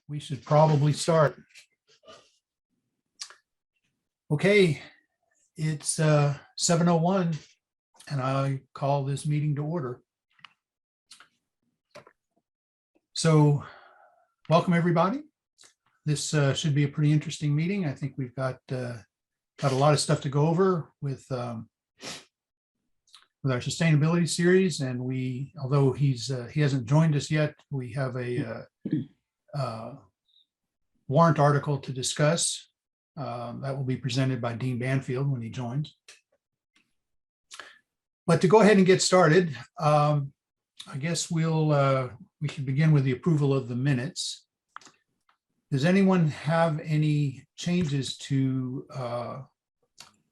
we should probably start. Okay, it's 7:01 and I call this meeting to order. So welcome everybody. This should be a pretty interesting meeting. I think we've got a lot of stuff to go over with our sustainability series, and although he hasn't joined us yet, we have a warrant article to discuss that will be presented by Dean Banfield when he joins. But to go ahead and get started, I guess we can begin with the approval of the minutes. Does anyone have any changes to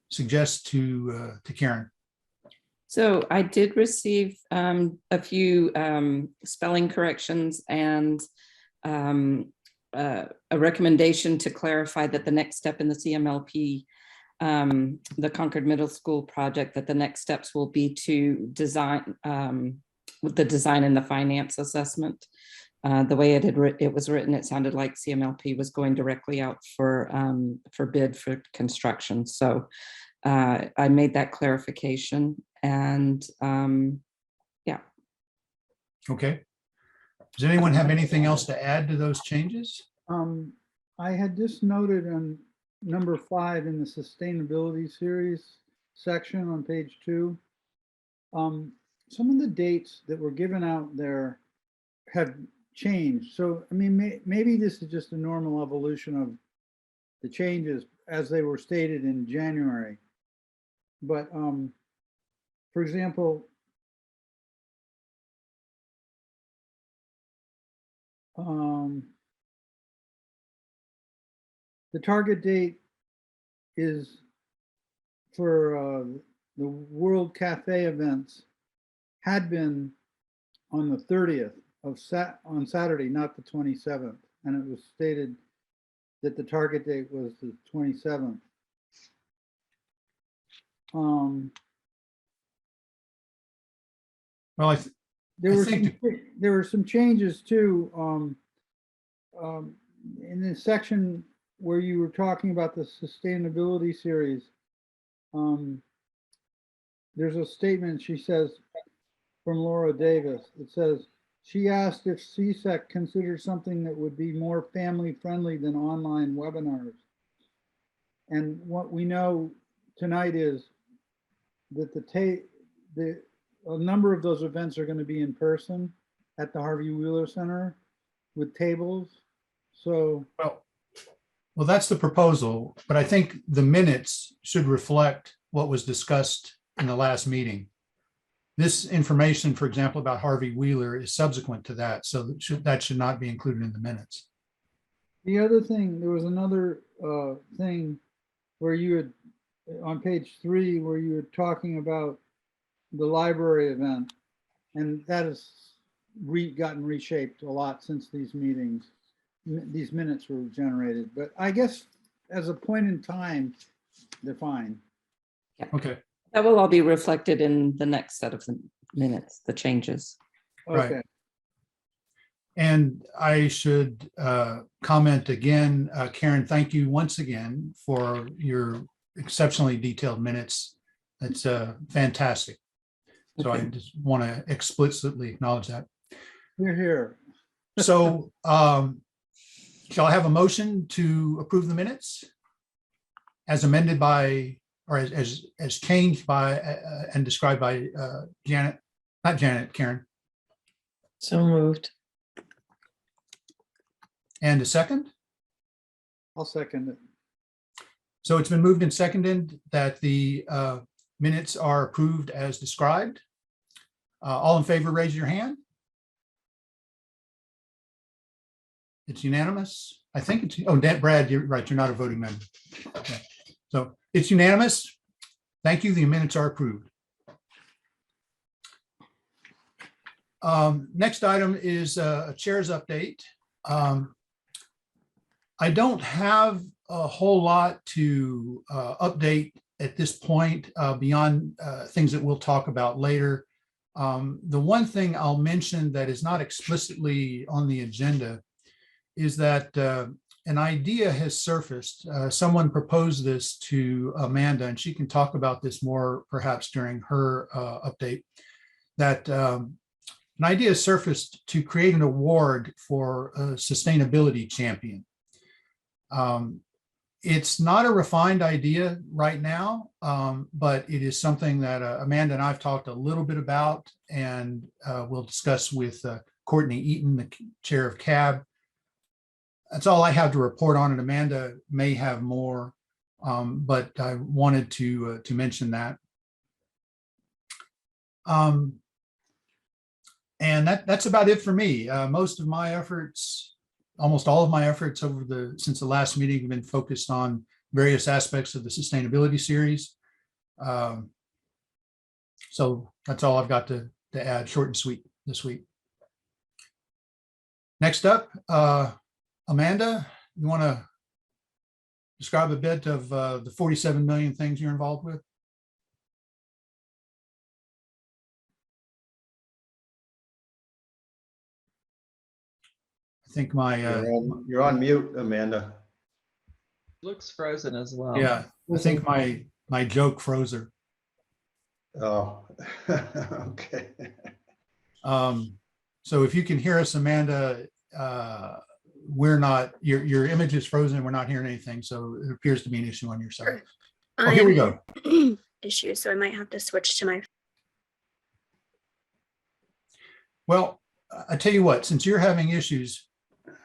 suggest to Karen? So I did receive a few spelling corrections and a recommendation to clarify that the next step in the CMLP, the Concord Middle School project, that the next steps will be to design with the design and the finance assessment. The way it was written, it sounded like CMLP was going directly out for bid for construction. So I made that clarification, and yeah. Okay. Does anyone have anything else to add to those changes? I had just noted on number 5 in the sustainability series section on page 2, some of the dates that were given out there have changed. So, I mean, maybe this is just a normal evolution of the changes as they were stated in January. But for example, the target date is for the World Cafe events had been on the 30th on Saturday, not the 27th. And it was stated that the target date was the 27th. Well, there were some changes too. In the section where you were talking about the sustainability series, there's a statement, she says, from Laura Davis. It says, she asked if CSEC considered something that would be more family friendly than online webinars. And what we know tonight is that a number of those events are going to be in person at the Harvey Wheeler Center with tables. So well, that's the proposal, but I think the minutes should reflect what was discussed in the last meeting. This information, for example, about Harvey Wheeler is subsequent to that, so that should not be included in the minutes. The other thing, there was another thing where you had, on page 3, where you were talking about the library event, and that has gotten reshaped a lot since these meetings. These minutes were generated, but I guess as a point in time, they're fine. Yeah. Okay. That will all be reflected in the next set of the minutes, the changes. Okay. Right. And I should comment again, Karen, thank you once again for your exceptionally detailed minutes. That's fantastic. So I just want to explicitly acknowledge that. You're here. So shall I have a motion to approve the minutes as amended by, or as changed by and described by Karen? So moved. And a second? I'll second it. So it's been moved and seconded that the minutes are approved as described. All in favor, raise your hand. It's unanimous. I think it's, oh, Brad, you're right. You're not a voting member. Okay. So it's unanimous. Thank you. The minutes are approved. Next item is a chair's update. I don't have a whole lot to update at this point beyond things that we'll talk about later. The one thing I'll mention that is not explicitly on the agenda is that an idea has surfaced. Someone proposed this to Amanda, and she can talk about this more perhaps during her update, that an idea has surfaced to create an award for a sustainability champion. It's not a refined idea right now, but it is something that Amanda and I've talked a little bit about, and we'll discuss with Courtney Eaton, the chair of CAB. That's all I have to report on it. Amanda may have more, but I wanted to mention that. And that's about it for me. Most of my efforts, almost all of my efforts since the last meeting have been focused on various aspects of the sustainability series. So that's all I've got to add, short and sweet this week. Next up, Amanda, you want to describe a bit of the 47 million things you're involved with? I think my you're on mute, Amanda. Looks frozen as well. yeah, I think my joke froze her. Oh, okay. So if you can hear us, Amanda, we're not, your image is frozen. We're not hearing anything. So it appears to be an issue on your side. Oh, here we go. Issue, so I might have to switch to my. Well, I tell you what, since you're having issues,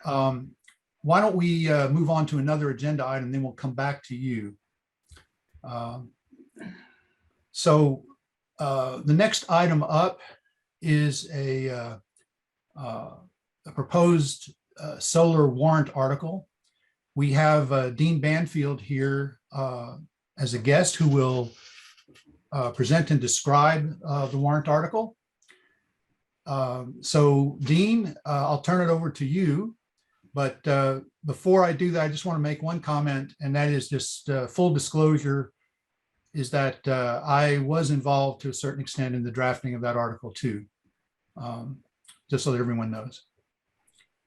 why don't we move on to another agenda item, then we'll come back to you. So the next item up is a proposed solar warrant article. We have Dean Banfield here as a guest who will present and describe the warrant article. So Dean, I'll turn it over to you. But before I do that, I just want to make one comment, and that is just full disclosure is that I was involved to a certain extent in the drafting of that article too, just so that everyone knows.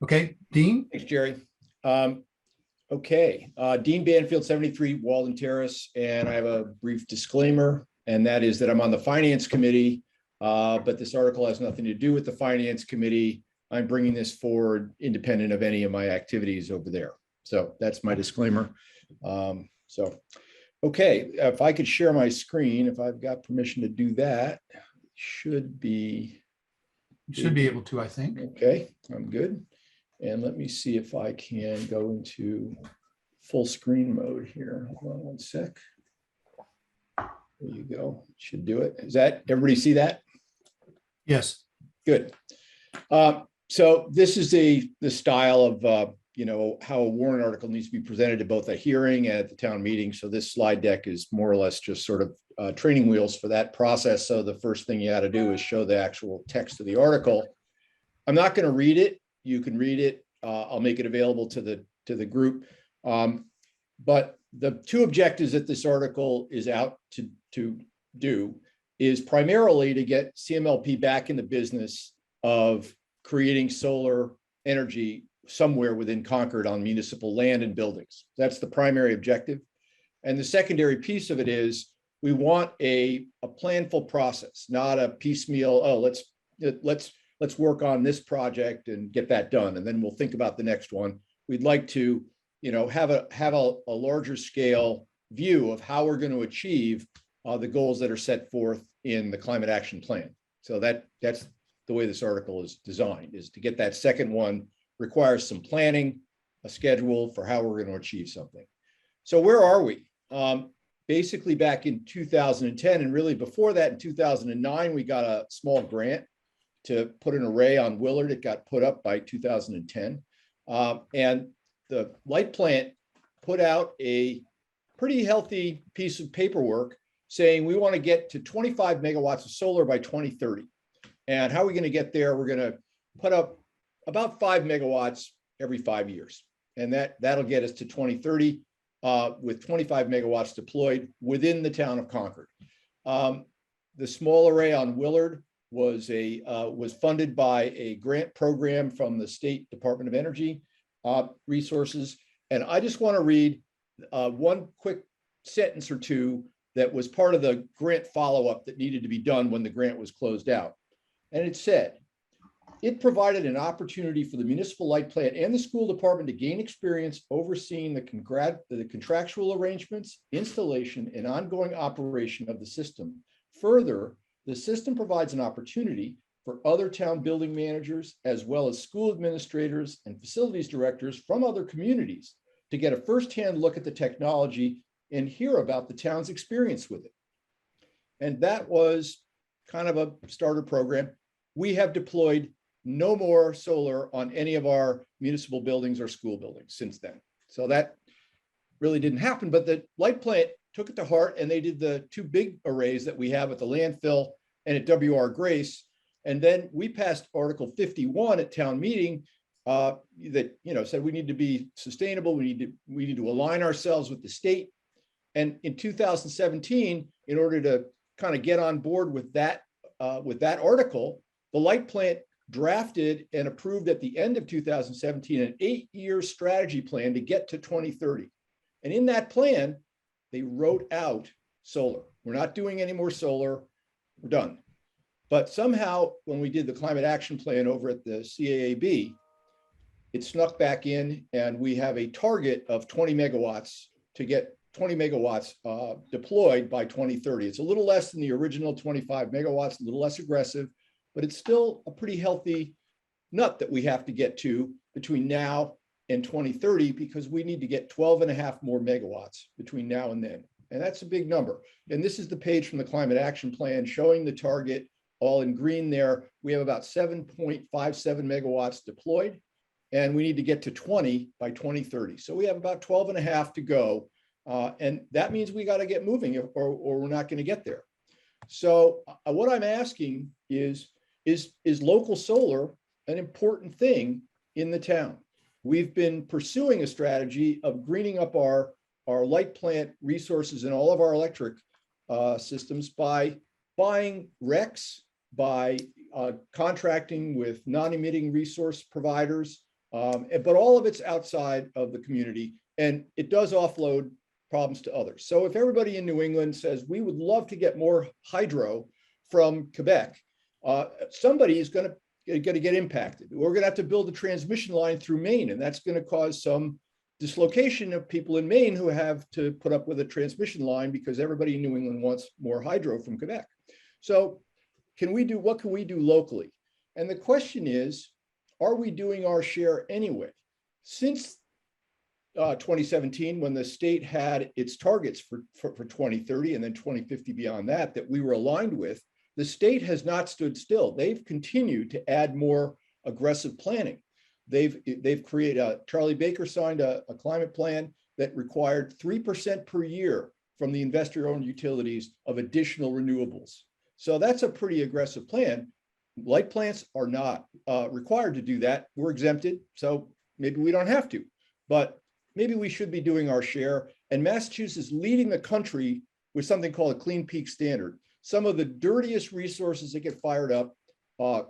Okay, Dean? Thanks, Jerry. Okay, Dean Banfield, 73 Walden Terrace, and I have a brief disclaimer, and that is that I'm on the Finance Committee, but this article has nothing to do with the Finance Committee. I'm bringing this forward independent of any of my activities over there. So that's my disclaimer. Okay, if I could share my screen, if I've got permission to do that, should be. You should be able to, I think. Okay, I'm good. And let me see if I can go into full screen mode here. Hold on one sec. There you go. Should do it. Is that, everybody see that? Yes. Good. So this is the style of, how a warrant article needs to be presented to both a hearing and at the town meeting. So this slide deck is more or less just sort of training wheels for that process. So the first thing you got to do is show the actual text of the article. I'm not going to read it. You can read it. I'll make it available to the group. But the two objectives that this article is out to do is primarily to get CMLP back in the business of creating solar energy somewhere within Concord on municipal land and buildings. That's the primary objective. And the secondary piece of it is we want a planful process, not a piecemeal, oh, let's work on this project and get that done, and then we'll think about the next one. We'd like to, have a larger scale view of how we're going to achieve the goals that are set forth in the climate action plan. So that's the way this article is designed, is to get that second one requires some planning, a schedule for how we're going to achieve something. So where are we? Basically back in 2010, and really before that in 2009, we got a small grant to put an array on Willard. It got put up by 2010. And the light plant put out a pretty healthy piece of paperwork saying we want to get to 25 megawatts of solar by 2030. And how are we going to get there? We're going to put up about 5 megawatts every 5 years. And that'll get us to 2030 with 25 megawatts deployed within the town of Concord. The small array on Willard was funded by a grant program from the State Department of Energy. resources. And I just want to read one quick sentence or two that was part of the grant follow-up that needed to be done when the grant was closed out. And it said, it provided an opportunity for the municipal light plant and the school department to gain experience overseeing the contractual arrangements, installation, and ongoing operation of the system. Further, the system provides an opportunity for other town building managers, as well as school administrators and facilities directors from other communities to get a firsthand look at the technology and hear about the town's experience with it. And that was kind of a starter program. We have deployed no more solar on any of our municipal buildings or school buildings since then. So that really didn't happen, but the light plant took it to heart, and they did the two big arrays that we have at the landfill and at WR Grace. And then we passed Article 51 at town meeting that, you know, said we need to be sustainable. We need to align ourselves with the state. And in 2017, in order to kind of get on board with that article, the light plant drafted and approved at the end of 2017 an 8-year strategy plan to get to 2030. And in that plan, they wrote out solar. We're not doing any more solar. We're done. But somehow, when we did the climate action plan over at the CAAB, it snuck back in, and we have a target of 20 megawatts to get 20 megawatts deployed by 2030. It's a little less than the original 25 megawatts, a little less aggressive, but it's still a pretty healthy nut that we have to get to between now and 2030, because we need to get 12 and a half more megawatts between now and then. And that's a big number. And this is the page from the climate action plan showing the target all in green there. We have about 7.57 megawatts deployed, and we need to get to 20 by 2030. So we have about 12 and a half to go. And that means we got to get moving, or we're not going to get there. So what I'm asking is local solar an important thing in the town? We've been pursuing a strategy of greening up our light plant resources and all of our electric systems by buying RECs, by contracting with non-emitting resource providers, but all of it's outside of the community, and it does offload problems to others. So if everybody in New England says, we would love to get more hydro from Quebec, somebody is going to get impacted. We're going to have to build a transmission line through Maine, and that's going to cause some dislocation of people in Maine who have to put up with a transmission line because everybody in New England wants more hydro from Quebec. So what can we do locally? And the question is, are we doing our share anyway? Since 2017, when the state had its targets for 2030 and then 2050 beyond that we were aligned with, the state has not stood still. They've continued to add more aggressive planning. They've created Charlie Baker signed a climate plan that required 3% per year from the investor-owned utilities of additional renewables. So that's a pretty aggressive plan. Light plants are not required to do that. We're exempted, so maybe we don't have to, but maybe we should be doing our share. And Massachusetts is leading the country with something called a clean peak standard. Some of the dirtiest resources that get fired up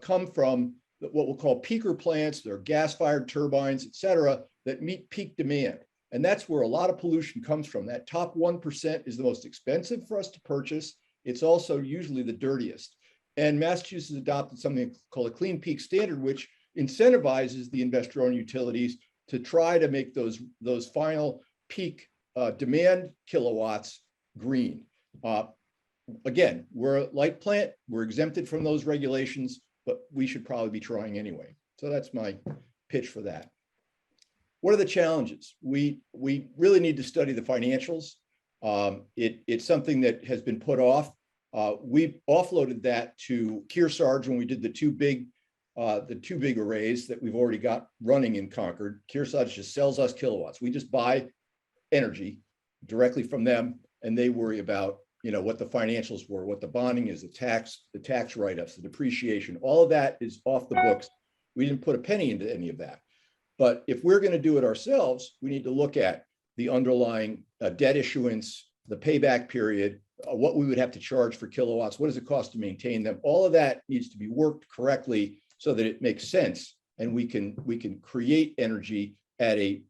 come from what we'll call peaker plants. They're gas-fired turbines, et cetera, that meet peak demand. And that's where a lot of pollution comes from. That top 1% is the most expensive for us to purchase. It's also usually the dirtiest. And Massachusetts adopted something called a clean peak standard, which incentivizes the investor-owned utilities to try to make those final peak demand kilowatts green. Again, we're a light plant, we're exempted from those regulations, but we should probably be trying anyway. So that's my pitch for that. What are the challenges? We really need to study the financials. It's something that has been put off. We offloaded that to Kearsarge when we did the two big arrays that we've already got running in Concord. Kearsarge just sells us kilowatts. We just buy energy directly from them, and they worry about what the financials were, what the bonding is, the tax write-ups, the depreciation. All of that is off the books. We didn't put a penny into any of that. But if we're going to do it ourselves, we need to look at the underlying debt issuance, the payback period, what we would have to charge for kilowatts, what does it cost to maintain them? All of that needs to be worked correctly so that it makes sense, and we can create energy at a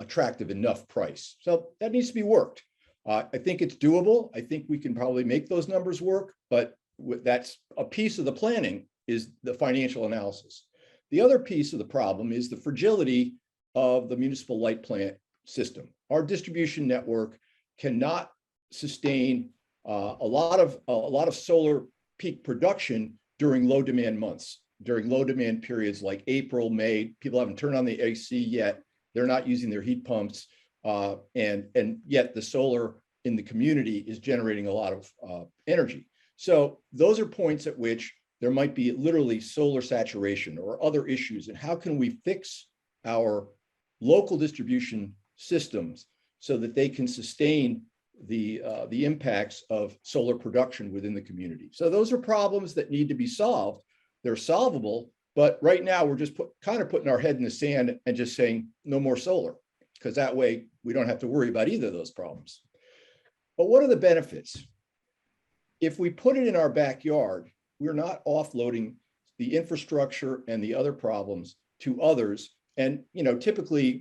attractive enough price. So that needs to be worked. I think it's doable. I think we can probably make those numbers work, but that's a piece of the planning is the financial analysis. The other piece of the problem is the fragility of the municipal light plant system. Our distribution network cannot sustain a lot of solar peak production during low demand months, during low demand periods like April, May. People haven't turned on the AC yet. They're not using their heat pumps. And yet the solar in the community is generating a lot of energy. So those are points at which there might be literally solar saturation or other issues. And how can we fix our local distribution systems so that they can sustain the impacts of solar production within the community? So those are problems that need to be solved. They're solvable, but right now we're just kind of putting our head in the sand and just saying no more solar, because that way we don't have to worry about either of those problems. But what are the benefits? If we put it in our backyard, we're not offloading the infrastructure and the other problems to others. And typically,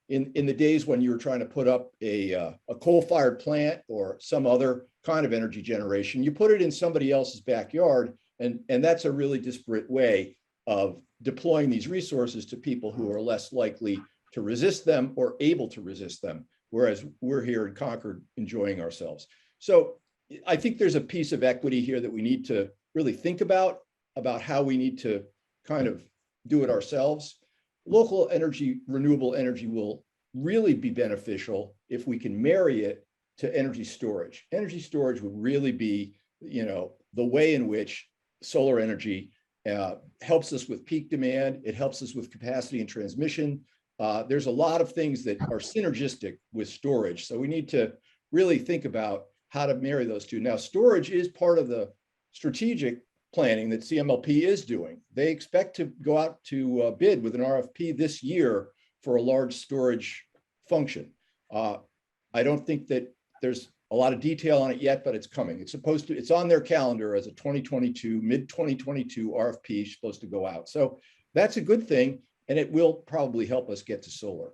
in the days when you were trying to put up a coal-fired plant or some other kind of energy generation, you put it in somebody else's backyard, and that's a really disparate way of deploying these resources to people who are less likely to resist them or able to resist them, whereas we're here in Concord enjoying ourselves. So I think there's a piece of equity here that we need to really think about how we need to kind of do it ourselves. Local energy, renewable energy will really be beneficial if we can marry it to energy storage. Energy storage would really be, the way in which solar energy helps us with peak demand. It helps us with capacity and transmission. There's a lot of things that are synergistic with storage. So we need to really think about how to marry those two. Now, storage is part of the strategic planning that CMLP is doing. They expect to go out to bid with an RFP this year for a large storage function. I don't think that there's a lot of detail on it yet, but it's coming. It's on their calendar as a 2022, mid-2022 RFP supposed to go out. So that's a good thing, and it will probably help us get to solar.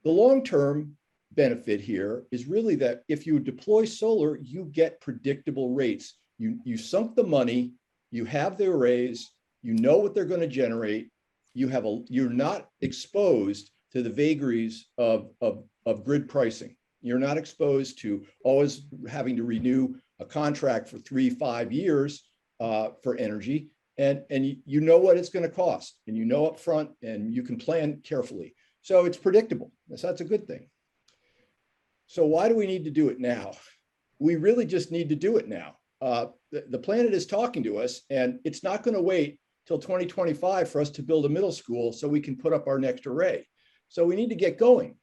The long-term benefit here is really that if you deploy solar, you get predictable rates. You sunk the money, you have the arrays, you know what they're going to generate. You're not exposed to the vagaries of grid pricing. You're not exposed to always having to renew a contract for 3-5 years for energy. And you know what it's going to cost, and you know up front, and you can plan carefully. So it's predictable. So that's a good thing. So why do we need to do it now? We really just need to do it now. The planet is talking to us, and it's not going to wait till 2025 for us to build a middle school so we can put up our next array. So we need to get going.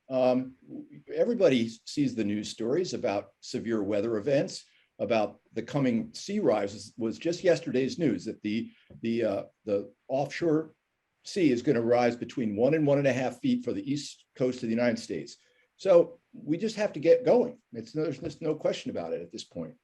Everybody sees the news stories about severe weather events, about the coming sea rise. Was just yesterday's news that the offshore sea is going to rise between 1 and 1.5 feet for the east coast of the United States. So we just have to get going. There's no question about it at this point.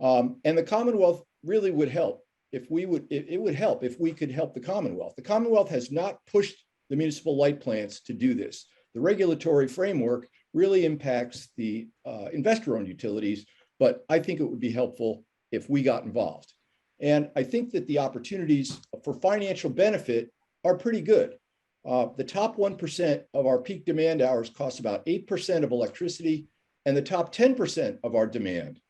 And the Commonwealth really would help if we could help the Commonwealth. The Commonwealth has not pushed the municipal light plants to do this. The regulatory framework really impacts the investor-owned utilities, but I think it would be helpful if we got involved. And I think that the opportunities for financial benefit are pretty good. The top 1% of our peak demand hours cost about 8% of electricity, and the top 10% of our demand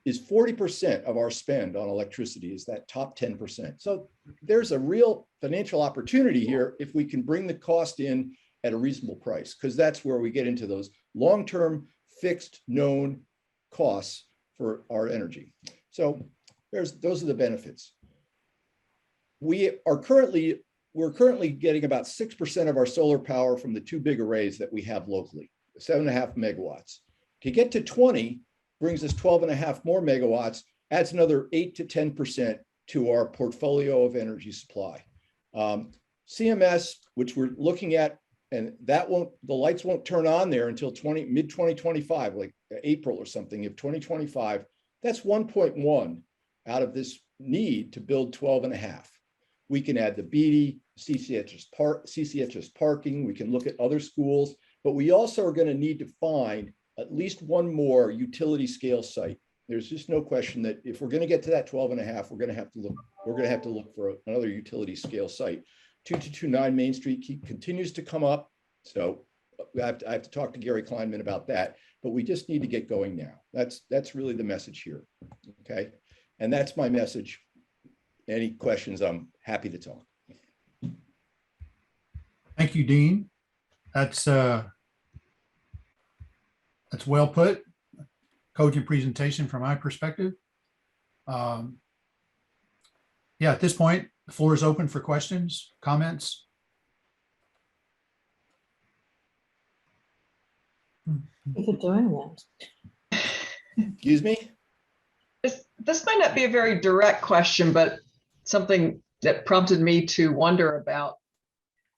is 40% of our spend on electricity, is that top 10%. So there's a real financial opportunity here if we can bring the cost in at a reasonable price, because that's where we get into those long-term fixed known costs for our energy. So those are the benefits. We're currently getting about 6% of our solar power from the 2 big arrays that we have locally, 7.5 megawatts. To get to 20 brings us 12.5 more megawatts, adds another 8 to 10% to our portfolio of energy supply. CMS, which we're looking at, and the lights won't turn on there until mid-2025, like April or something of 2025. That's 1.1 out of this need to build 12.5. We can add the BD, CCHS parking. We can look at other schools, but we also are going to need to find at least one more utility scale site. There's just no question that if we're going to get to that 12.5, we're going to have to look for another utility scale site. 2229 Main Street continues to come up. So I have to talk to Gary Kleinman about that, but we just need to get going now. That's really the message here. Okay. And that's my message. Any questions, I'm happy to talk. Thank you, Dean. That's well put. Cogent presentation from my perspective. Yeah, at this point, the floor is open for questions, comments. Look at doing that. Excuse me? This might not be a very direct question, but something that prompted me to wonder about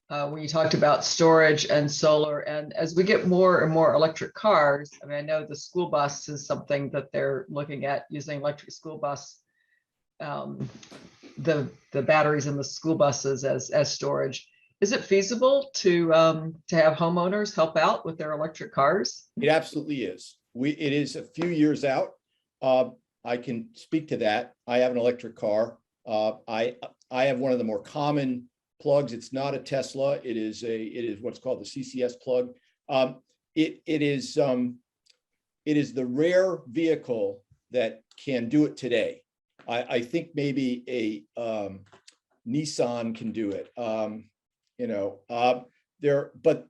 when you talked about storage and solar. And as we get more and more electric cars, I mean, I know the school bus is something that they're looking at, using electric school bus, the batteries in the school buses as storage. Is it feasible to have homeowners help out with their electric cars? It absolutely is. It is a few years out. I can speak to that. I have an electric car. I have one of the more common plugs. It's not a Tesla. It is what's called the CCS plug. It is the rare vehicle that can do it today. I think maybe a Nissan can do it. But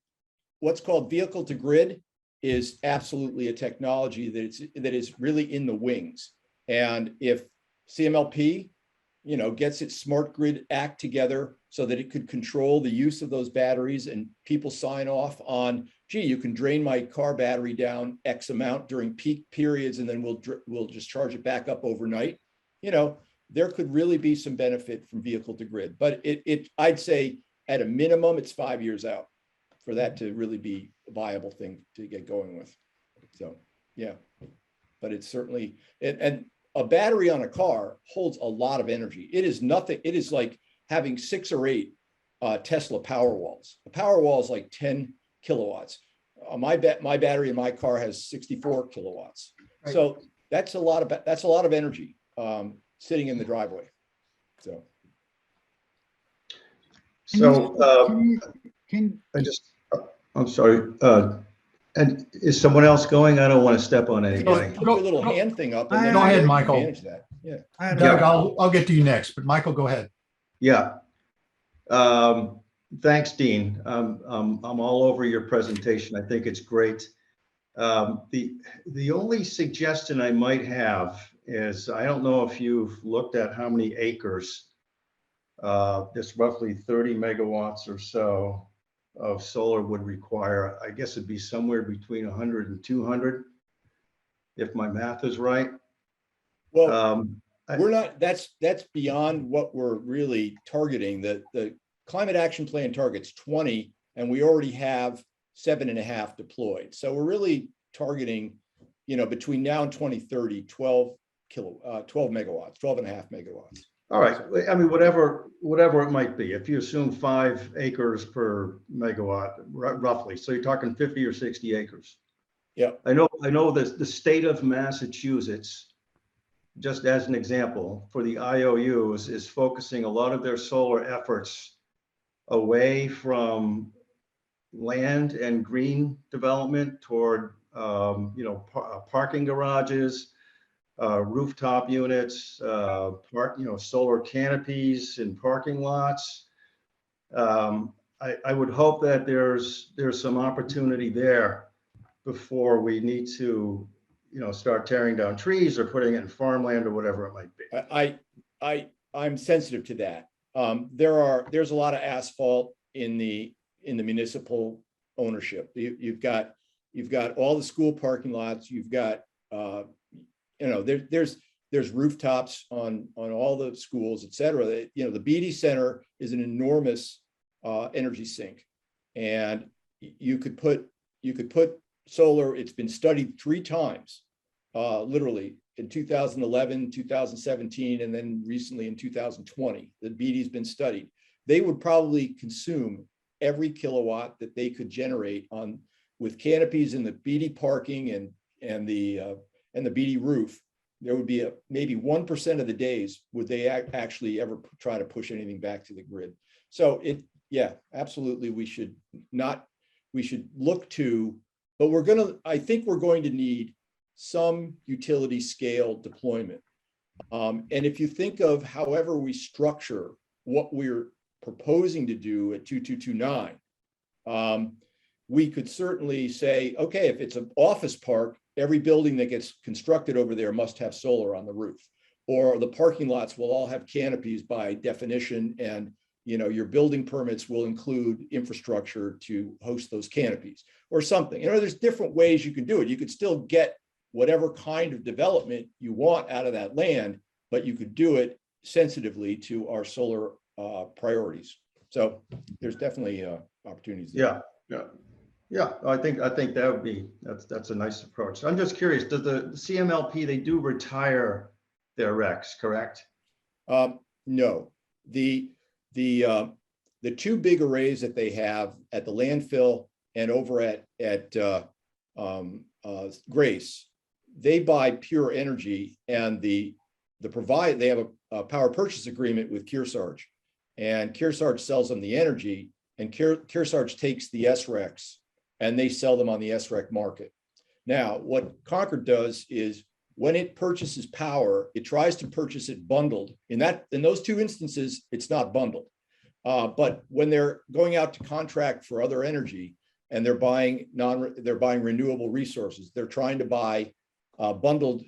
what's called vehicle to grid is absolutely a technology that is really in the wings. And if CMLP, gets its smart grid act together so that it could control the use of those batteries, and people sign off on, gee, you can drain my car battery down X amount during peak periods, and then we'll just charge it back up overnight. There could really be some benefit from vehicle to grid, but I'd say at a minimum, it's 5 years out for that to really be a viable thing to get going with. So, yeah, but it's certainly, and a battery on a car holds a lot of energy. It is nothing. It is like having 6 or 8 Tesla Powerwalls. A Powerwall is like 10 kilowatts. My battery in my car has 64 kilowatts. Right. So that's a lot of energy sitting in the driveway. I'm sorry. And is someone else going? I don't want to step on anybody. Put your little hand thing up. And then Go ahead, Michael. Manage that. Yeah. Doug, I'll get to you next, but Michael, go ahead. Yeah. Thanks, Dean. I'm all over your presentation. I think it's great. The only suggestion I might have is, I don't know if you've looked at how many acres, this roughly 30 megawatts or so of solar would require. I guess it'd be somewhere between 100 and 200, if my math is right. Well, we're not, that's beyond what we're really targeting. The climate action plan targets 20, and we already have 7.5 deployed. So we're really targeting, between now and 2030, 12 megawatts, 12.5 megawatts. All right. I mean, whatever it might be, if you assume 5 acres per megawatt, roughly, so you're talking 50 or 60 acres. Yeah. I know that the state of Massachusetts, just as an example, for the IOUs, is focusing a lot of their solar efforts away from land and green development toward, parking garages, rooftop units, solar canopies in parking lots. I would hope that there's some opportunity there before we need to, start tearing down trees or putting it in farmland or whatever it might be. I'm sensitive to that. There's a lot of asphalt in the municipal ownership. You've got all the school parking lots. You've got there's rooftops on all the schools, et cetera. The BD Center is an enormous energy sink, and you could put solar. It's been studied 3 times, literally in 2011, 2017, and then recently in 2020. The BD's been studied. they would probably consume every kilowatt that they could generate on with canopies in the BD parking and the BD roof. There would be maybe 1% of the days would they actually ever try to push anything back to the grid. So yeah, absolutely, we should look to, but I think we're going to need some utility scale deployment. And if you think of however we structure what we're proposing to do at 2229, we could certainly say, okay, if it's an office park, every building that gets constructed over there must have solar on the roof, or the parking lots will all have canopies by definition, and your building permits will include infrastructure to host those canopies or something. There's different ways you can do it. You could still get whatever kind of development you want out of that land, but you could do it sensitively to our solar priorities. So there's definitely opportunities there. Yeah. I think that would be, that's a nice approach. I'm just curious, does the CMLP, they do retire their RECs, correct? No, the two big arrays that they have at the landfill and over at Grace, they buy pure energy, and they have a power purchase agreement with Kearsarge, and Kearsarge sells them the energy, and Kearsarge takes the SRECs and they sell them on the SREC market. Now, what Concord does is when it purchases power, it tries to purchase it bundled. In those two instances, it's not bundled. But when they're going out to contract for other energy and they're buying renewable resources, they're trying to buy bundled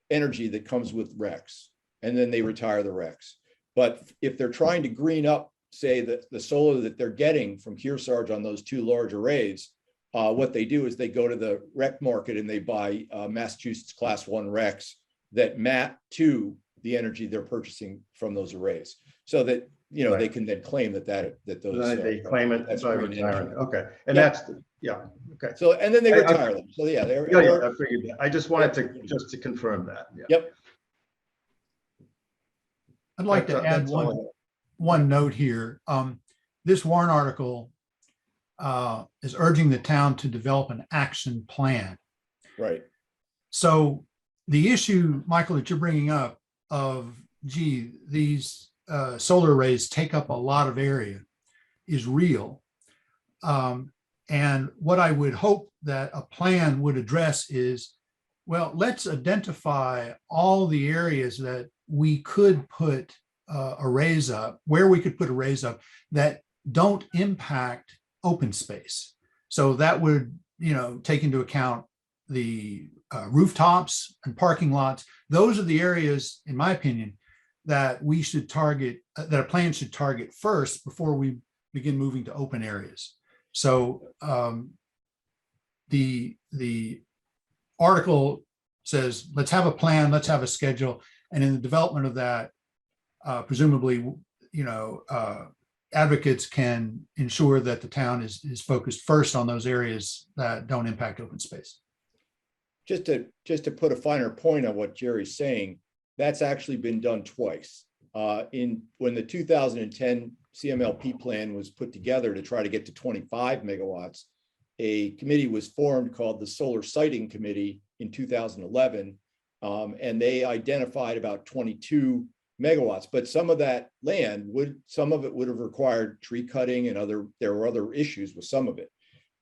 energy that comes with RECs, and then they retire the RECs. But if they're trying to green up, say, the solar that they're getting from Kearsarge on those two large arrays, what they do is they go to the REC market and they buy Massachusetts Class 1 RECs that map to the energy they're purchasing from those arrays, so that Right. they can then claim that those They claim it that's by green retiring. energy. Okay, and Yeah. okay. So and then they retire them. So yeah, I figured that. I just wanted to confirm that. Yeah. Yep. I'd like to add That's all one note here. This warrant article is urging the town to develop an action plan. Right. So the issue, Michael, that you're bringing up of, gee, these solar arrays take up a lot of area is real. And what I would hope that a plan would address is, well, let's identify all the areas that we could put arrays up, where we could put arrays up that don't impact open space. So that would, take into account the rooftops and parking lots. Those are the areas, in my opinion, that we should target, that a plan should target first before we begin moving to open areas. So the article says, let's have a plan, let's have a schedule. And in the development of that, presumably, advocates can ensure that the town is focused first on those areas that don't impact open space. Just to put a finer point on what Jerry's saying, that's actually been done twice. When the 2010 CMLP plan was put together to try to get to 25 megawatts, a committee was formed called the Solar Siting Committee in 2011, and they identified about 22 megawatts. But some of that land would have required tree cutting, and there were other issues with some of it.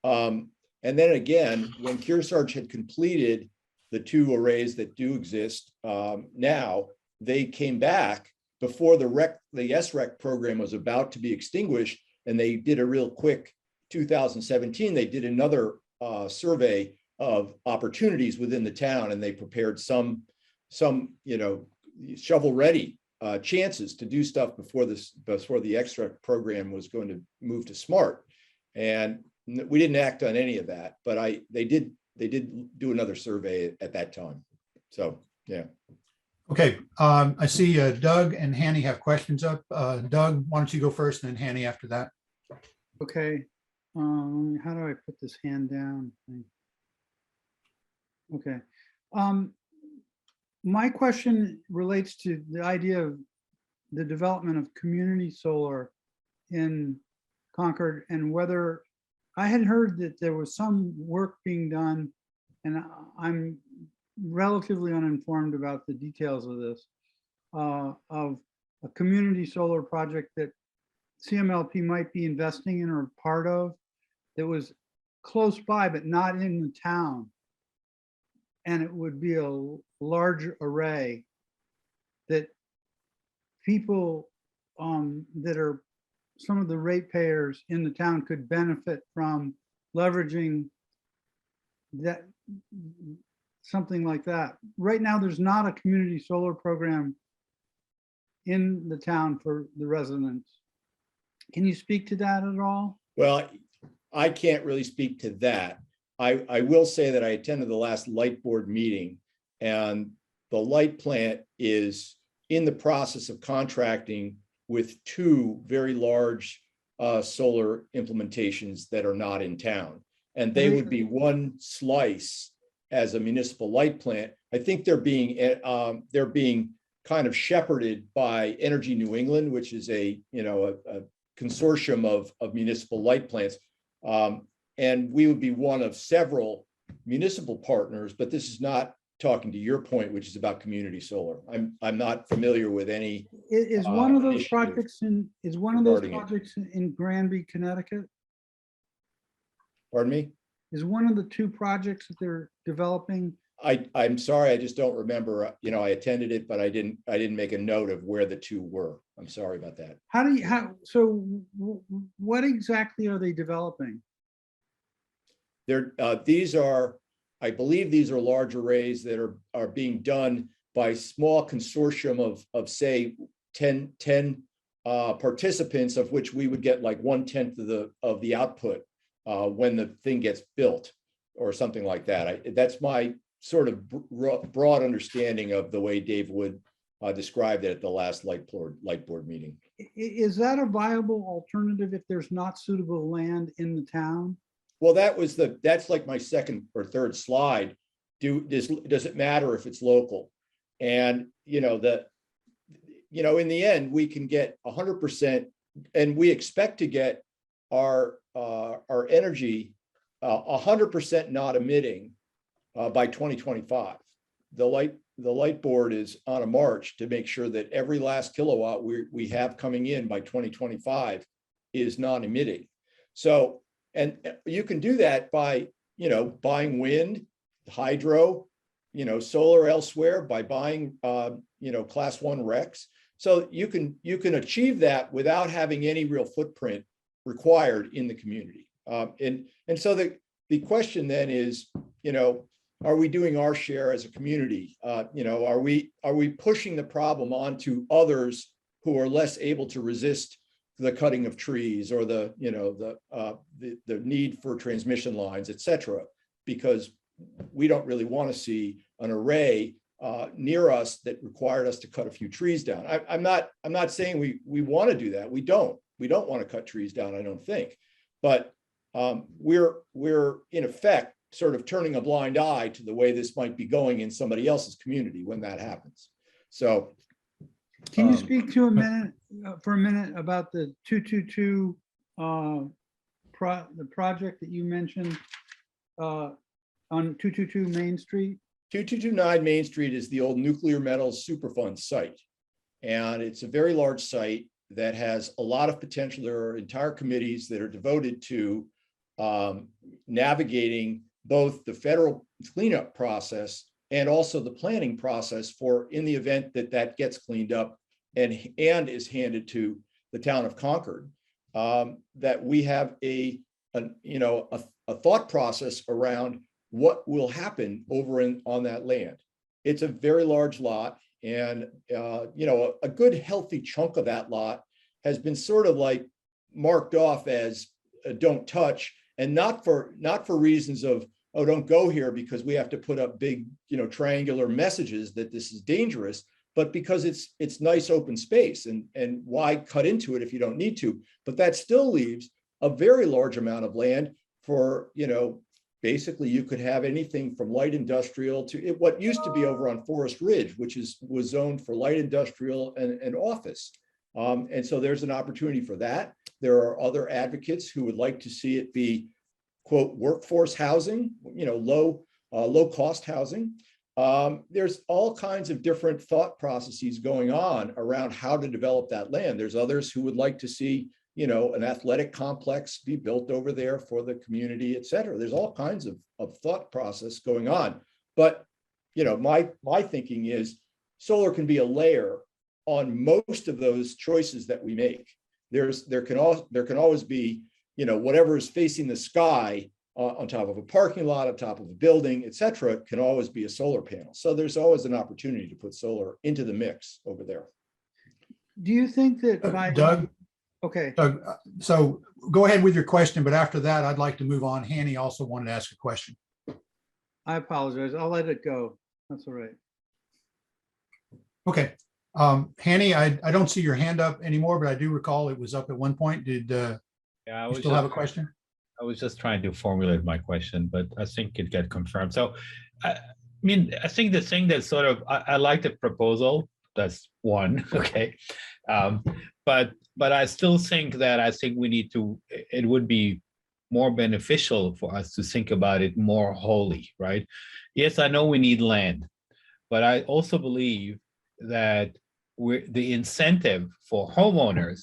And then again, when Kearsarge had completed the two arrays that do exist now, they came back before the SREC program was about to be extinguished, and they did a real quick 2017. They did another survey of opportunities within the town, and they prepared some shovel-ready chances to do stuff before the SREC program was going to move to SMART. And we didn't act on any of that, but they did do another survey at that time. So yeah. Okay, I see Doug and Hanny have questions up. Doug, why don't you go first, and then Hanny after that? Okay, how do I put this hand down? Okay, my question relates to the idea of the development of community solar in Concord, and whether I had heard that there was some work being done, and I'm relatively uninformed about the details of this, of a community solar project that CMLP might be investing in or part of, that was close by but not in the town. And it would be a large array that people that are some of the ratepayers in the town could benefit from leveraging that, something like that. Right now, there's not a community solar program in the town for the residents. Can you speak to that at all? Well, I can't really speak to that. I will say that I attended the last light board meeting, and the light plant is in the process of contracting with two very large solar implementations that are not in town. And they would be one slice as a municipal light plant. I think they're being kind of shepherded by Energy New England, which is a consortium of municipal light plants. And we would be one of several municipal partners, but this is not talking to your point, which is about community solar. I'm not familiar with any. Is one of those initiative projects regarding it. in Granby, Connecticut? Pardon me? Is one of the two projects that they're developing? I'm sorry, I just don't remember. I attended it, but I didn't make a note of where the two were. I'm sorry about that. What exactly are they developing? I believe these are large arrays that are being done by small consortium of say 10 participants, of which we would get like 1/10 of the output when the thing gets built or something like that. That's my sort of broad understanding of the way Dave Wood described it at the last light board meeting. Is that a viable alternative if there's not suitable land in the town? Well, that's like my second or third slide. Does it matter if it's local? And in the end, we can get 100%, and we expect to get our energy 100% not emitting by 2025. The light board is on a march to make sure that every last kilowatt we have coming in by 2025 is non-emitting. So, and you can do that by, buying wind, hydro, solar elsewhere, by buying, class 1 RECs. So you can achieve that without having any real footprint required in the community. And so the question then is, are we doing our share as a community? Are we pushing the problem onto others who are less able to resist the cutting of trees or the need for transmission lines, et cetera, because we don't really want to see an array near us that required us to cut a few trees down. I'm not saying we want to do that. We don't want to cut trees down, I don't think, but we're in effect sort of turning a blind eye to the way this might be going in somebody else's community when that happens. So can you speak to for a minute about the 222 the project that you mentioned on 222 Main Street? 2229 Main Street is the old Nuclear Metals Superfund site. And it's a very large site that has a lot of potential. There are entire committees that are devoted to navigating both the federal cleanup process and also the planning process for, in the event that gets cleaned up and is handed to the town of Concord, that we have a thought process around what will happen over on that land. It's a very large lot, and a good healthy chunk of that lot has been sort of like marked off as don't touch, and not for reasons of, oh, don't go here because we have to put up big, triangular messages that this is dangerous, but because it's nice open space, and why cut into it if you don't need to? But that still leaves a very large amount of land for, basically you could have anything from light industrial to what used to be over on Forest Ridge, which was zoned for light industrial and office. And so there's an opportunity for that. There are other advocates who would like to see it be, quote, workforce housing, low cost housing. There's all kinds of different thought processes going on around how to develop that land. There's others who would like to see, an athletic complex be built over there for the community, et cetera. There's all kinds of thought process going on. But, my thinking is solar can be a layer on most of those choices that we make. There can always be, whatever is facing the sky on top of a parking lot, on top of a building, et cetera, can always be a solar panel. So there's always an opportunity to put solar into the mix over there. Do you think that by Doug, okay, Doug, so go ahead with your question, but after that, I'd like to move on. Hanny also wanted to ask a question. I apologize. I'll let it go. That's all right. Okay. Hanny, I don't see your hand up anymore, but I do recall it was up at one point. Did Yeah, you still have a question? I was just trying to formulate my question, but I think it got confirmed. So, I think the thing that sort of, I like the proposal. That's one, okay. But I still think that it would be more beneficial for us to think about it more wholly, right? Yes, I know we need land, but I also believe that the incentive for homeowners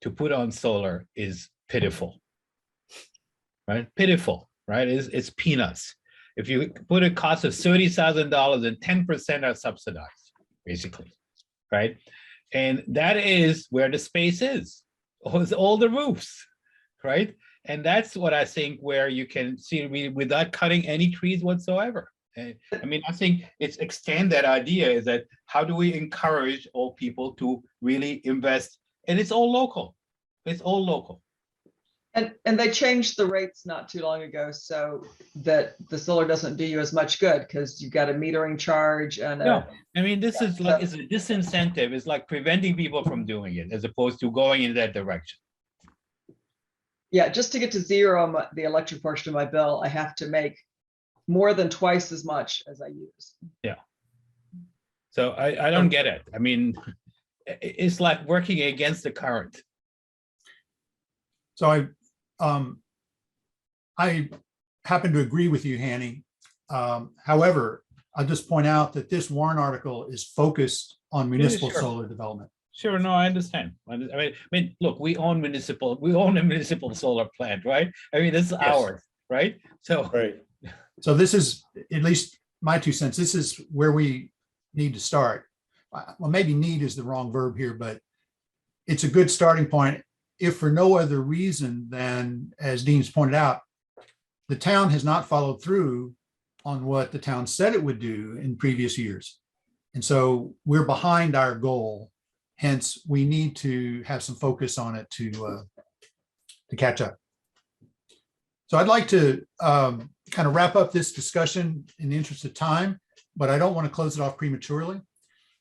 to put on solar is pitiful, right? Pitiful, right? It's peanuts. If you put a cost of $30,000 and 10% are subsidized, basically, right? And that is where the space is, all the roofs, right? And that's what I think where you can see without cutting any trees whatsoever. I think it's extend that idea is that how do we encourage all people to really invest? And it's all local. It's all local. And they changed the rates not too long ago so that the solar doesn't do you as much good because you've got a metering charge and No, this is like it's a disincentive. It's like preventing people from doing it as opposed to going in that direction. yeah, just to get to zero on the electric portion of my bill, I have to make more than twice as much as I use. Yeah. So I don't get it. It's like working against the current. So I happen to agree with you, Hanny. However, I'll just point out that this warrant article is focused on municipal sure. solar development. Sure, no, I understand. Look, we own a municipal solar plant, right? This is ours, right? So Right. So this is, at least my 2 cents, this is where we need to start. Well, maybe need is the wrong verb here, but it's a good starting point. If for no other reason than, as Dean's pointed out, the town has not followed through on what the town said it would do in previous years. And so we're behind our goal. Hence, we need to have some focus on it to catch up. So I'd like to kind of wrap up this discussion in the interest of time, but I don't want to close it off prematurely.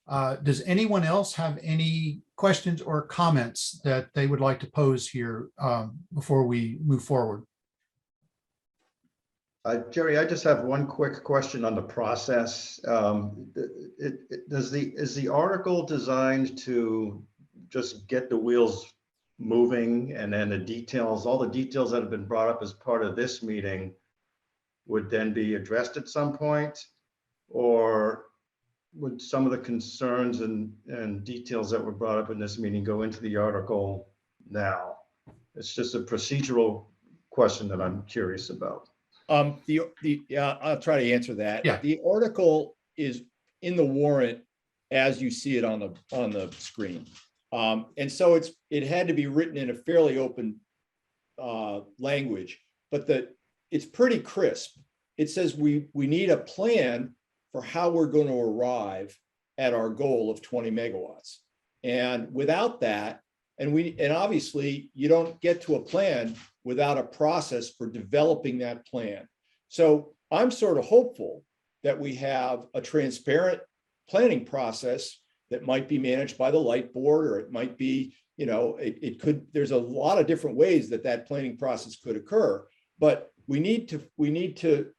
Does anyone else have any questions or comments that they would like to pose here before we move forward? Jerry, I just have one quick question on the process. Is the article designed to just get the wheels moving, and then all the details that have been brought up as part of this meeting would then be addressed at some point? Or would some of the concerns and details that were brought up in this meeting go into the article now? It's just a procedural question that I'm curious about. I'll try to answer that. Yeah. The article is in the warrant as you see it on the screen. And so it had to be written in a fairly open language, but it's pretty crisp. It says we need a plan for how we're going to arrive at our goal of 20 megawatts. And without that, and obviously you don't get to a plan without a process for developing that plan. So I'm sort of hopeful that we have a transparent planning process that might be managed by the light board, or it might be, there's a lot of different ways that planning process could occur, but we need to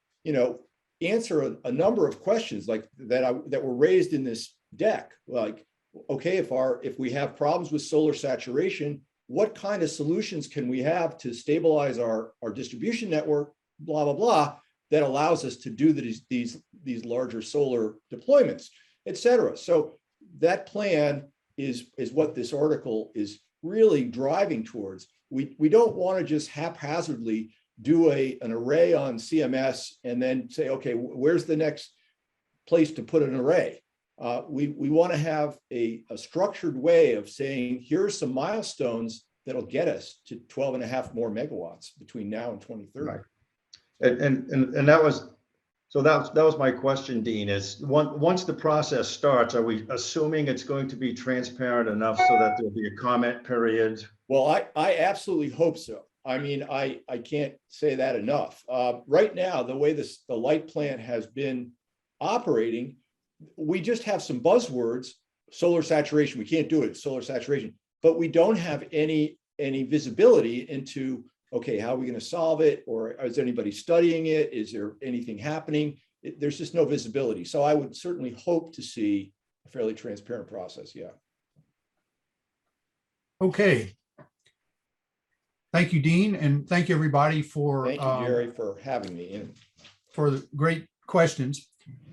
answer a number of questions like that were raised in this deck. Like, okay, if we have problems with solar saturation, what kind of solutions can we have to stabilize our distribution network, blah, blah, blah, that allows us to do these larger solar deployments, et cetera. So that plan is what this article is really driving towards. We don't want to just haphazardly do an array on CMS and then say, okay, where's the next place to put an array? We want to have a structured way of saying, here are some milestones that'll get us to 12.5 more megawatts between now and 2030. Right. And that was my question, Dean, is once the process starts, are we assuming it's going to be transparent enough so that there'll be a comment period? Well, I absolutely hope so. I mean, I can't say that enough. Right now, the way the light plant has been operating, we just have some buzzwords, solar saturation. We can't do it, solar saturation, but we don't have any visibility into, okay, how are we going to solve it? Or is anybody studying it? Is there anything happening? There's just no visibility. So I would certainly hope to see a fairly transparent process. Yeah. Okay. Thank you, Dean, and thank you, everybody, for Thank you, Jerry, for having me in. for the great questions.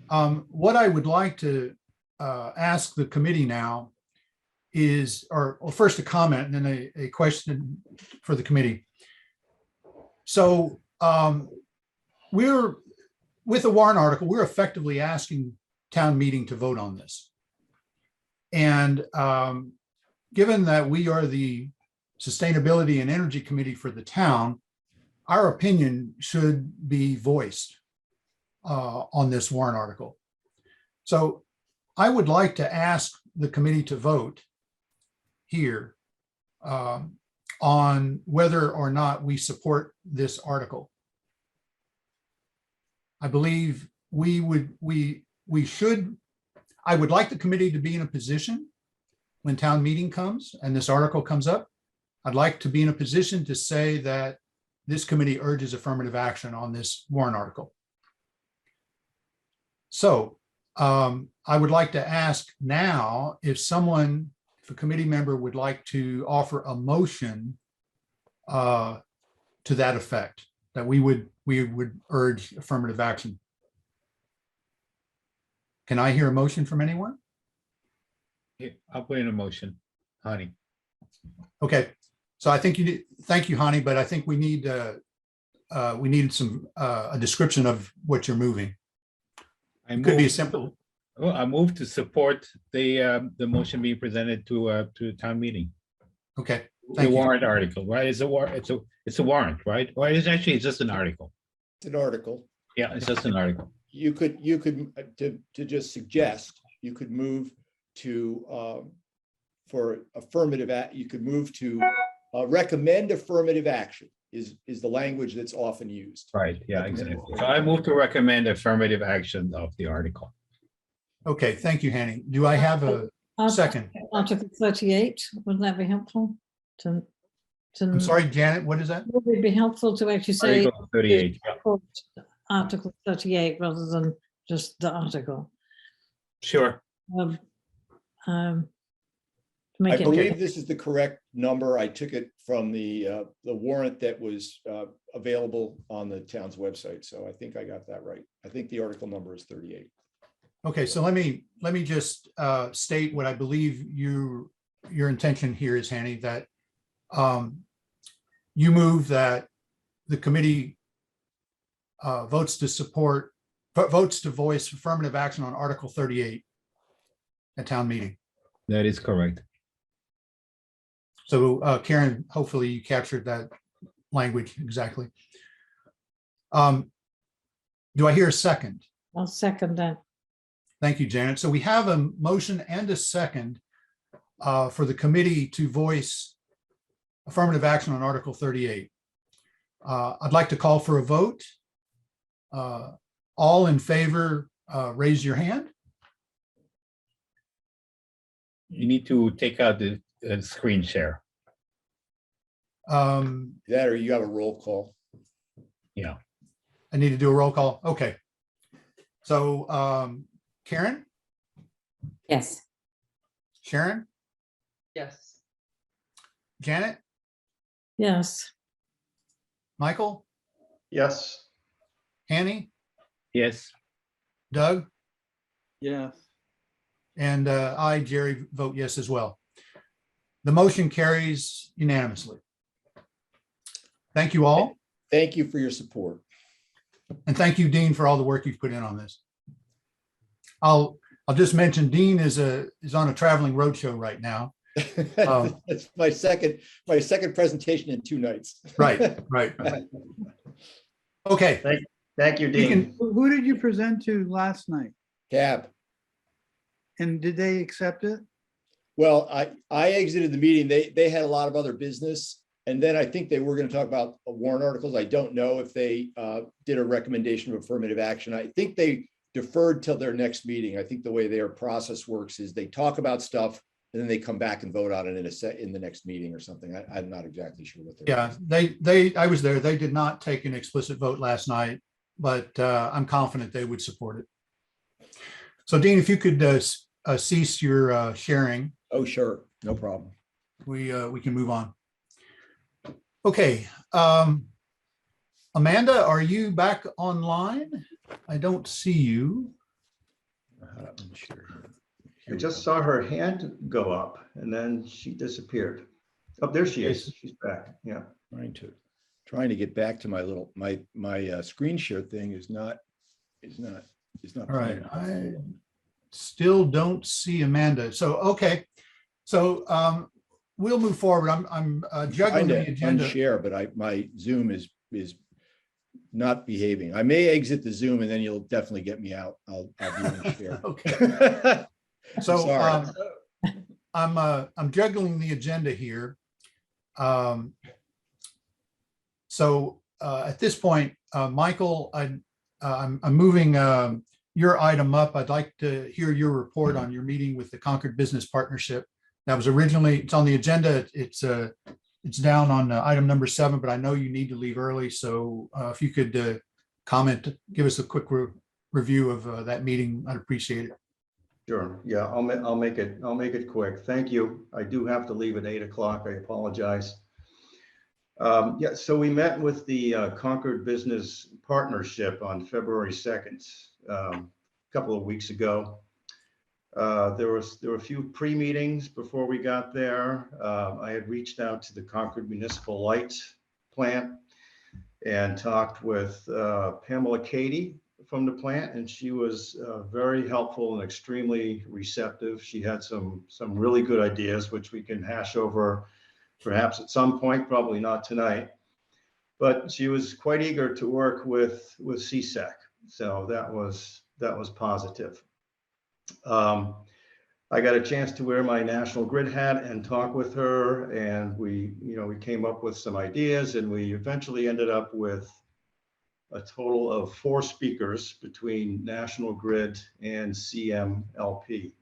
What I would like to ask the committee now is, or first a comment and then a question for the committee. So we're, with the Warren article, we're effectively asking town meeting to vote on this. And given that we are the Sustainability and Energy Committee for the town, our opinion should be voiced on this warrant article. So I would like to ask the committee to vote here on whether or not we support this article. I believe we should, I would like the committee to be in a position when town meeting comes and this article comes up, I'd like to be in a position to say that this committee urges affirmative action on this warrant article. So I would like to ask now if a committee member would like to offer a motion to that effect, that we would urge affirmative action. Can I hear a motion from anyone? Yeah, I'll put in a motion, honey. Okay, so I think you need, thank you, Hani, but I think we need some a description of what you're moving. It could be a simple. Well, I move to support the motion being presented to the town meeting. Okay, The thank you. warrant article, right? It's a warrant, right? Well, it's just an article. It's an article. Yeah, it's just an article. You could to just suggest, you could move to for affirmative act, you could move to recommend affirmative action is the language that's often used. Right, yeah, exactly. So I move to recommend affirmative action of the article. Okay, thank you, Hani. Do I have a second? Article 38, would that be helpful? I'm sorry, Janet, what is that? Would it be helpful to actually say Article 38, yeah. Article 38 rather than just the article? Sure. I believe this is the correct number. I took it from the warrant that was available on the town's website. So I think I got that right. I think the article number is 38. Okay, so let me just state what I believe your intention here is, Hani, that you move that the committee votes to voice affirmative action on Article 38 at town meeting. That is correct. So Karen, hopefully you captured that language exactly. Do I hear a second? I'll second that. Thank you, Janet. So we have a motion and a second for the committee to voice affirmative action on Article 38. I'd like to call for a vote. All in favor, raise your hand. You need to take out the screen share. That or you have a roll call. Yeah. I need to do a roll call. Okay. So Karen, Yes. Sharon, Yes. Janet, Yes, Michael, Yes, Annie, Yes, Doug, Yes. and I, Jerry, vote yes as well. The motion carries unanimously. Thank you all. Thank you for your support. And thank you, Dean, for all the work you've put in on this. I'll just mention Dean is on a traveling roadshow right now. It's my second presentation in 2 nights. Right. Okay. thank you, You Dean. can, Who did you present to last night? Cab. And did they accept it? Well, I exited the meeting. They had a lot of other business. And then I think they were going to talk about warrant articles. I don't know if they did a recommendation of affirmative action. I think they deferred till their next meeting. I think the way their process works is they talk about stuff and then they come back and vote on it in the next meeting or something. I'm not exactly sure what they're. yeah, I was there. They did not take an explicit vote last night, but I'm confident they would support it. So Dean, if you could cease your sharing, Oh, sure. No problem. we can move on. Okay. Amanda, are you back online? I don't see you. I just saw her hand go up and then she disappeared. Oh, there she is. She's back. Yeah. Trying to get back to my little, my screen share thing is not. All right. I still don't see Amanda. So, okay. So we'll move forward. I'm juggling the agenda. Unshare, but my Zoom is not behaving. I may exit the Zoom and then you'll definitely get me out. I'll be unshare. Okay. So Sorry. I'm juggling the agenda here. So at this point, Michael, I'm moving your item up. I'd like to hear your report on your meeting with the Concord Business Partnership. That was originally, it's on the agenda. It's down on item number 7, but I know you need to leave early. So if you could comment, give us a quick review of that meeting, I'd appreciate it. Sure. Yeah, I'll make it quick. Thank you. I do have to leave at 8 o'clock. I apologize. Yeah, so we met with the Concord Business Partnership on February 2nd, a couple of weeks ago. There were a few pre-meetings before we got there. I had reached out to the Concord Municipal Light Plant and talked with Pamela Cady from the plant, and she was very helpful and extremely receptive. She had some really good ideas, which we can hash over perhaps at some point, probably not tonight. But she was quite eager to work with CSEC, so that was positive. I got a chance to wear my National Grid hat and talk with her, and we came up with some ideas, and we eventually ended up with a total of 4 speakers between National Grid and CMLP.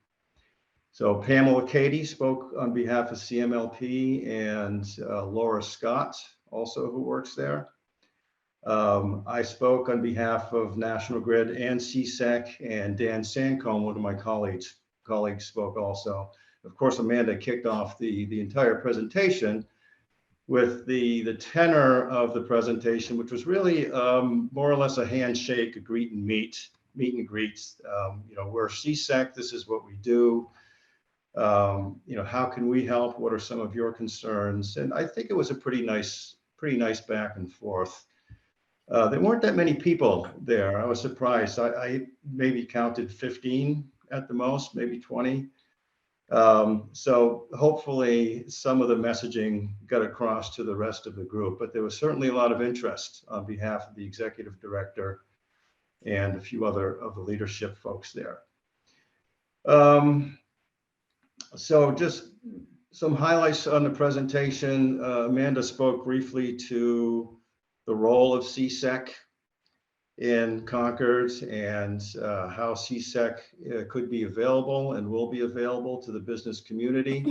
So Pamela Cady spoke on behalf of CMLP, and Laura Scott, also who works there. I spoke on behalf of National Grid and CSEC, and Dan Sancombe, one of my colleagues spoke also. Of course, Amanda kicked off the entire presentation with the tenor of the presentation, which was really more or less a handshake, a meet and greets. We're CSEC, this is what we do. How can we help? What are some of your concerns? And I think it was a pretty nice back and forth. There weren't that many people there. I was surprised. I maybe counted 15 at the most, maybe 20. So hopefully some of the messaging got across to the rest of the group, but there was certainly a lot of interest on behalf of the executive director and a few other of the leadership folks there. So just some highlights on the presentation. Amanda spoke briefly to the role of CSEC in Concord and how CSEC could be available and will be available to the business community.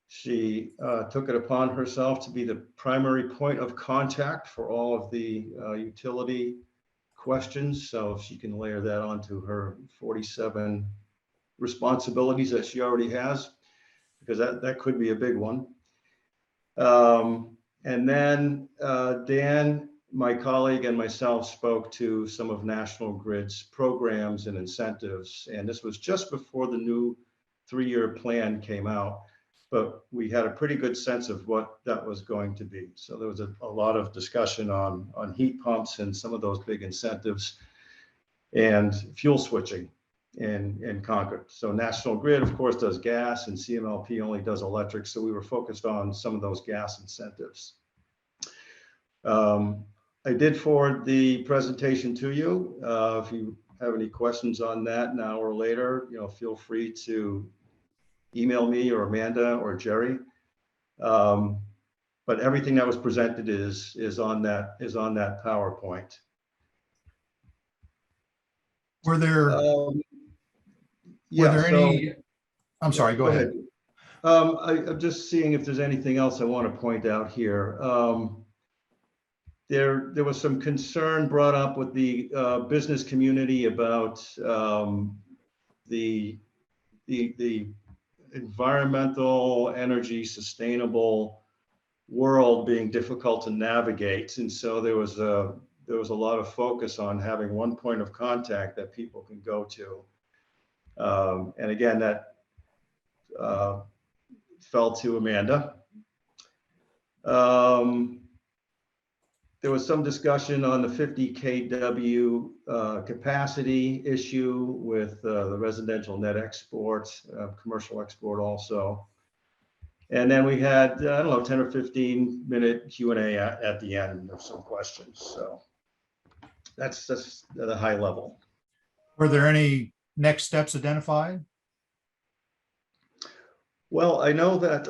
She took it upon herself to be the primary point of contact for all of the utility questions. So she can layer that onto her 47 responsibilities that she already has, because that could be a big one. And then Dan, my colleague, and myself spoke to some of National Grid's programs and incentives. And this was just before the new 3-year plan came out, but we had a pretty good sense of what that was going to be. So there was a lot of discussion on heat pumps and some of those big incentives and fuel switching in Concord. So National Grid, of course, does gas, and CMLP only does electric. So we were focused on some of those gas incentives. I did forward the presentation to you. If you have any questions on that now or later, feel free to email me or Amanda or Jerry. But everything that was presented is on that PowerPoint. Were there any, I'm sorry, go ahead. I'm just seeing if there's anything else I want to point out here. There was some concern brought up with the business community about the environmental, energy, sustainable world being difficult to navigate, and so there was a lot of focus on having one point of contact that people can go to, and again, that fell to Amanda. There was some discussion on the 50 kW capacity issue with the residential net export, commercial export also. And then we had, I don't know, 10 or 15 minute Q&A at the end of some questions. So that's just at a high level. Were there any next steps identified? Well, I know that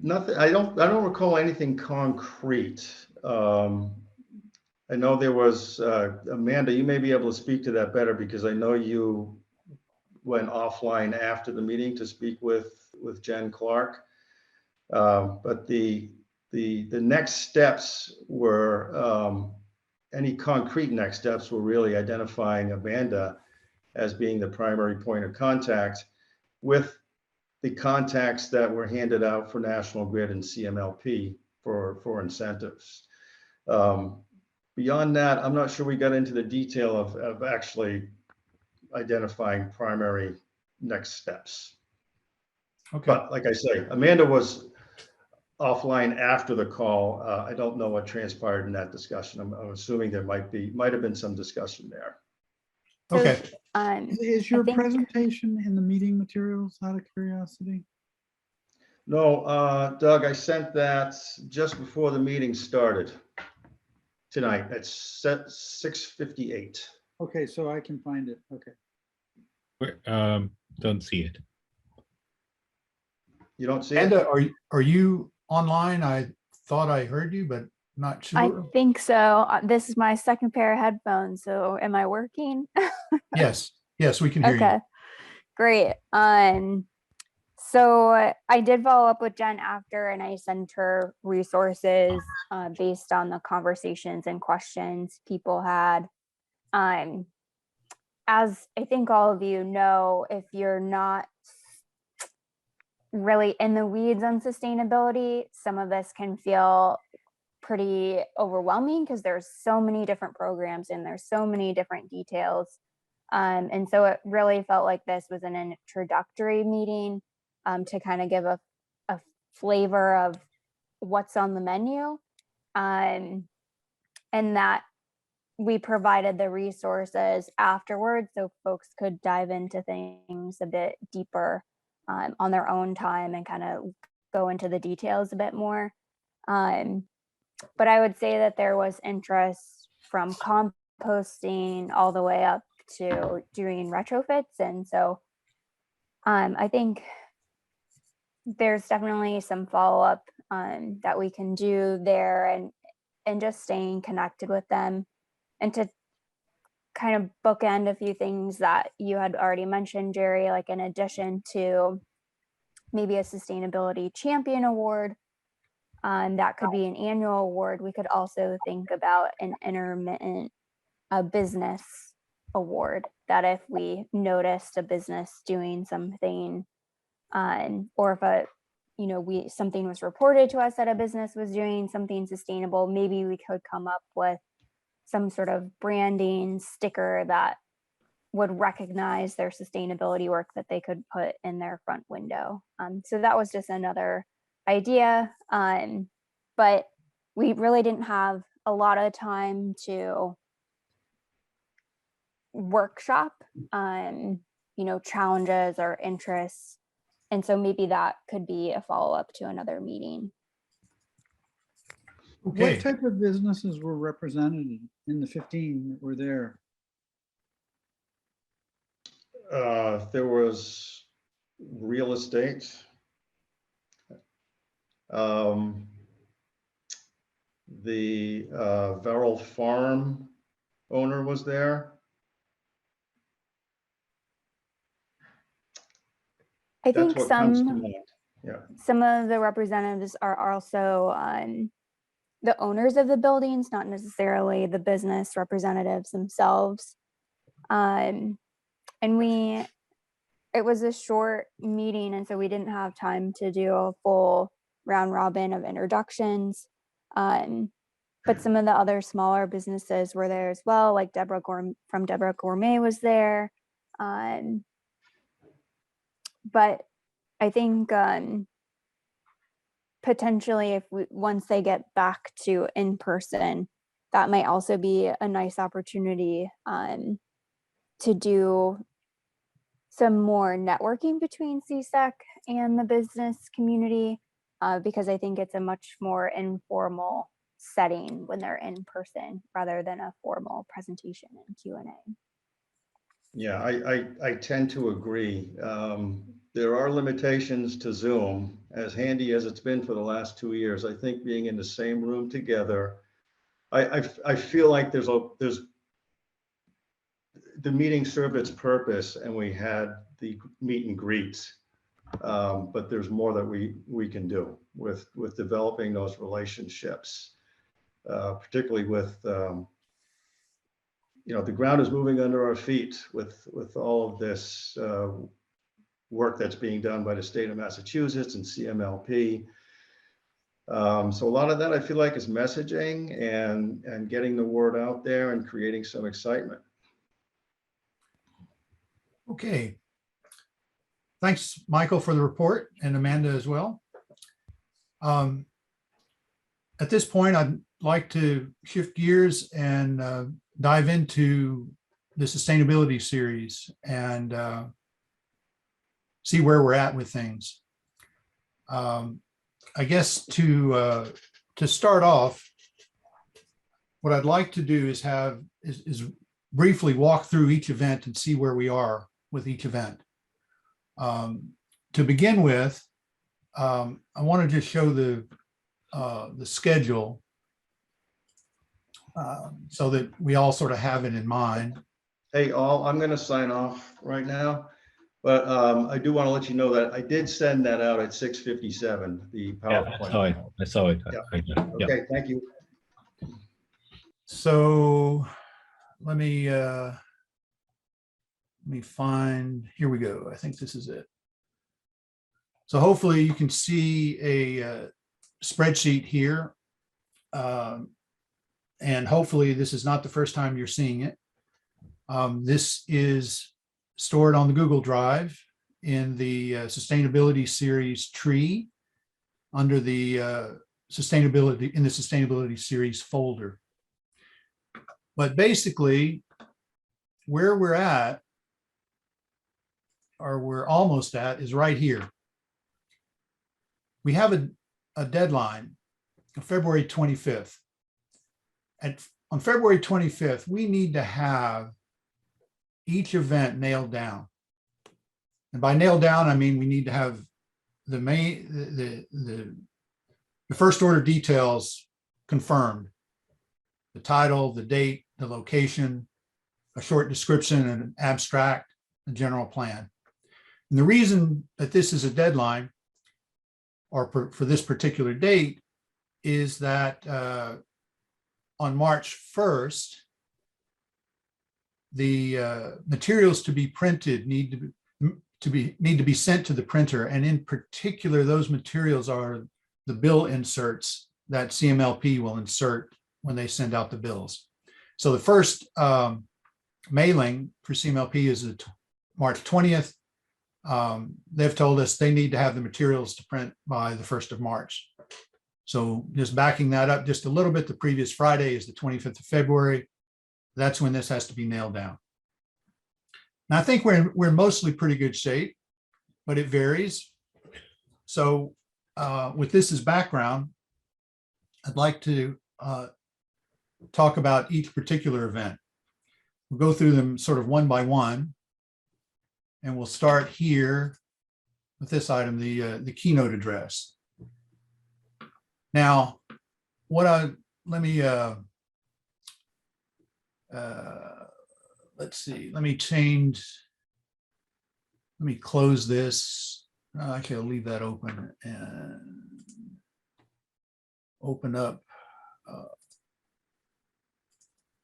nothing. I don't recall anything concrete. I know there was Amanda. You may be able to speak to that better because I know you went offline after the meeting to speak with Jen Clark. But the next steps were any concrete next steps were really identifying Amanda as being the primary point of contact with the contacts that were handed out for National Grid and CMLP for incentives. Beyond that, I'm not sure we got into the detail of actually identifying primary next steps. Okay. But like I say, Amanda was offline after the call. I don't know what transpired in that discussion. I'm assuming there might have been some discussion there. Okay. Is your I think- presentation in the meeting materials, out of curiosity? No, Doug, I sent that just before the meeting started tonight. It's set 6:58. Okay, so I can find it. Okay. Don't see it. You don't see it? Amanda, are you online? I thought I heard you, but not I sure. think so. This is my second pair of headphones. So am I working? Yes, we can hear you. Okay, great. So I did follow up with Jen after, and I sent her resources based on the conversations and questions people had. As I think all of you know, if you're not really in the weeds on sustainability, some of this can feel pretty overwhelming because there's so many different programs and there's so many different details. And so it really felt like this was an introductory meeting to kind of give a flavor of what's on the menu, and that we provided the resources afterwards so folks could dive into things a bit deeper on their own time and kind of go into the details a bit more. But I would say that there was interest from composting all the way up to doing retrofits. And so I think there's definitely some follow-up that we can do there, and just staying connected with them, and to kind of bookend a few things that you had already mentioned, Jerry, like in addition to maybe a sustainability champion award, that could be an annual award. We could also think about an intermittent business award, that if we noticed a business doing something Or if something was reported to us that a business was doing something sustainable, maybe we could come up with some sort of branding sticker that would recognize their sustainability work that they could put in their front window. So that was just another idea. But we really didn't have a lot of time to workshop, challenges or interests. And so maybe that could be a follow-up to another meeting. Okay. What type of businesses were represented in the 15 that were there? There was real estate. The Verrill Farm owner was there. I That's think what comes to mind. Yeah. some of the representatives are also the owners of the buildings, not necessarily the business representatives themselves. And it was a short meeting, and so we didn't have time to do a full round robin of introductions. But some of the other smaller businesses were there as well, like Deborah Gourmet was there. But I think potentially once they get back to in person, that might also be a nice opportunity to do some more networking between CSEC and the business community, because I think it's a much more informal setting when they're in person rather than a formal presentation and Q&A. Yeah, I tend to agree. There are limitations to Zoom, as handy as it's been for the last 2 years. I think being in the same room together, I feel like the meeting served its purpose and we had the meet and greets. But there's more that we can do with developing those relationships, particularly with the ground is moving under our feet with all of this work that's being done by the state of Massachusetts and CMLP. So a lot of that I feel like is messaging and getting the word out there and creating some excitement. Okay. Thanks, Michael, for the report, and Amanda as well. At this point, I'd like to shift gears and dive into the sustainability series and see where we're at with things. I guess to start off, what I'd like to do is briefly walk through each event and see where we are with each event. To begin with, I want to just show the schedule so that we all sort of have it in mind. Hey, I'm going to sign off right now, but I do want to let you know that I did send that out at 6:57, the PowerPoint. Yeah, I saw it. Yeah. Okay, thank you. So let me find, here we go. I think this is it. So hopefully you can see a spreadsheet here. And hopefully this is not the first time you're seeing it. This is stored on the Google Drive in the sustainability series tree under the sustainability series folder. But basically where we're at, or we're almost at, is right here. We have a deadline of February 25th. On February 25th, we need to have each event nailed down. And by nailed down, I mean we need to have the first order details confirmed. The title, the date, the location, a short description, and an abstract, a general plan. And the reason that this is a deadline, or for this particular date, is that on March 1st, the materials to be printed need to be sent to the printer. And in particular, those materials are the bill inserts that CMLP will insert when they send out the bills. So the first mailing for CMLP is March 20th. They've told us they need to have the materials to print by the 1st of March. So just backing that up just a little bit, the previous Friday is the 25th of February. That's when this has to be nailed down. Now, I think we're mostly pretty good shape, but it varies. So with this as background, I'd like to talk about each particular event. We'll go through them sort of one by one. And we'll start here with this item, the keynote address. Now, let's see, let me close this. Okay, I'll leave that open and open up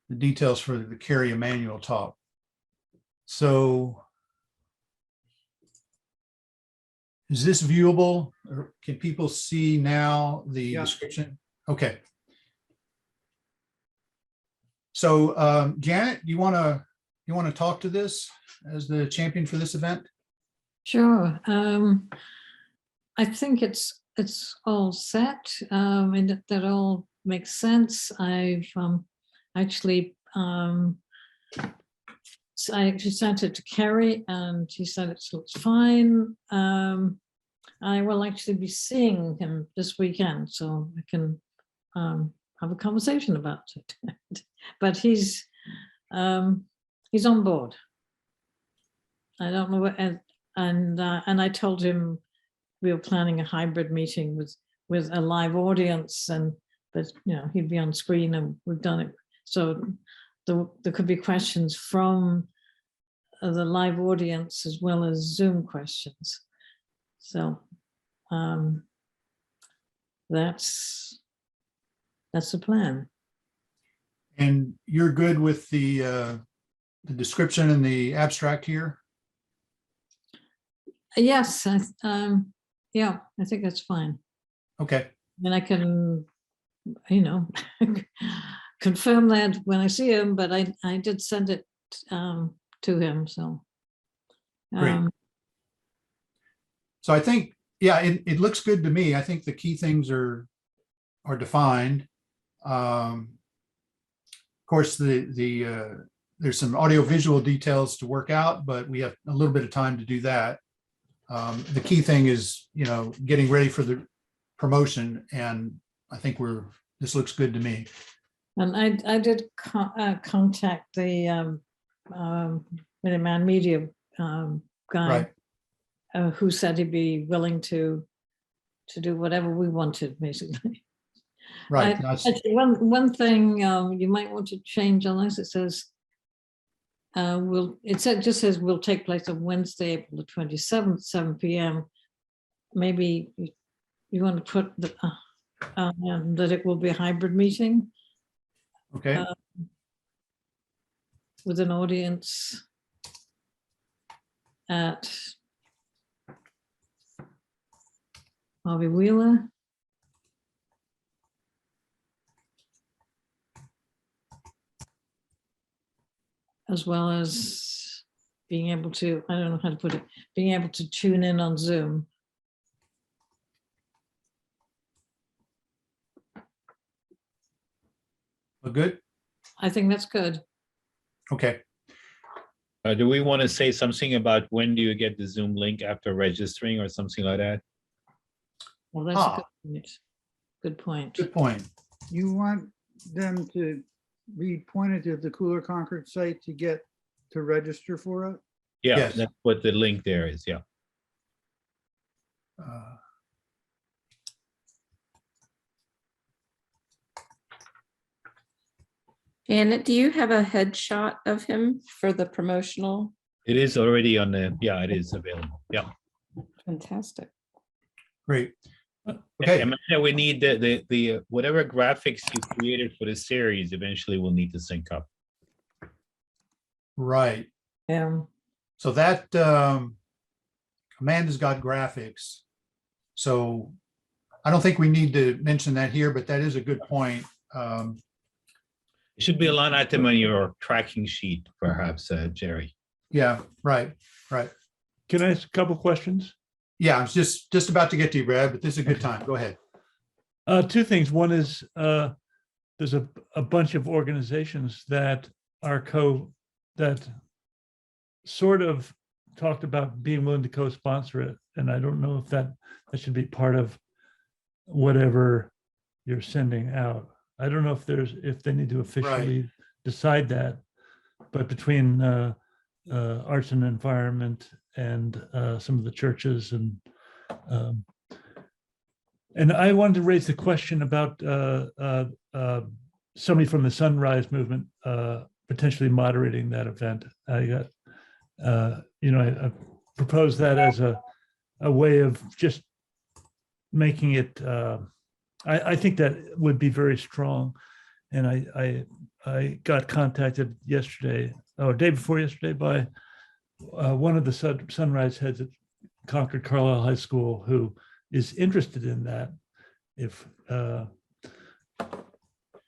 the details for the Carrie Emanuel talk. So is this viewable, or can people see now the description? Okay. So Janet, you want to talk to this as the champion for this event? Sure. I think it's all set, and that all makes sense. I've actually I actually sent it to Kerry, and he said it looks fine. I will actually be seeing him this weekend, so I can have a conversation about it. But he's on board. I don't know what, and I told him we were planning a hybrid meeting with a live audience, but he'd be on screen, and we've done it. So there could be questions from the live audience as well as Zoom questions. So that's the plan. And you're good with the description and the abstract here? Yes, yeah, I think that's fine. Okay. And I can, confirm that when I see him, but I did send it to him, so. Great. So I think, yeah, it looks good to me. I think the key things are defined. Of course, there's some audio-visual details to work out, but we have a little bit of time to do that. The key thing is, getting ready for the promotion, and I think this looks good to me. And I did contact the Minuteman Media guy, right, who said he'd be willing to do whatever we wanted, basically. Right. Actually, one thing you might want to change on this. It says just says will take place on Wednesday, April the 27th, 7 p.m. Maybe you want to put that it will be a hybrid meeting. Okay. With an audience at Harvey Wheeler. As well as being able to, I don't know how to put it, being able to tune in on Zoom. Good? I think that's good. Okay. Do we want to say something about when do you get the Zoom link after registering or something like that? Well, that's a good point. Good point. Good point. You want them to be pointed to the Cooler Concord site to register for it? Yeah, Yes. That's what the link there is, yeah. Janet, do you have a headshot of him for the promotional? It is already on it is available, yeah. Fantastic. Great. Okay. Amanda, we need the whatever graphics you created for the series eventually will need to sync up. Right. Yeah. So that Amanda's got graphics. So I don't think we need to mention that here, but that is a good point. It should be a line item on your tracking sheet, perhaps, Jerry. Yeah, right. Can I ask a couple questions? Yeah, I was just about to get to you, Brad, but this is a good time. Go ahead. Two things. One is there's a bunch of organizations that are that sort of talked about being willing to co-sponsor it. And I don't know if that should be part of whatever you're sending out. I don't know if they need to officially decide that, but between arts and environment and some of the churches and I wanted to raise the question about somebody from the Sunrise Movement potentially moderating that event. I got, I proposed that as a way of just making it. I think that would be very strong, and I got contacted yesterday or day before yesterday by one of the Sunrise heads at Concord Carlisle High School who is interested in that if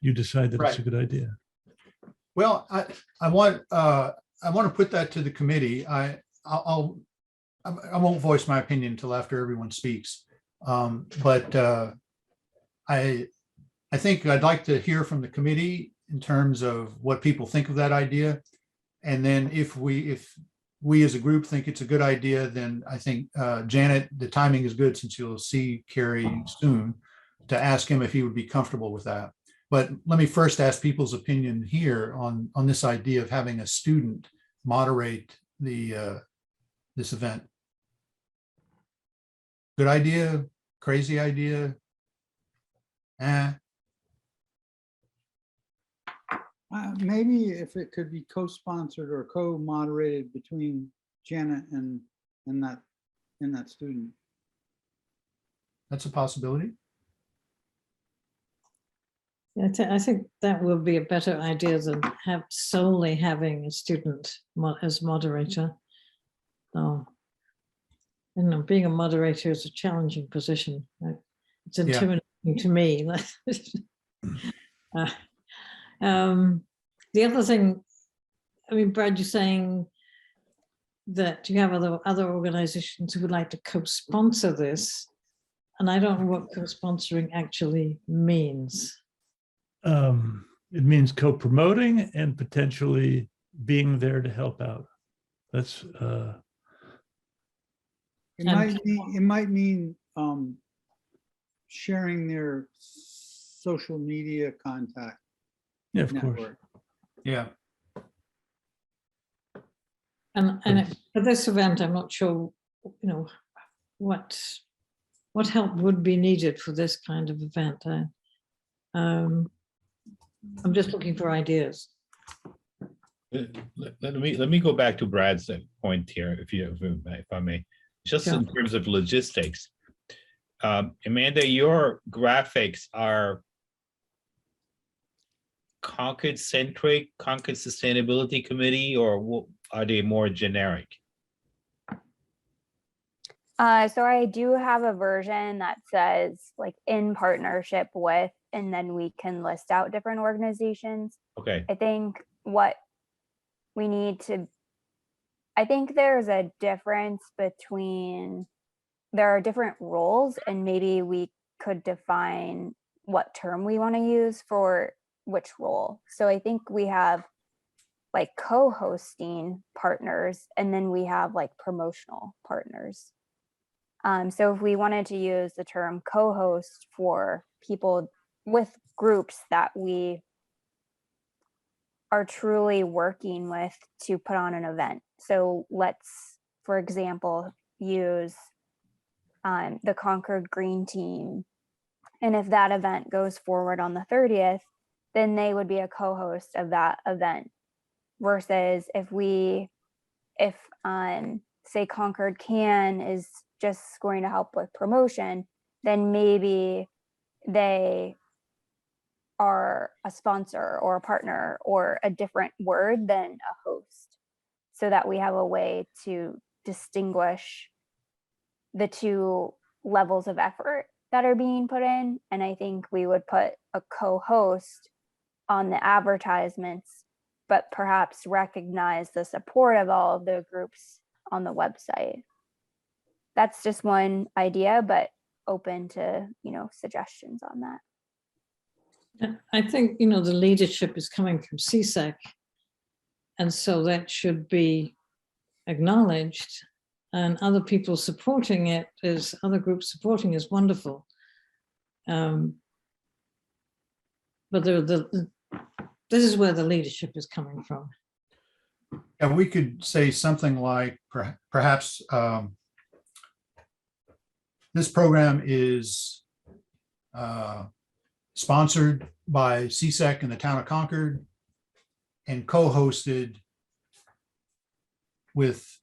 you decide that it's a good idea. Well, I want to put that to the committee. I won't voice my opinion until after everyone speaks. But I think I'd like to hear from the committee in terms of what people think of that idea. And then if we as a group think it's a good idea, then I think Janet, the timing is good since you'll see Carrie soon, to ask him if he would be comfortable with that. But let me first ask people's opinion here on this idea of having a student moderate this event. Good idea, crazy idea? Maybe if it could be co-sponsored or co-moderated between Janet and that student. That's a possibility. I think that would be a better idea than solely having a student as moderator. So, being a moderator is a challenging position. It's intimidating to me. The other thing, Brad, you're saying that you have other organizations who would like to co-sponsor this, and I don't know what co-sponsoring actually means. It means co-promoting and potentially being there to help out. That's it might mean sharing their social media contact. Yeah, of network. course. Yeah. And for this event, I'm not sure, what help would be needed for this kind of event. I'm just looking for ideas. Let me go back to Brad's point here, if I may, just in terms of logistics. Amanda, your graphics are Concord centric, Concord Sustainability Committee, or are they more generic? So I do have a version that says like in partnership with, and then we can list out different organizations. Okay. I think what we need to, I think there's a difference between, there are different roles, and maybe we could define what term we want to use for which role. So I think we have like co-hosting partners, and then we have like promotional partners. So if we wanted to use the term co-host for people with groups that we are truly working with to put on an event. So let's, for example, use the Concord Green Team. And if that event goes forward on the 30th, then they would be a co-host of that event. Versus if say Concord Can is just going to help with promotion, then maybe they are a sponsor or a partner or a different word than a host, so that we have a way to distinguish the two levels of effort that are being put in. And I think we would put a co-host on the advertisements, but perhaps recognize the support of all of the groups on the website. That's just one idea, but open to, suggestions on that. I think, the leadership is coming from CSEC. And so that should be acknowledged, and other people supporting it other groups supporting is wonderful. But this is where the leadership is coming from. And we could say something like perhaps this program is sponsored by CSEC in the town of Concord and co-hosted with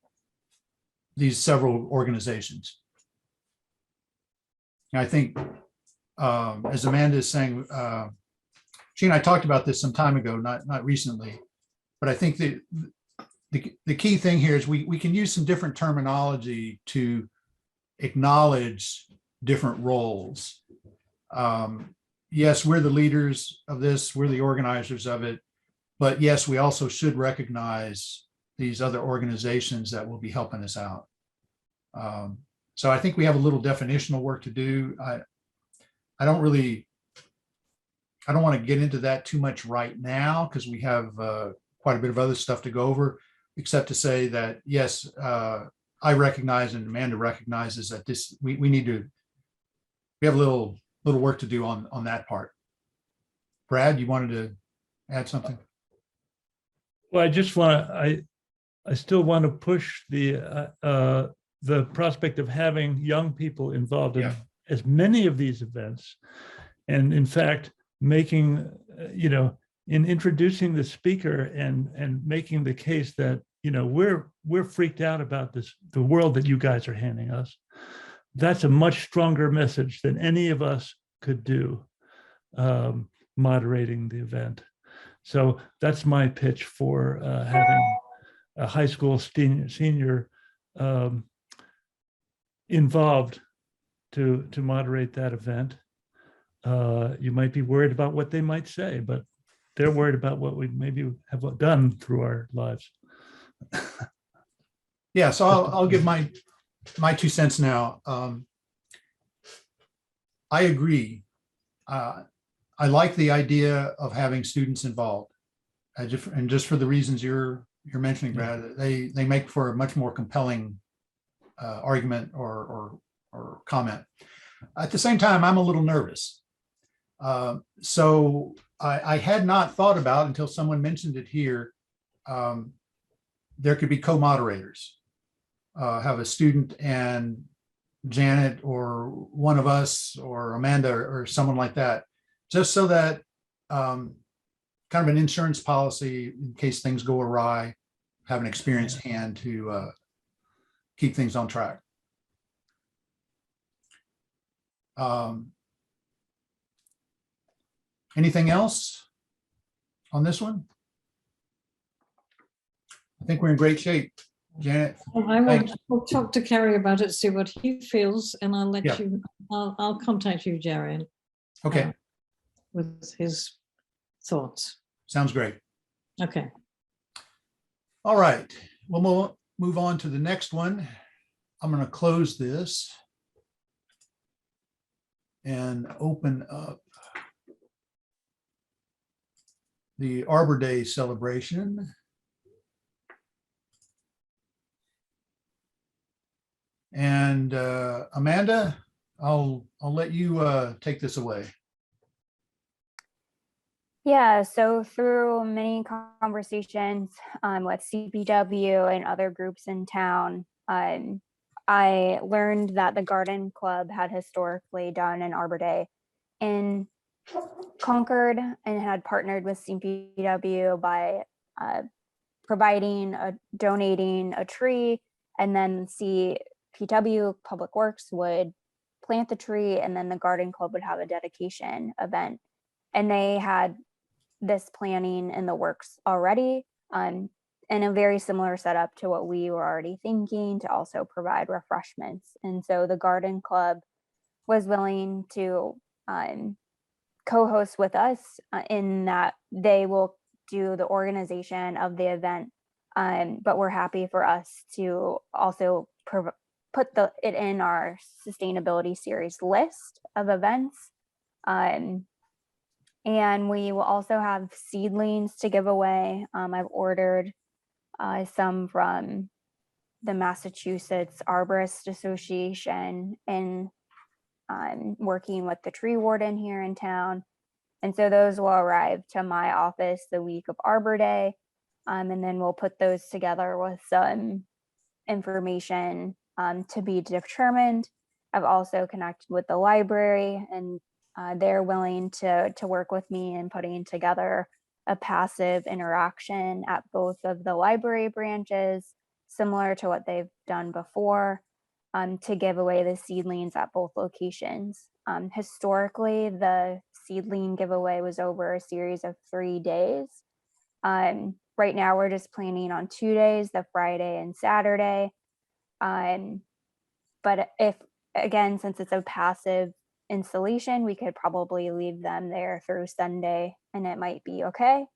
these several organizations. And I think, as Amanda is saying, she and I talked about this some time ago, not recently, but I think that the key thing here is we can use some different terminology to acknowledge different roles. Yes, we're the leaders of this, we're the organizers of it, but yes, we also should recognize these other organizations that will be helping us out. So I think we have a little definitional work to do. I don't want to get into that too much right now because we have quite a bit of other stuff to go over, except to say that, yes, I recognize and Amanda recognizes that we have a little work to do on that part. Brad, you wanted to add something? Well, I still want to push the prospect of having young people involved in as many of these events. And in fact, making, in introducing the speaker and making the case that, we're freaked out about the world that you guys are handing us. That's a much stronger message than any of us could do moderating the event. So that's my pitch for having a high school senior involved to moderate that event. You might be worried about what they might say, but they're worried about what we maybe have done through our lives. Yeah, so I'll give my 2 cents now. I agree. I like the idea of having students involved, and just for the reasons you're mentioning, Brad, they make for a much more compelling argument or comment. At the same time, I'm a little nervous. So I had not thought about until someone mentioned it here. There could be co-moderators, have a student and Janet or one of us or Amanda or someone like that, just so that kind of an insurance policy in case things go awry, have an experienced hand to keep things on track. Anything else on this one? I think we're in great shape. Janet. We'll talk to Kerry about it, see what he feels, and I'll let you, I'll contact you, Jerry. Okay. With his thoughts. Sounds great. Okay. All right. We'll move on to the next one. I'm going to close this and open up the Arbor Day celebration. And Amanda, I'll let you take this away. Yeah, so through many conversations with CPW and other groups in town, I learned that the Garden Club had historically done an Arbor Day in Concord and had partnered with CPW by donating a tree, and then CPW Public Works would plant the tree, and then the Garden Club would have a dedication event. And they had this planning in the works already. and a very similar setup to what we were already thinking, to also provide refreshments. And so the garden club was willing to co-host with us in that they will do the organization of the event, but we're happy for us to also put it in our sustainability series list of events. And we will also have seedlings to give away. I've ordered some from the Massachusetts Arborist Association and working with the tree warden here in town. And so those will arrive to my office the week of Arbor Day. And then we'll put those together with some information to be determined. I've also connected with the library, and they're willing to work with me in putting together a passive interaction at both of the library branches, similar to what they've done before, to give away the seedlings at both locations. Historically, the seedling giveaway was over a series of 3 days. Right now, we're just planning on 2 days, the Friday and Saturday. But if, again, since it's a passive installation, we could probably leave them there through Sunday and it might be okay.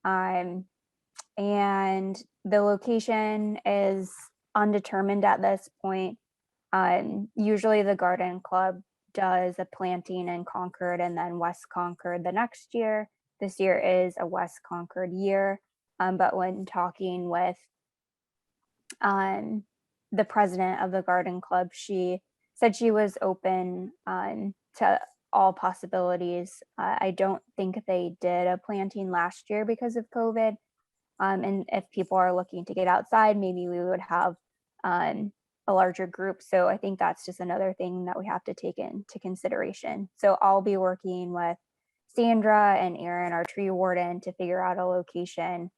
And the location is undetermined at this point. Usually the garden club does a planting in Concord and then West Concord the next year. This year is a West Concord year. But when talking with the president of the garden club, she said she was open to all possibilities. I don't think they did a planting last year because of COVID. And if people are looking to get outside, maybe we would have a larger group. So I think that's just another thing that we have to take into consideration. So I'll be working with Sandra and Aaron, our tree warden, to figure out a location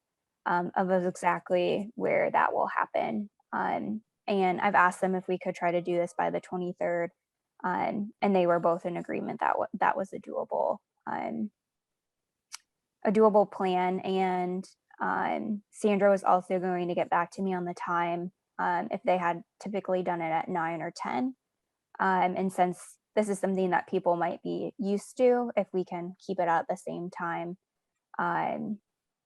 of exactly where that will happen. And I've asked them if we could try to do this by the 23rd. And they were both in agreement that that was a doable plan. And Sandra was also going to get back to me on the time, if they had typically done it at 9 or 10. And since this is something that people might be used to, if we can keep it at the same time,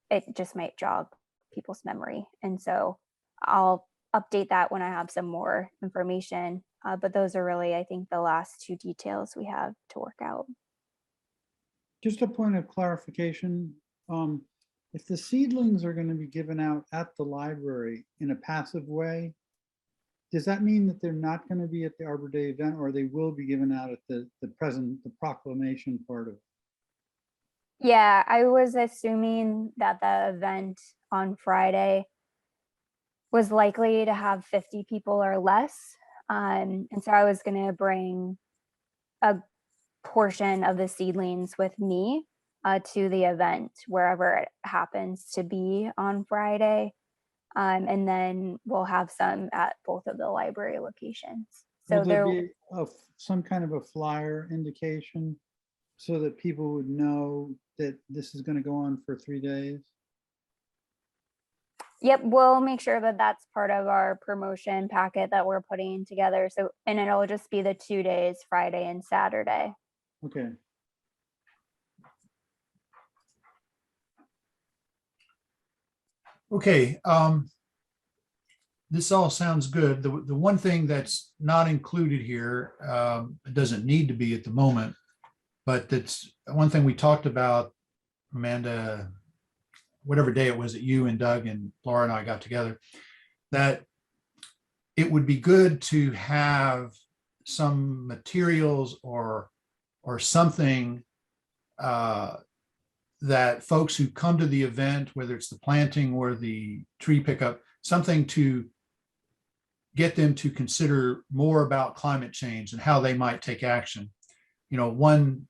it just might jog people's memory. And so I'll update that when I have some more information. But those are really, I think, the last 2 details we have to work out. Just a point of clarification. If the seedlings are going to be given out at the library in a passive way, does that mean that they're not going to be at the Arbor Day event, or they will be given out at the proclamation part of it? Yeah, I was assuming that the event on Friday was likely to have 50 people or less. And so I was going to bring a portion of the seedlings with me to the event, wherever it happens to be on Friday. And then we'll have some at both of the library locations. So Will there be some kind of a flyer indication so that people would know that this is going to go on for 3 days? Yep, we'll make sure that that's part of our promotion packet that we're putting together. So, and it'll just be the 2 days, Friday and Saturday. Okay. Okay, this all sounds good. The one thing that's not included here, it doesn't need to be at the moment, but that's one thing we talked about, Amanda, whatever day it was that you and Doug and Laura and I got together, that it would be good to have some materials or something that folks who come to the event, whether it's the planting or the tree pickup, something to get them to consider more about climate change and how they might take action. You know, one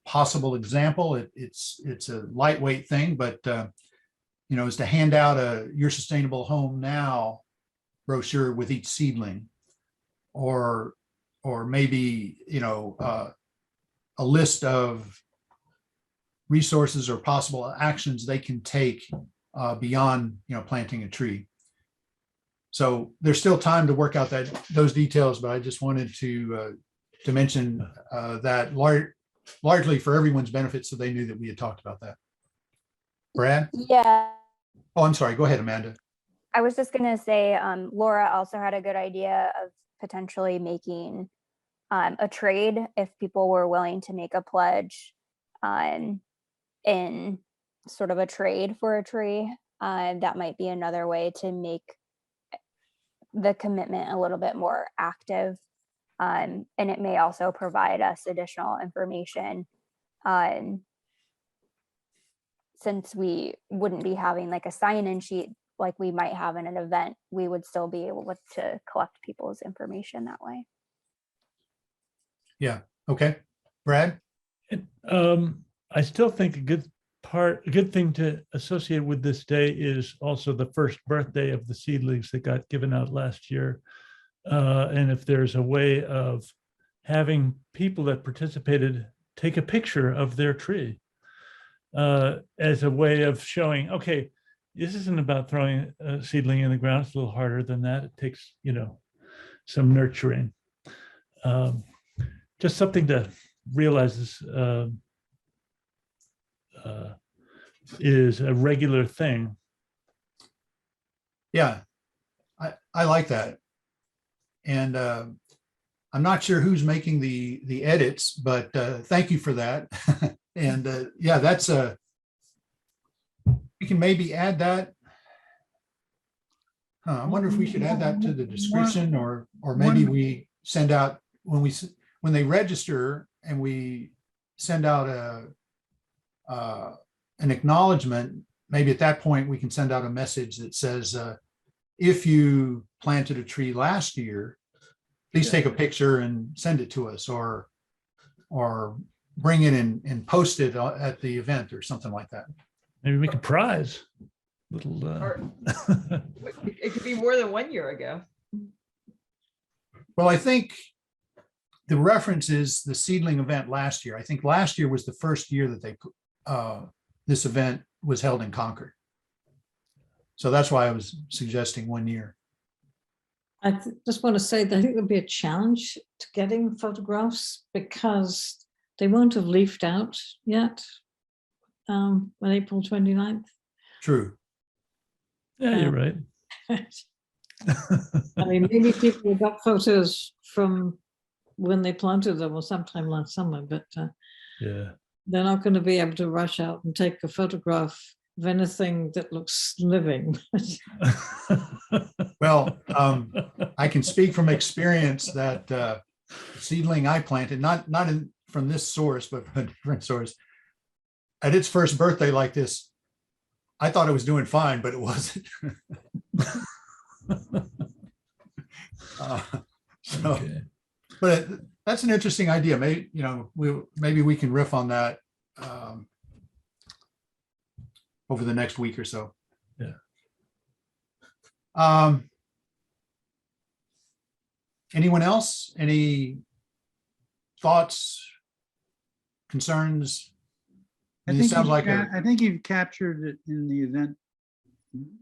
possible example, it's a lightweight thing, but you know, is to hand out a Your Sustainable Home Now brochure with each seedling, or maybe, you know, a list of resources or possible actions they can take beyond, planting a tree. So there's still time to work out those details, but I just wanted to mention that largely for everyone's benefit, so they knew that we had talked about that. Brad? Yeah, Oh, I'm sorry. Go ahead, Amanda. I was just gonna say, Laura also had a good idea of potentially making a trade if people were willing to make a pledge in sort of a trade for a tree. That might be another way to make the commitment a little bit more active. And it may also provide us additional information since we wouldn't be having like a sign-in sheet like we might have in an event. We would still be able to collect people's information that way. Yeah. Okay. Brad? I still think a good thing to associate with this day is also the first birthday of the seedlings that got given out last year. And if there's a way of having people that participated take a picture of their tree as a way of showing, okay, this isn't about throwing a seedling in the ground. It's a little harder than that. It takes, some nurturing. Just something to realize is a regular thing. Yeah, I like that. And I'm not sure who's making the edits, but thank you for that. And yeah, that's we can maybe add that. I wonder if we should add that to the description, or maybe we send out when they register and we send out an acknowledgement. Maybe at that point we can send out a message that says, if you planted a tree last year, please take a picture and send it to us, or bring it in and post it at the event or something like that. Maybe make a prize. Little. It could be more than 1 year ago. Well, I think the reference is the seedling event last year. I think last year was the first year that this event was held in Concord. So that's why I was suggesting 1 year. I just want to say that I think there'll be a challenge to getting photographs because they won't have leafed out yet on April 29th. True. Yeah, you're right. I mean, maybe people got photos from when they planted them or sometime last summer, but Yeah. they're not going to be able to rush out and take a photograph of anything that looks living. Well, I can speak from experience that seedling I planted, not from this source, but from a different source, at its first birthday like this, I thought it was doing fine, but it wasn't. So, Okay. but that's an interesting idea. Maybe maybe we can riff on that over the next week or so. Yeah. Anyone else? Any thoughts, concerns? I It sounds like I think you've captured it in the event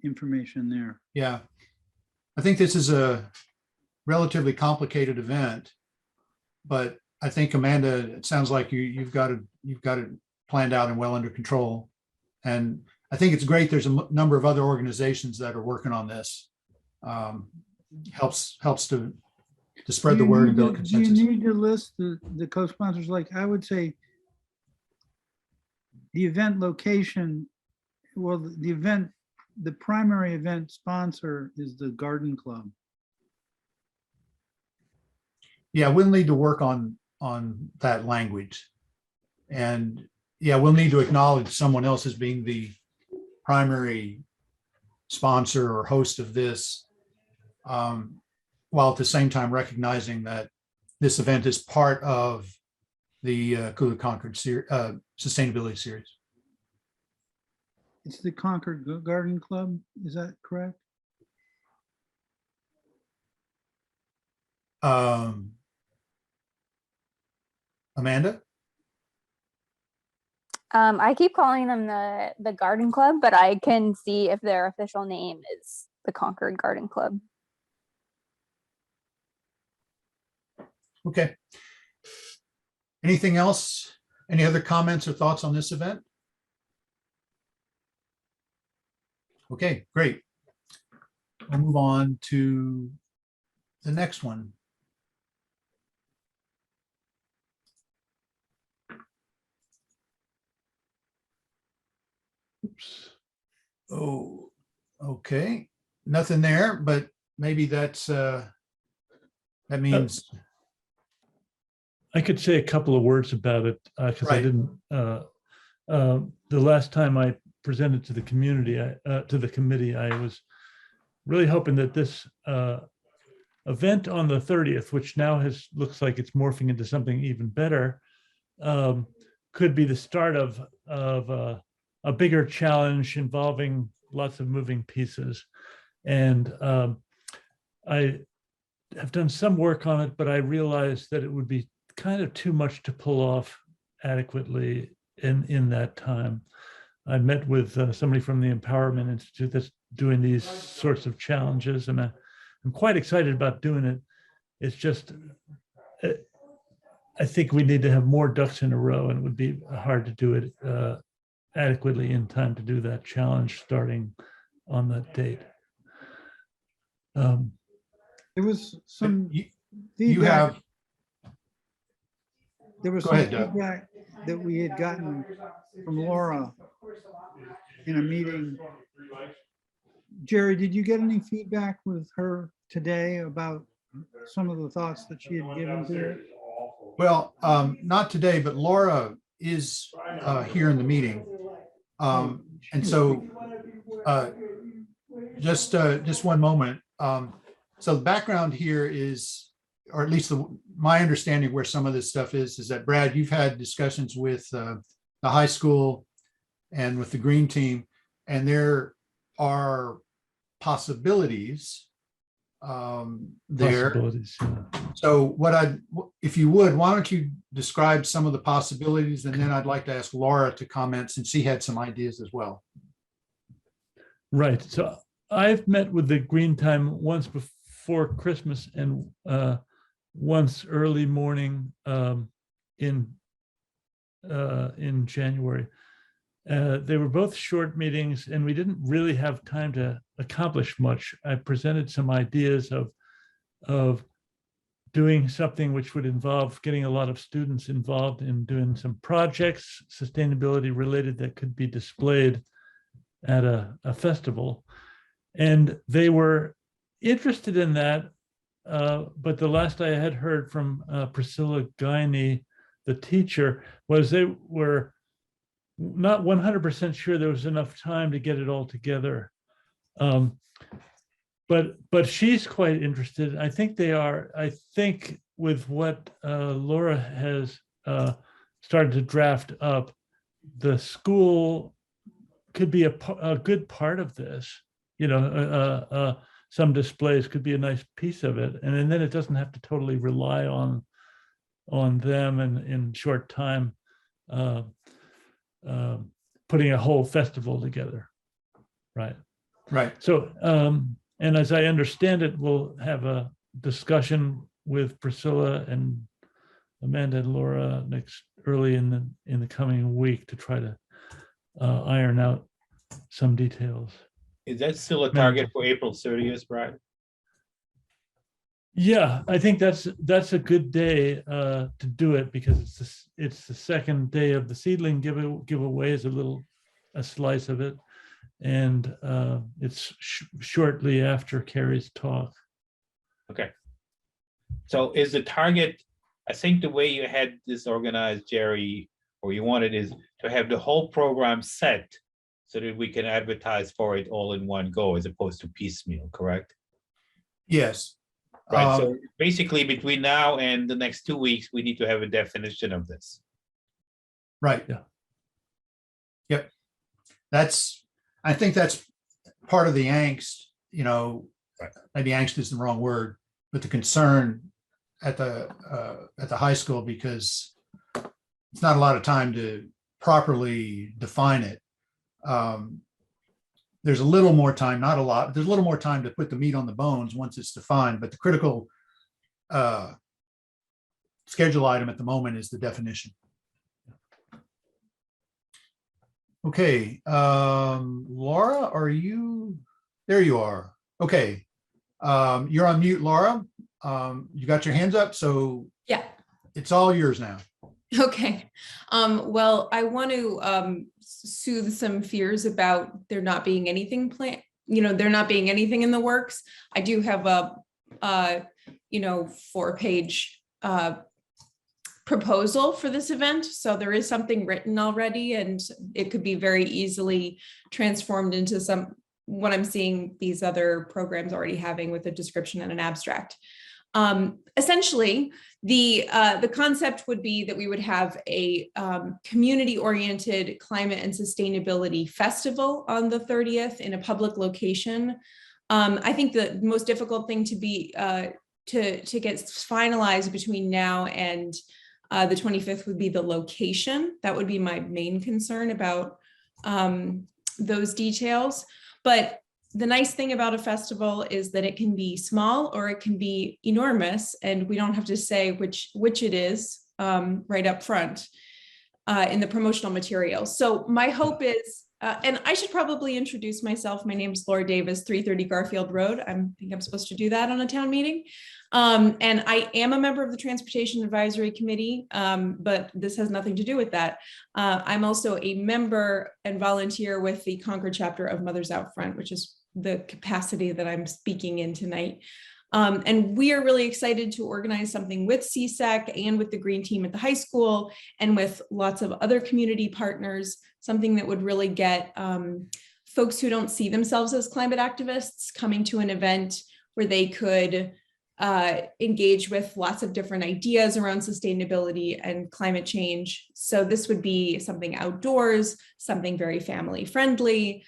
information there. yeah. I think this is a relatively complicated event, but I think, Amanda, it sounds like you've got it planned out and well under control. And I think it's great. There's a number of other organizations that are working on this. Helps to spread the word and build consensus. Do you need to list the co-sponsors? Like I would say, the event location, well, the primary event sponsor is the garden club. Yeah, we'll need to work on that language. And yeah, we'll need to acknowledge someone else as being the primary sponsor or host of this, while at the same time recognizing that this event is part of the Concord sustainability series. It's the Concord Garden Club, is that correct? Amanda? I keep calling them the Garden Club, but I can see if their official name is the Concord Garden Club. Okay. Anything else? Any other comments or thoughts on this event? Okay, great. We'll move on to the next one. Oops. Oh, okay. Nothing there, but maybe that's that means I could say a couple of words about it because I Right. didn't. The last time I presented to the community, to the committee, I was really hoping that this event on the 30th, which now looks like it's morphing into something even better, could be the start of a bigger challenge involving lots of moving pieces. And I have done some work on it, but I realized that it would be kind of too much to pull off adequately in that time. I met with somebody from the Empowerment Institute that's doing these sorts of challenges, and I'm quite excited about doing it. It's just, I think we need to have more ducks in a row, and it would be hard to do it adequately in time to do that challenge starting on that date. There was some you feedback. have, There was Go some ahead, Doug. feedback that we had gotten from Laura in a meeting. Jerry, did you get any feedback with her today about some of the thoughts that she had given to it? well, not today, but Laura is here in the meeting. And so just one moment. So the background here is, or at least my understanding where some of this stuff is that Brad, you've had discussions with the high school and with the green team, and there are possibilities there. Possibilities. Yeah. So if you would, why don't you describe some of the possibilities, and then I'd like to ask Laura to comment since she had some ideas as well. Right. So I've met with the Green Time once before Christmas and once early morning in January. They were both short meetings, and we didn't really have time to accomplish much. I presented some ideas of doing something which would involve getting a lot of students involved in doing some projects, sustainability related, that could be displayed at a festival. And they were interested in that, but the last I had heard from Priscilla Guiney, the teacher, was they were not 100% sure there was enough time to get it all together. But she's quite interested. I think they are. I think with what Laura has started to draft up, the school could be a good part of this. You know, some displays could be a nice piece of it, and then it doesn't have to totally rely on them and in short time putting a whole festival together. Right. Right. So, and as I understand it, we'll have a discussion with Priscilla and Amanda and Laura early in the coming week to try to iron out some details. Is that still a target for April 30th, Brad? Yeah, I think that's a good day to do it, because it's the second day of the seedling giveaway is a slice of it, and it's shortly after Carrie's talk. Okay. So is the target, I think the way you had this organized, Jerry, or you wanted, is to have the whole program set so that we can advertise for it all in one go as opposed to piecemeal, correct? Yes. Right. So basically between now and the next 2 weeks, we need to have a definition of this. Right. Yeah. Yep. I think that's part of the angst, you know, maybe angst is the wrong word, but the concern at the high school, because it's not a lot of time to properly define it, there's a little more time, not a lot, but there's a little more time to put the meat on the bones once it's defined. But the critical schedule item at the moment is the definition. Okay, Laura, are you, there you are. Okay, you're on mute, Laura. You got your hands up, so Yeah. it's all yours now. Okay. Well, I want to soothe some fears about there not being anything planned, there not being anything in the works. I do have a 4-page proposal for this event. So there is something written already, and it could be very easily transformed into what I'm seeing these other programs already having with a description and an abstract. Essentially, the concept would be that we would have a community-oriented climate and sustainability festival on the 30th in a public location. I think the most difficult thing to get finalized between now and the 25th would be the location. That would be my main concern about those details. But the nice thing about a festival is that it can be small or it can be enormous, and we don't have to say which it is right up front in the promotional material. So my hope is, and I should probably introduce myself. My name is Laura Davis, 330 Garfield Road. I think I'm supposed to do that on a town meeting. And I am a member of the Transportation Advisory Committee, but this has nothing to do with that. I'm also a member and volunteer with the Concord chapter of Mothers Out Front, which is the capacity that I'm speaking in tonight. And we are really excited to organize something with CSEC and with the Green Team at the high school and with lots of other community partners, something that would really get folks who don't see themselves as climate activists coming to an event where they could engage with lots of different ideas around sustainability and climate change. So this would be something outdoors, something very family friendly.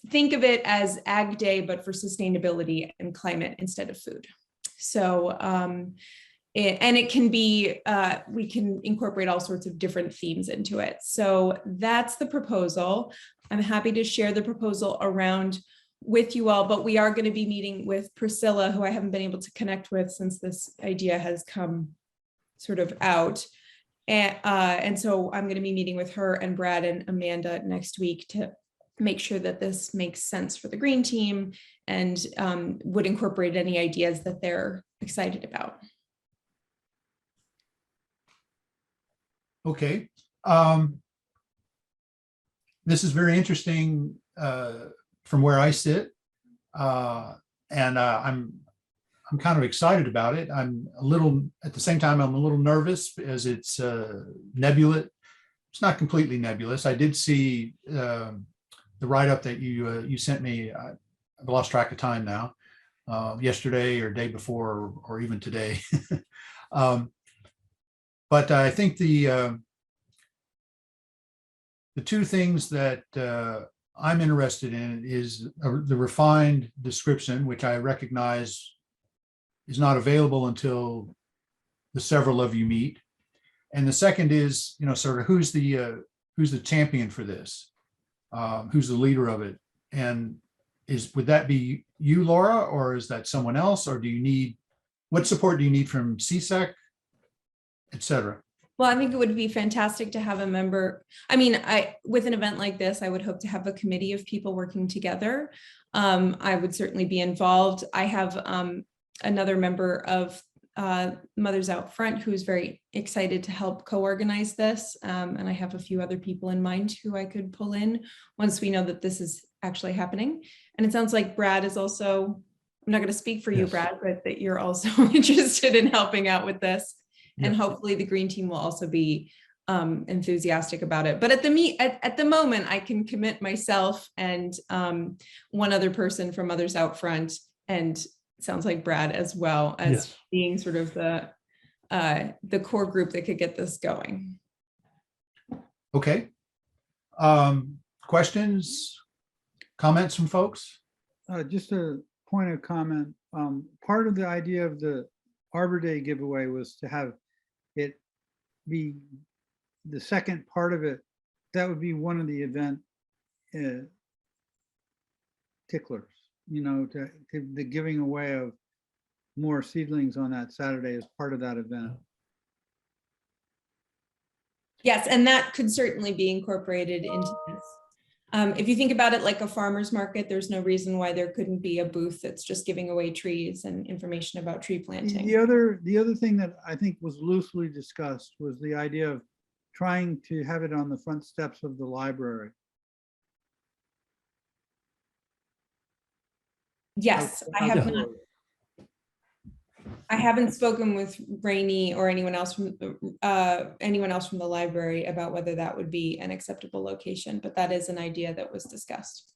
Think of it as Ag Day, but for sustainability and climate instead of food. So, it can be, we can incorporate all sorts of different themes into it. So that's the proposal. I'm happy to share the proposal around with you all, but we are going to be meeting with Priscilla, who I haven't been able to connect with since this idea has come sort of out. And so I'm going to be meeting with her and Brad and Amanda next week to make sure that this makes sense for the Green Team and would incorporate any ideas that they're excited about. Okay. This is very interesting from where I sit. And I'm kind of excited about it. I'm a little, at the same time, I'm a little nervous as it's nebulous. It's not completely nebulous. I did see the write-up that you sent me. I've lost track of time now, yesterday or day before, or even today. But I think the two things that I'm interested in is the refined description, which I recognize is not available until the several of you meet. And the second is, sort of who's the champion for this? Who's the leader of it? And would that be you, Laura, or is that someone else? Or what support do you need from CSEC, et cetera? Well, I think it would be fantastic to have a member. I mean, with an event like this, I would hope to have a committee of people working together. I would certainly be involved. I have another member of Mothers Out Front who's very excited to help co-organize this. And I have a few other people in mind who I could pull in once we know that this is actually happening. And it sounds like Brad is also, I'm not going to speak for you, Yes. Brad, but that you're also interested in helping out with this. And Yeah. hopefully the Green Team will also be enthusiastic about it. But at the moment, I can commit myself and one other person from Mothers Out Front, and it sounds like Brad as well, as Yes. being sort of the core group that could get this going. Okay. Questions, comments from folks? Just a point of comment. Part of the idea of the Arbor Day giveaway was to have it be the second part of it, that would be one of the event ticklers, you know, to the giving away of more seedlings on that Saturday as part of that event. Yes, and that could certainly be incorporated into this. If you think about it like a farmer's market, there's no reason why there couldn't be a booth that's just giving away trees and information about tree planting. The other thing that I think was loosely discussed was the idea of trying to have it on the front steps of the library. Yes, I have not. I haven't spoken with Rainey or anyone else from the library about whether that would be an acceptable location, but that is an idea that was discussed.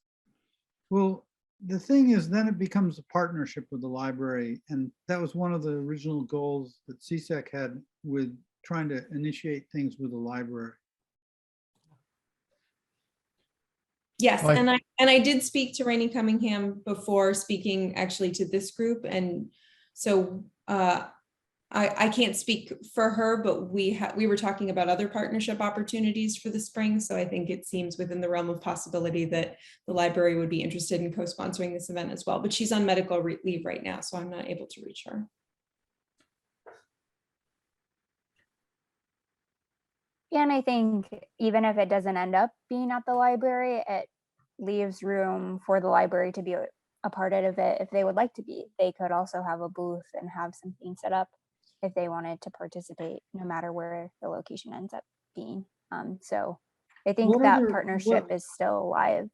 Well, the thing is, then it becomes a partnership with the library, and that was one of the original goals that CSEC had with trying to initiate things with the library. Yes, Right. and I did speak to Rainey Cunningham before speaking actually to this group, and so I can't speak for her, but we were talking about other partnership opportunities for the spring, so I think it seems within the realm of possibility that the library would be interested in co-sponsoring this event as well. But she's on medical leave right now, so I'm not able to reach her. Yeah, and I think even if it doesn't end up being at the library, it leaves room for the library to be a part of it if they would like to be. They could also have a booth and have something set up if they wanted to participate, no matter where the location ends up being. So I think What that other- partnership is still alive.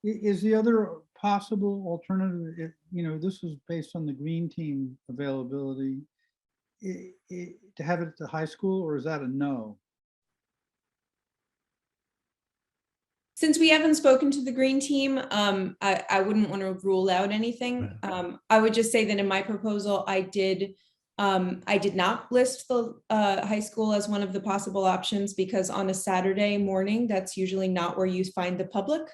Is the other possible alternative, you know, this was based on the green team availability, to have it at the high school, or is that a no? Since we haven't spoken to the green team, I wouldn't want to rule out anything. I would just say that in my proposal, I did not list the high school as one of the possible options because on a Saturday morning, that's usually not where you find the public.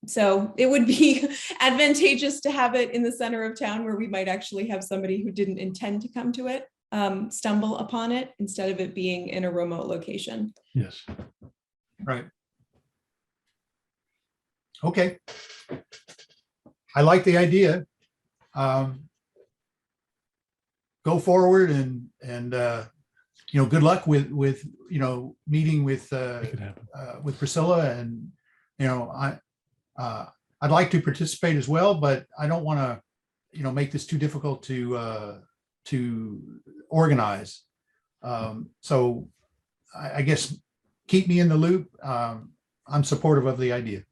So it would be advantageous to have it in the center of town where we might actually have somebody who didn't intend to come to it stumble upon it instead of it being in a remote location. Yes. Right. Okay. I like the idea. Go forward and you know, good luck with you know, meeting with Make it happen. with Priscilla, and you know, I'd like to participate as well, but I don't want to, you know, make this too difficult to organize. So I guess keep me in the loop. I'm supportive of the idea.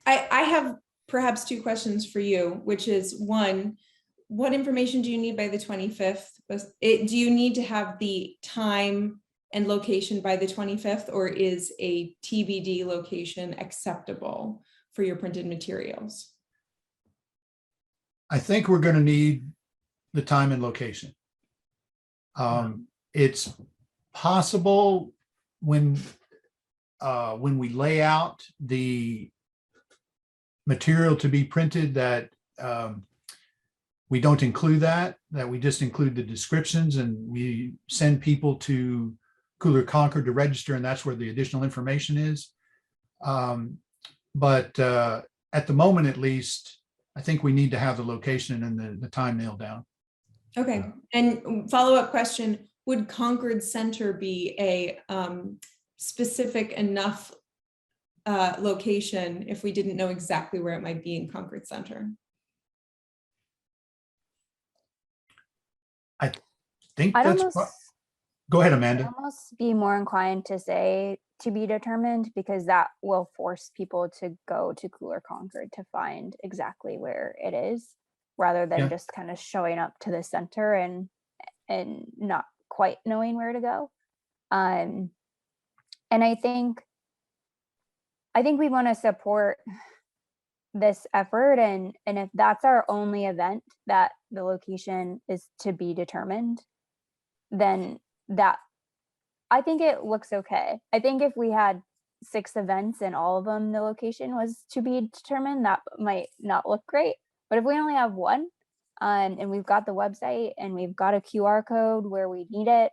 I have perhaps two questions for you, which is one, what information do you need by the 25th? Do you need to have the time and location by the 25th, or is a TBD location acceptable for your printed materials? I think we're going to need the time and location. It's possible when we lay out the material to be printed that we don't include that we just include the descriptions and we send people to Cooler Concord to register, and that's where the additional information is. But at the moment, at least, I think we need to have the location and the time nailed down. Okay, and follow-up question, would Concord Center be a specific enough location if we didn't know exactly where it might be in Concord Center? I think I'd that's. almost, Go ahead, I'd Amanda. almost be more inclined to say to be determined, because that will force people to go to Cooler Concord to find exactly where it is, rather than Yeah. just kind of showing up to the center and not quite knowing where to go. And I think we want to support this effort, and if that's our only event that the location is to be determined, then that, I think it looks okay. I think if we had 6 events and all of them the location was to be determined, that might not look great. But if we only have one, and we've got the website and we've got a QR code where we need it,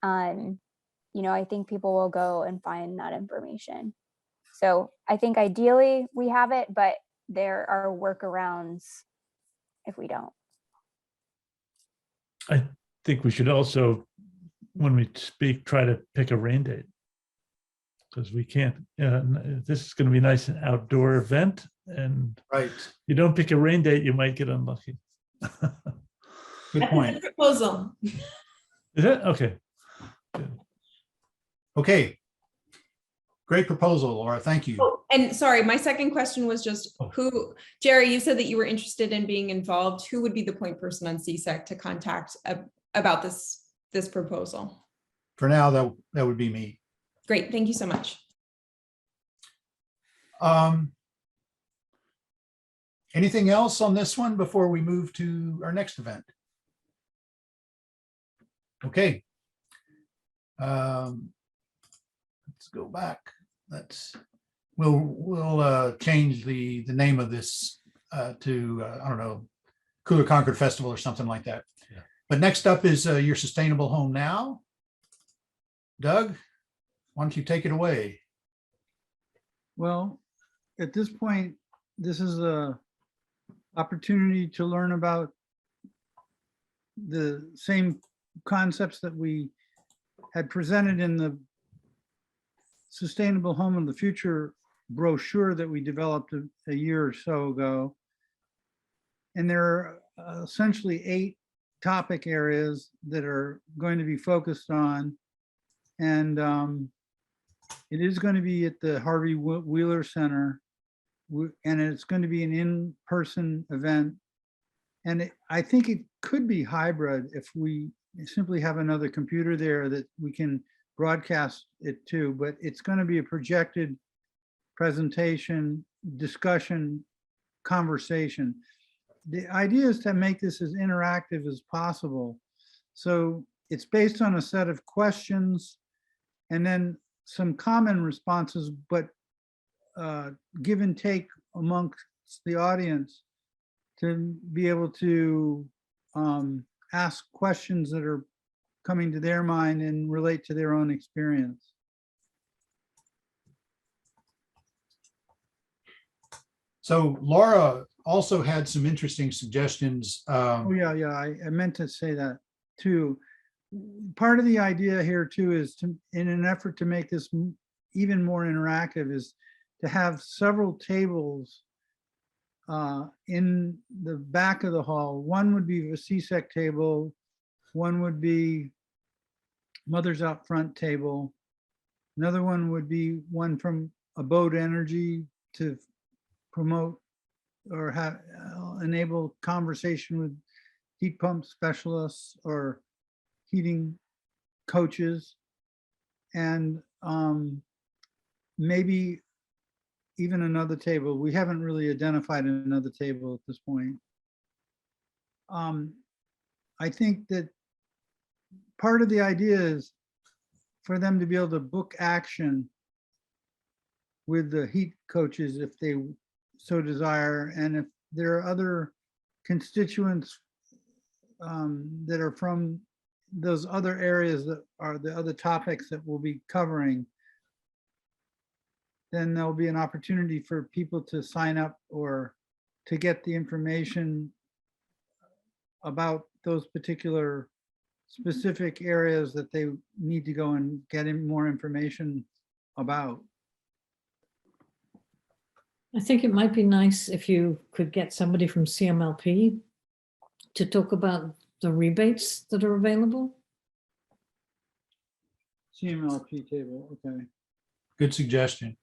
you know, I think people will go and find that information. So I think ideally we have it, but there are workarounds if we don't. I think we should also, when we speak, try to pick a rain date. Because we can't, this is going to be a nice outdoor event, and Right. you don't pick a rain date, you might get unlucky. Good point. Proposal. Is it? Okay. Okay. Great proposal, Laura. Thank you. Oh, and sorry, my second question was just who, Jerry, you said that you were interested in being involved. Who would be the point person on CSEC to contact about this proposal? For now, that would be me. Great, thank you so much. Anything else on this one before we move to our next event? Okay. Let's go back. We'll change the name of this to I don't know, Cooler Concord Festival or something like that. Yeah. But next up is your Sustainable Home Now. Doug, why don't you take it away? Well, at this point, this is a opportunity to learn about the same concepts that we had presented in the Sustainable Home of the Future brochure that we developed a year or so ago. And there are essentially 8 topic areas that are going to be focused on. And it is going to be at the Harvey Wheeler Center, and it's going to be an in-person event. And I think it could be hybrid if we simply have another computer there that we can broadcast it to, but it's going to be a projected presentation, discussion, conversation. The idea is to make this as interactive as possible. So it's based on a set of questions and then some common responses, but give and take amongst the audience to be able to ask questions that are coming to their mind and relate to their own experience. So Laura also had some interesting suggestions. Oh yeah, I meant to say that too. Part of the idea here too is to, in an effort to make this even more interactive, is to have several tables in the back of the hall. One would be a CSEC table, one would be Mothers Out Front table, another one would be one from Abode Energy to promote or have enable conversation with heat pump specialists or heating coaches, and maybe even another table. We haven't really identified another table at this point. I think that part of the idea is for them to be able to book action with the heat coaches if they so desire, and if there are other constituents that are from those other areas that are the other topics that we'll be covering, then there'll be an opportunity for people to sign up or to get the information about those particular specific areas that they need to go and get more information about. I think it might be nice if you could get somebody from CMLP to talk about the rebates that are available. CMLP table, okay. Good suggestion.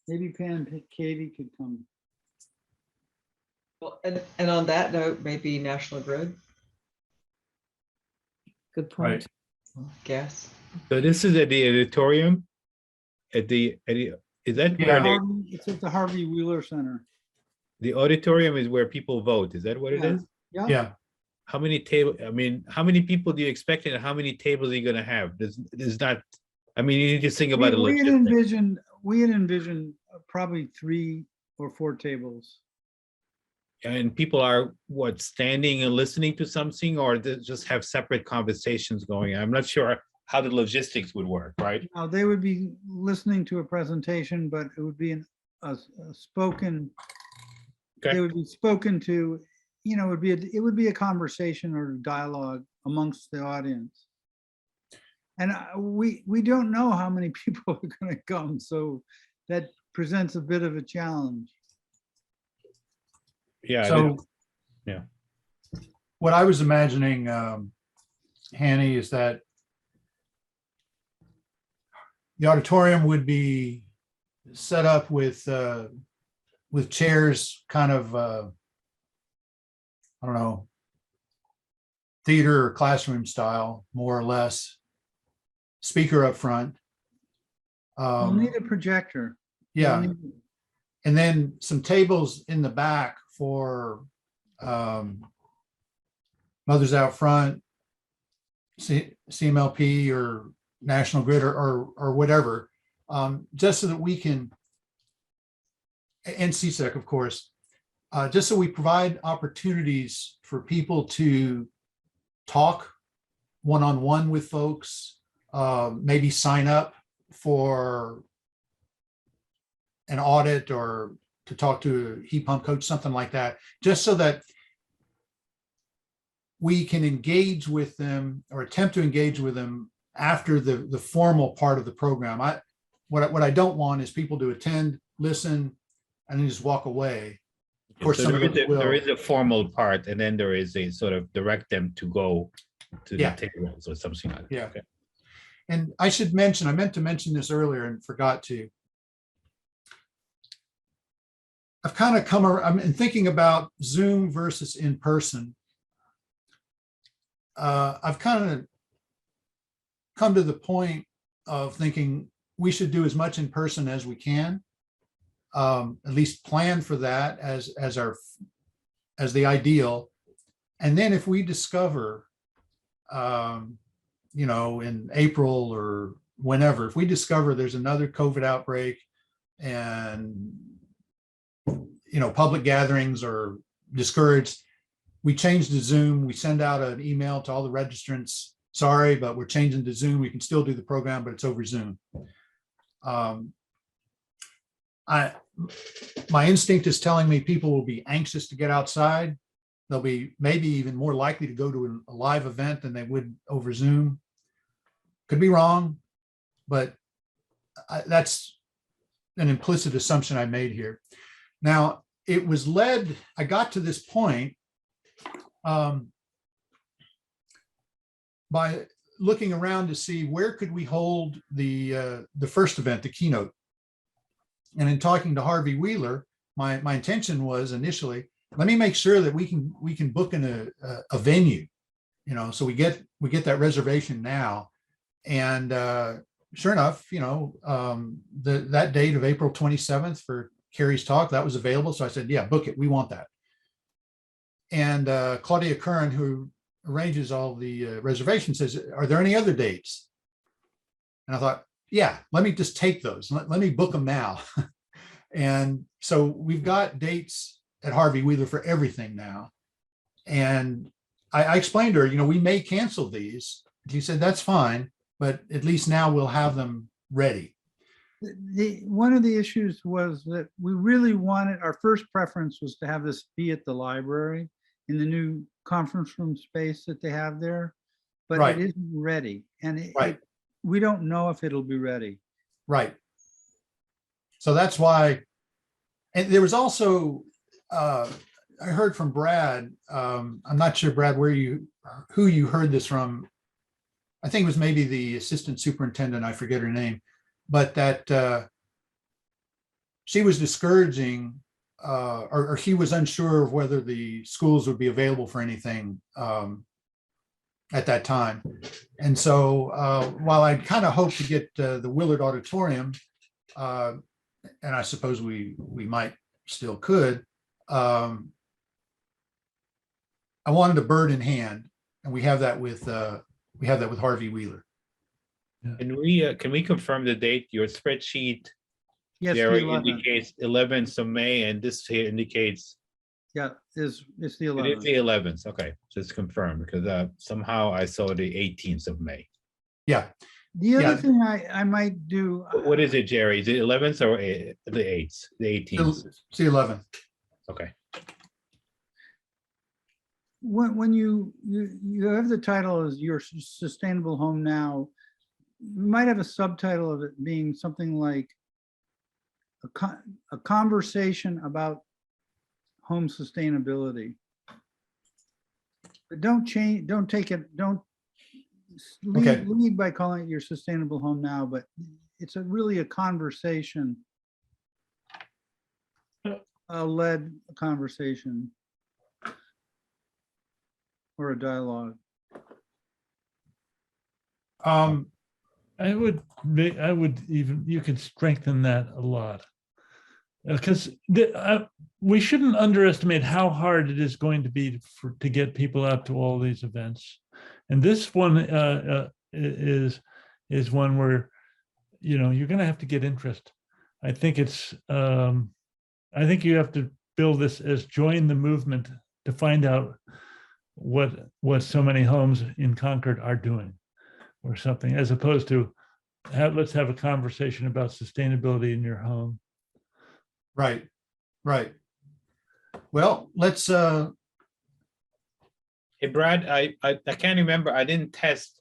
Maybe Pam Katie could come. Well, and on that note, maybe National Grid, Good point. gas. So this is at the auditorium? Is that where It's at the Harvey Wheeler Center. the auditorium is where people vote? Is that what it is? Yeah. How many how many people do you expect and how many tables are you gonna have? There's not, I mean, you need to think about it. We had envisioned probably 3 or 4 tables. and people are what, standing and listening to something, or they just have separate conversations going? I'm not sure how the logistics would work, right? Now, they would be listening to a presentation, but it would be a spoken, Okay. they would be spoken to, you know, it would be a conversation or dialogue amongst the audience. And we don't know how many people are going to come, so that presents a bit of a challenge. Yeah. So, yeah. what I was imagining, Hanny, is that the auditorium would be set up with chairs, kind of, I don't know, theater or classroom style, more or less. Speaker up front. We'll need a projector. Yeah. We'll need- And then some tables in the back for mothers out front, CMLP or National Grid or whatever, just so that we can, and CSEC, of course, just so we provide opportunities for people to talk one-on-one with folks, maybe sign up for an audit or to talk to a heat pump coach, something like that, just so that we can engage with them or attempt to engage with them after the formal part of the program. What I don't want is people to attend, listen, and then just walk away. Of course, So some of them will. there is a formal part, and then there is a sort of direct them to go to Yeah. the tables or something like that. Yeah. Okay. And I should mention, I meant to mention this earlier and forgot to. I've kind of I'm thinking about Zoom versus in person. I've kind of come to the point of thinking we should do as much in person as we can. At least plan for that as the ideal. And then if we discover, you know, in April or whenever, if we discover there's another COVID outbreak and, you know, public gatherings are discouraged, we change to Zoom. We send out an email to all the registrants. Sorry, but we're changing to Zoom. We can still do the program, but it's over Zoom. My instinct is telling me people will be anxious to get outside. They'll be maybe even more likely to go to a live event than they would over Zoom. Could be wrong, but that's an implicit assumption I made here. Now, it was led, I got to this point by looking around to see where could we hold the first event, the keynote. And in talking to Harvey Wheeler, my intention was initially, let me make sure that we can book in a venue, you know, so we get that reservation now. And sure enough, you know, that date of April 27th for Carrie's talk, that was available. So I said, yeah, book it. We want that. And Claudia Curran, who arranges all the reservations, says, are there any other dates? And I thought, yeah, let me just take those. Let me book them now. And so we've got dates at Harvey Wheeler for everything now. And I explained to her, you know, we may cancel these. She said, that's fine, but at least now we'll have them ready. One of the issues was that we really wanted, our first preference was to have this be at the library in the new conference room space that they have there, but Right. it isn't ready. And Right. We don't know if it'll be ready. Right. So that's why, and there was also, I heard from Brad, I'm not sure, Brad, who you heard this from. I think it was maybe the assistant superintendent, I forget her name, but that she was discouraging, or he was unsure of whether the schools would be available for anything at that time. And so while I kind of hoped to get the Willard Auditorium, and I suppose we might still could, I wanted a bird in hand, and we have that with Harvey Wheeler. And can we confirm the date? Your spreadsheet Yes, there the 11th. indicates 11th of May, and this here indicates Yeah, it's the It is 11th. the 11th. Okay, just confirm because somehow I saw the 18th of May. Yeah, The other Yeah. thing I might do. What is it, Jerry? Is it 11th or the 8th? The 18th? it's the 11th. Okay. When you have the title as Your Sustainable Home Now, you might have a subtitle of it being something like a conversation about home sustainability. But don't Okay. lead by calling it Your Sustainable Home Now, but it's really a conversation, a led conversation or a dialogue. I would even, you could strengthen that a lot. Because we shouldn't underestimate how hard it is going to be to get people out to all these events. And this one is one where, you're going to have to get interest. I think I think you have to build this as join the movement to find out what so many homes in Concord are doing or something, as opposed to let's have a conversation about sustainability in your home. Right. Well, let's. Hey, Brad, I can't remember. I didn't test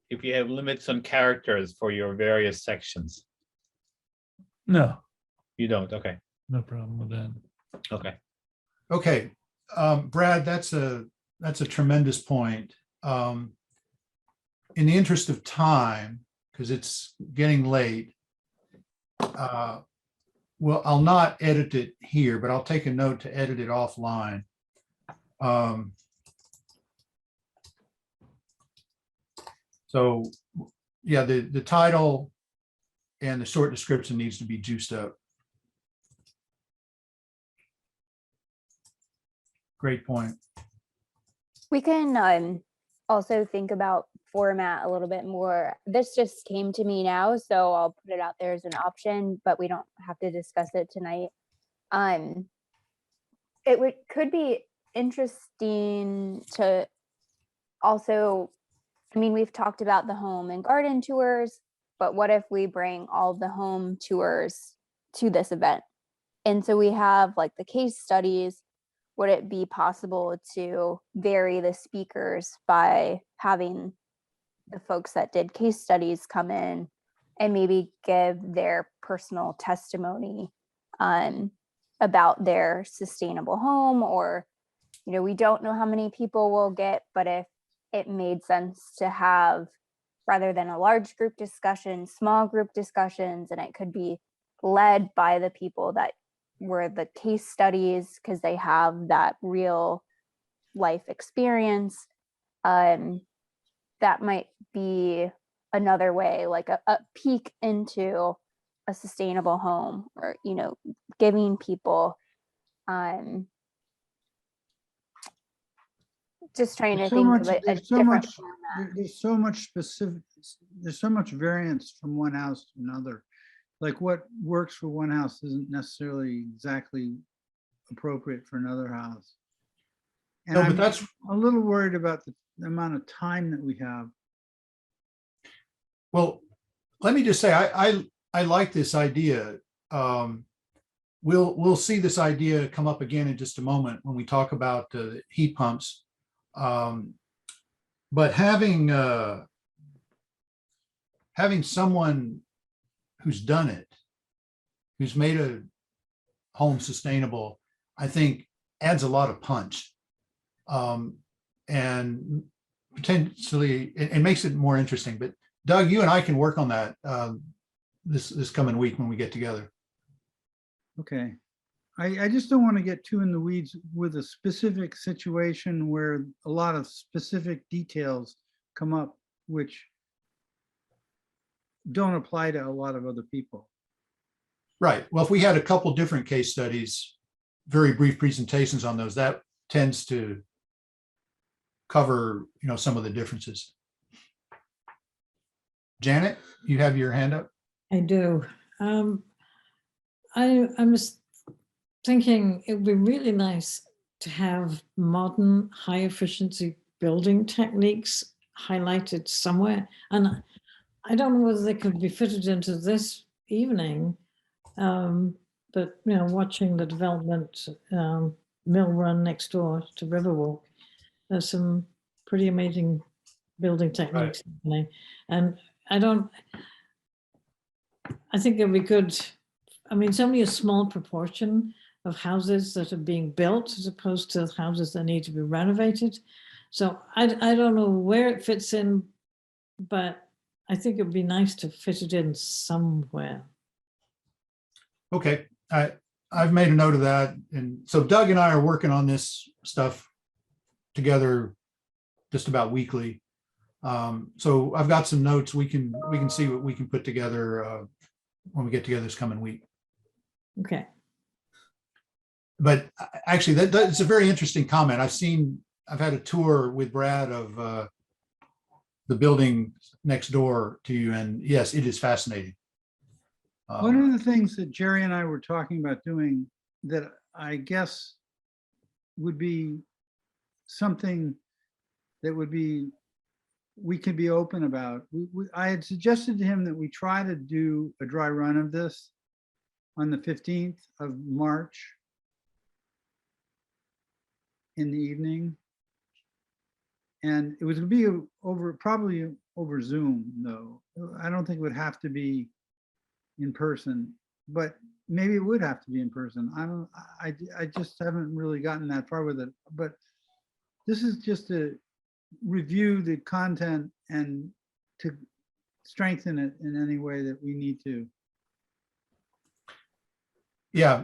if you have limits on characters for your various sections. No, You don't. Okay. no problem with that. Okay. Okay, Brad, that's a tremendous point. In the interest of time, because it's getting late, well, I'll not edit it here, but I'll take a note to edit it offline. So, yeah, the title and the short description needs to be juiced up. Great point. We can also think about format a little bit more. This just came to me now, so I'll put it out there as an option, but we don't have to discuss it tonight. It could be interesting to also, I mean, we've talked about the home and garden tours, but what if we bring all the home tours to this event? And so we have like the case studies. Would it be possible to vary the speakers by having the folks that did case studies come in and maybe give their personal testimony about their sustainable home? Or, we don't know how many people will get, but if it made sense to have, rather than a large group discussion, small group discussions, and it could be led by the people that were the case studies because they have that real life experience. That might be another way, like a peek into a sustainable home, or giving people just trying to think of a different format. There's so much specific, there's so much variance from one house to another. Like what works for one house isn't necessarily exactly appropriate for another house. And No, but I'm that's a little worried about the amount of time that we have. well. Let me just say, I like this idea. We'll see this idea come up again in just a moment when we talk about the heat pumps. But having someone who's done it, who's made a home sustainable, I think adds a lot of punch. And potentially it makes it more interesting. But Doug, you and I can work on that this coming week when we get together. Okay. I just don't want to get too in the weeds with a specific situation where a lot of specific details come up, which don't apply to a lot of other people. Right. Well, if we had a couple different case studies, very brief presentations on those, that tends to cover, some of the differences. Janet, you have your hand up. I do. I was thinking it would be really nice to have modern, high efficiency building techniques highlighted somewhere. And I don't know whether they could be fitted into this evening, but watching the development mill run next door to Riverwalk, there's some pretty amazing building techniques happening. And I think it'd be good. I mean, it's only a small proportion of houses that are being built as opposed to houses that need to be renovated. So I don't know where it fits in, but I think it'd be nice to fit it in somewhere. Okay, I've made a note of that. And so Doug and I are working on this stuff together just about weekly. So I've got some notes. We can see what we can put together when we get together this coming week. Okay. But actually, that's a very interesting comment. I've had a tour with Brad of the building next door to you, and yes, it is fascinating. One of the things that Jerry and I were talking about doing that I guess would be something that we could be open about. I had suggested to him that we try to do a dry run of this on the 15th of March in the evening. And it was going to be probably over Zoom, though. I don't think it would have to be in person, but maybe it would have to be in person. I just haven't really gotten that far with it. But this is just to review the content and to strengthen it in any way that we need to. Yeah,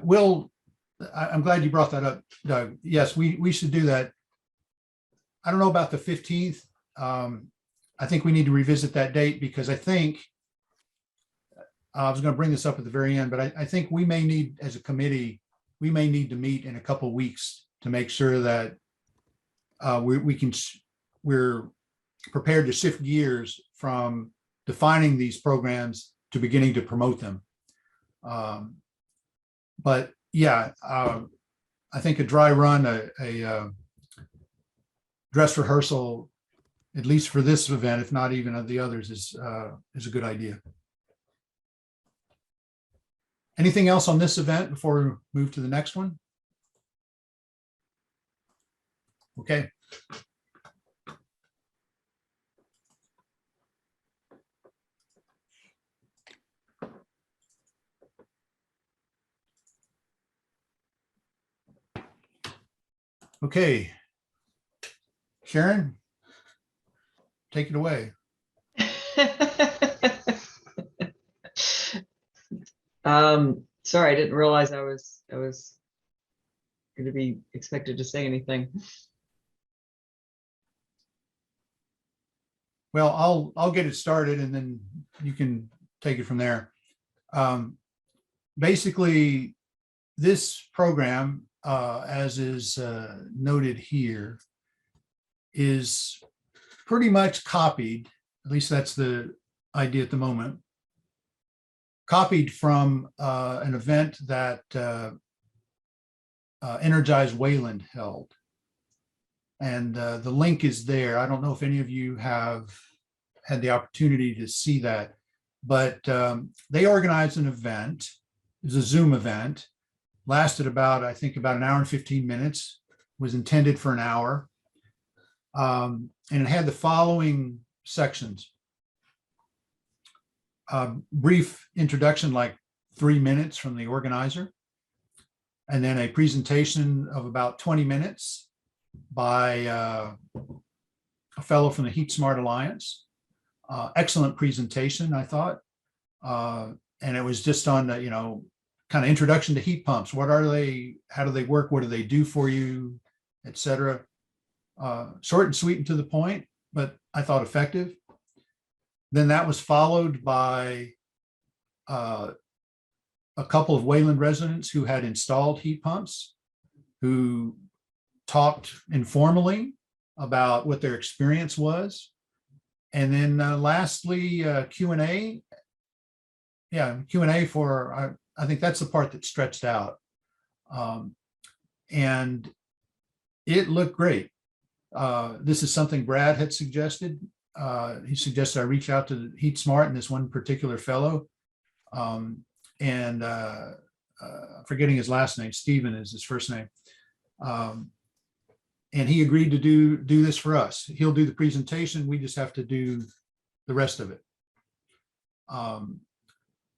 I'm glad you brought that up, Doug. Yes, we should do that. I don't know about the 15th. I think we need to revisit that date because I think I was going to bring this up at the very end, but I think we may need, as a committee, we may need to meet in a couple of weeks to make sure that we're prepared to shift gears from defining these programs to beginning to promote them. But yeah, I think a dry run, a dress rehearsal, at least for this event, if not even of the others, is a good idea. Anything else on this event before we move to the next one? Okay. Okay. Sharon, take it away. Sorry, I didn't realize I was going to be expected to say anything. Well, I'll get it started and then you can take it from there. Basically, this program, as is noted here, is pretty much copied, at least that's the idea at the moment, copied from an event that Energize Wayland held. And the link is there. I don't know if any of you have had the opportunity to see that, but they organized an event. It was a Zoom event, lasted I think about an hour and 15 minutes, was intended for an hour. And it had the following sections. Brief introduction, like 3 minutes from the organizer, and then a presentation of about 20 minutes by a fellow from the Heat Smart Alliance. Excellent presentation, I thought. And it was just on the, kind of introduction to heat pumps. What are they? How do they work? What do they do for you, etc. Short and sweet and to the point, but I thought effective. Then that was followed by a couple of Wayland residents who had installed heat pumps, who talked informally about what their experience was. And then lastly, Q&A. Yeah, Q&A for, I think that's the part that stretched out. And it looked great. This is something Brad had suggested. He suggested I reach out to Heat Smart and this one particular fellow. And forgetting his last name, Steven is his first name. And he agreed to do this for us. He'll do the presentation. We just have to do the rest of it.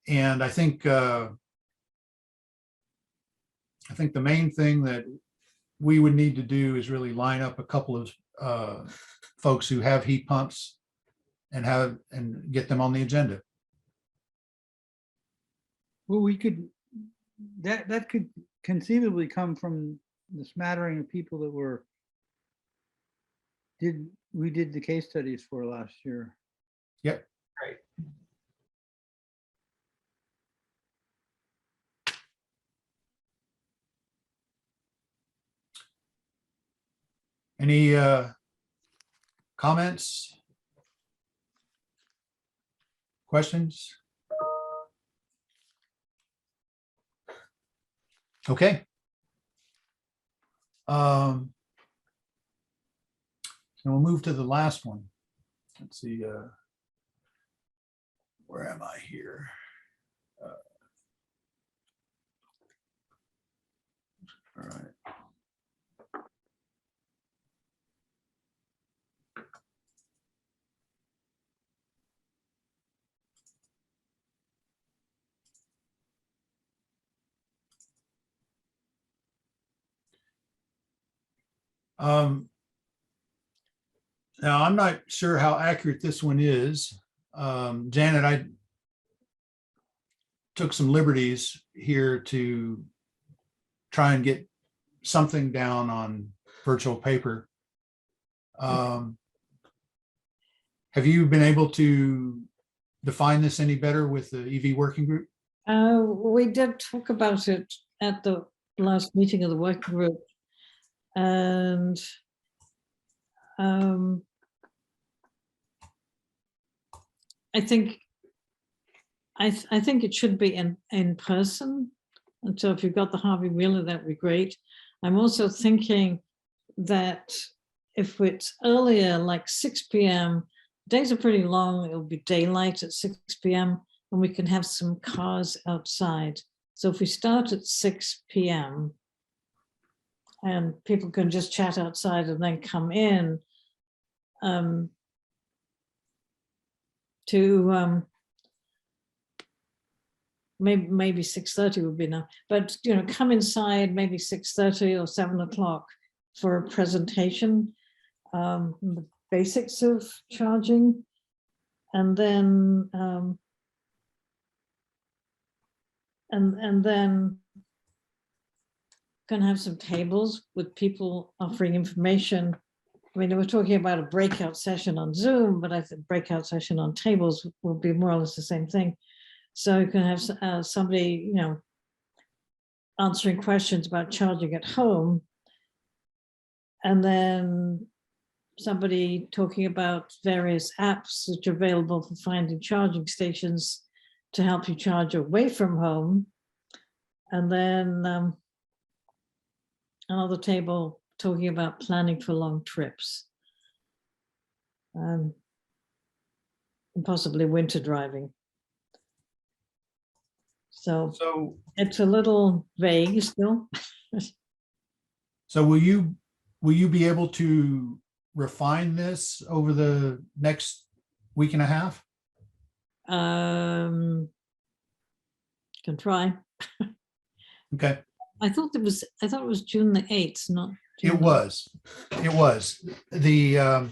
And I think the main thing that we would need to do is really line up a couple of folks who have heat pumps and get them on the agenda. Well, we could, that could conceivably come from the smattering of people that we did the case studies for last year. Yep. Right. Any comments? Questions? Okay. So we'll move to the last one. Let's see. Where am I here? All right. Now, I'm not sure how accurate this one is. Janet, I took some liberties here to try and get something down on virtual paper. Have you been able to define this any better with the EV working group? We did talk about it at the last meeting of the working group. And I think it should be in person. And so if you've got the Harvey Wheeler, that'd be great. I'm also thinking that if it's earlier, like 6 p.m., days are pretty long, it'll be daylight at 6 p.m. and we can have some cars outside. So if we start at 6 p.m. and people can just chat outside and then come in to maybe 6:30 would be enough, but come inside maybe 6:30 or 7 o'clock for a presentation, the basics of charging, and then and then can have some tables with people offering information. I mean, we're talking about a breakout session on Zoom, but I think breakout session on tables will be more or less the same thing. So you can have somebody, answering questions about charging at home, and then somebody talking about various apps which are available for finding charging stations to help you charge away from home. And then another table talking about planning for long trips. And possibly winter driving. So it's a little vague still. So will you be able to refine this over the next week and a half? Can try. Okay. I thought it was June the 8th, not June It was. The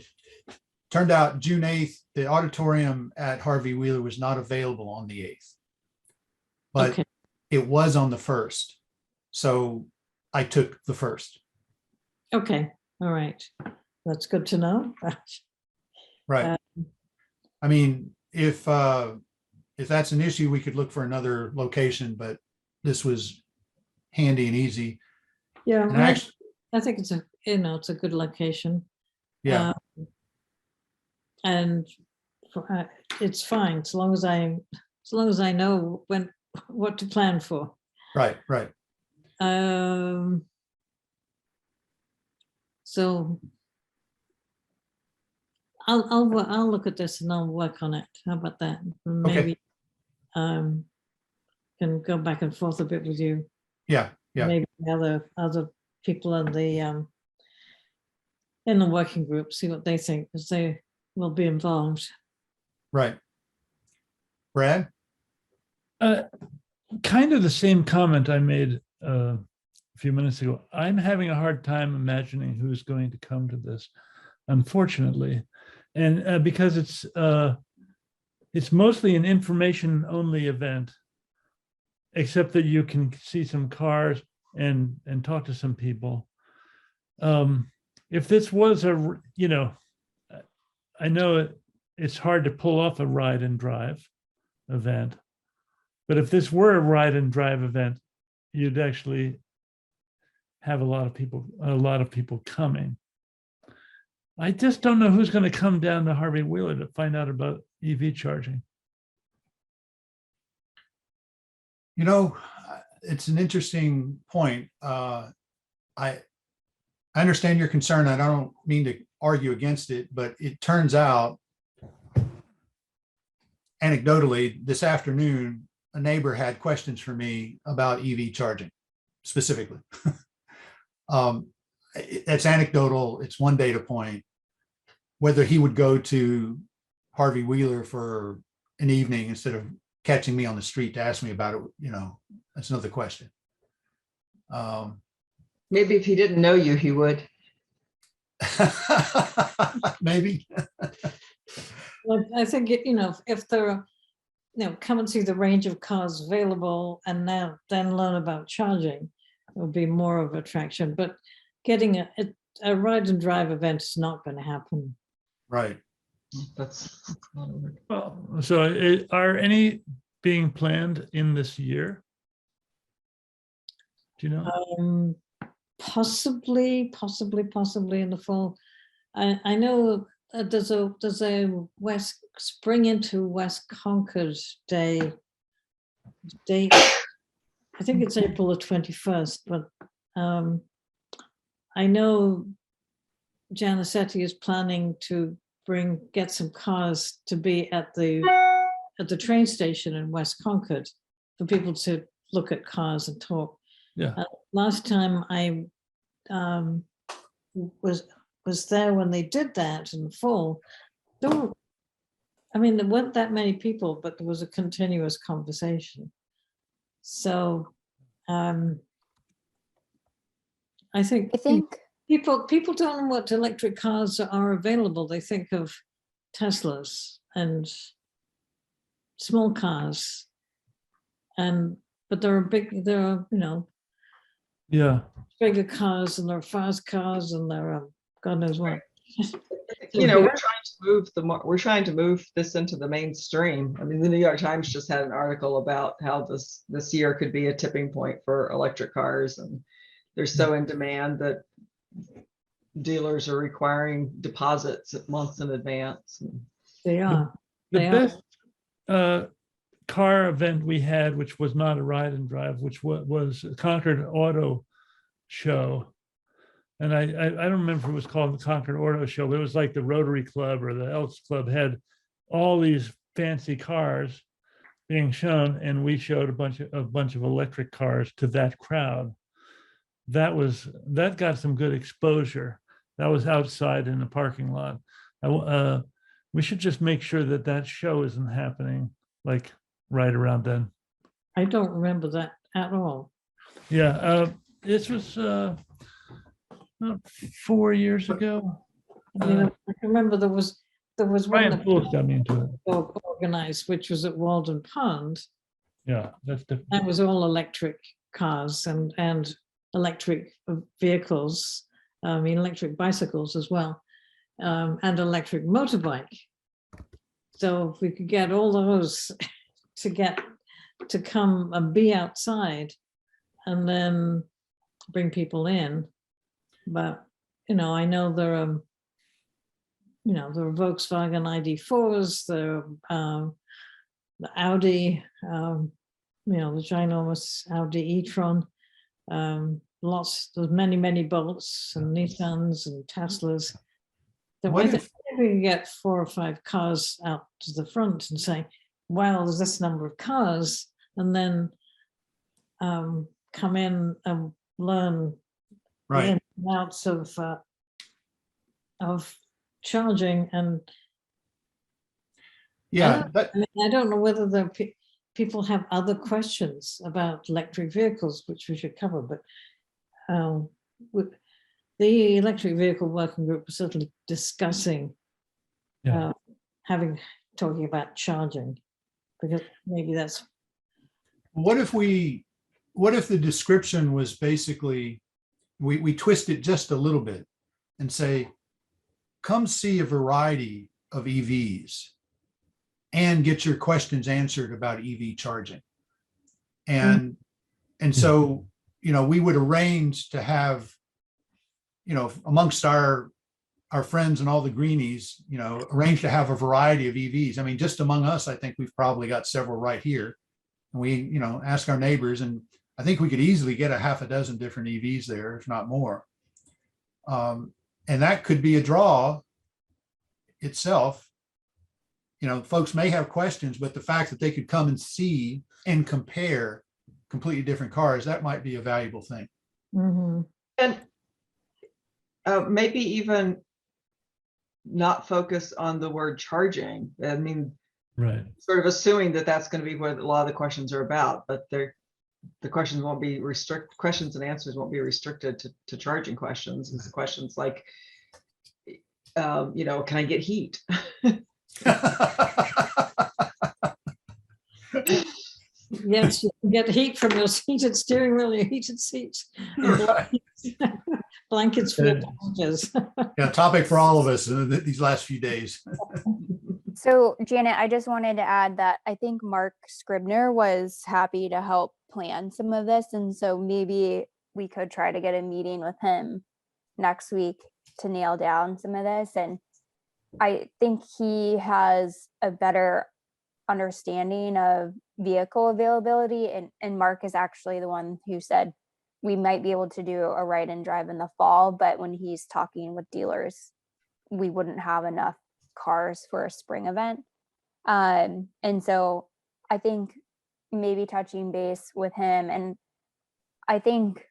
turned out June 8th, the auditorium at Harvey Wheeler was not available on the 8th. But okay. It was on the 1st. So I took the 1st. Okay. All right. That's good to know. Right. I mean, if that's an issue, we could look for another location, but this was handy and easy. Yeah, and actually, I think it's a good location. Yeah. And it's fine as long as I know what to plan for. Right. So I'll look at this and I'll work on it. How about that? Maybe can go back and forth a bit with you. Yeah, yeah. Maybe other people in the working group, see what they think, because they will be involved. Right. Brad? Kind of the same comment I made a few minutes ago. I'm having a hard time imagining who's going to come to this, unfortunately. And because it's mostly an information only event, except that you can see some cars and talk to some people. If this was I know it's hard to pull off a ride and drive event, but if this were a ride and drive event, you'd actually have a lot of people coming. I just don't know who's going to come down to Harvey Wheeler to find out about EV charging. You know, it's an interesting point. I understand your concern. I don't mean to argue against it, but it turns out, anecdotally, this afternoon, a neighbor had questions for me about EV charging specifically. It's anecdotal. It's one data point. Whether he would go to Harvey Wheeler for an evening instead of catching me on the street to ask me about it, that's another question. Maybe if he didn't know you, he would. Maybe. Well, I think, if they're, come and see the range of cars available and then learn about charging, it will be more of attraction. But getting a ride and drive event is not going to happen. Right. That's not a word. Well, so are any being planned in this year? Do you know? Possibly in the fall. I know there's a Spring into West Concord Day date. I think it's April the 21st, but I know Janicetti is planning to get some cars to be at the train station in West Concord for people to look at cars and talk. Yeah. Last time I was there when they did that in the fall. There weren't that many people, but there was a continuous conversation. So I think people don't know what electric cars are available. They think of Teslas and small cars, but there are Yeah. bigger cars, and there are fast cars, and there are God knows what. We're trying to move this into the mainstream. I mean, the New York Times just had an article about how this year could be a tipping point for electric cars, and they're so in demand that dealers are requiring deposits months in advance. They are. The best car event we had, which was not a ride and drive, which was Concord Auto Show. And I don't remember if it was called the Concord Auto Show, but it was like the Rotary Club or the Elks Club had all these fancy cars being shown, and we showed a bunch of electric cars to that crowd. That got some good exposure. That was outside in the parking lot. We should just make sure that show isn't happening like right around then. I don't remember that at all. Yeah, this was 4 years ago. I remember there was one Ryan Pools got me into it. organized, which was at Walden Pond. Yeah, that's different. That was all electric cars and electric vehicles. Electric bicycles as well, and electric motorbike. So if we could get all those to come and be outside, and then bring people in. But I know there are Volkswagen ID4s, there are the Audi, the ginormous Audi e-tron. there's many Bolts and Nissans and Teslas. Then What whether if- we can get 4 or 5 cars out to the front and say, well, there's this number of cars, and then come in and learn the Right. ins and outs of charging. And Yeah, but I mean, I don't know whether people have other questions about electric vehicles, which we should cover, but the electric vehicle working group was certainly discussing Yeah. talking about charging, because maybe that's what if the description was basically, we twist it just a little bit and say, come see a variety of EVs and get your questions answered about EV charging. And so, we would arrange to have, amongst our friends and all the greenies, arrange to have a variety of EVs. I mean, just among us, I think we've probably got several right here. And we, ask our neighbors, and I think we could easily get a half a dozen different EVs there, if not more. And that could be a draw itself. Folks may have questions, but the fact that they could come and see and compare completely different cars, that might be a valuable thing. mhm. And maybe even not focus on the word charging. I mean, Right. sort of assuming that that's going to be what a lot of the questions are about, but the questions won't be questions and answers won't be restricted to charging questions. It's questions like, can I get heat? Yes, you can get heat from your heated steering wheel, your heated seats, and blankets for your passengers. Yeah, topic for all of us these last few days. So Janet, I just wanted to add that I think Mark Scribner was happy to help plan some of this. And so maybe we could try to get a meeting with him next week to nail down some of this. And I think he has a better understanding of vehicle availability. And Mark is actually the one who said we might be able to do a ride and drive in the fall, but when he's talking with dealers, we wouldn't have enough cars for a spring event. And so I think maybe touching base with him. And I think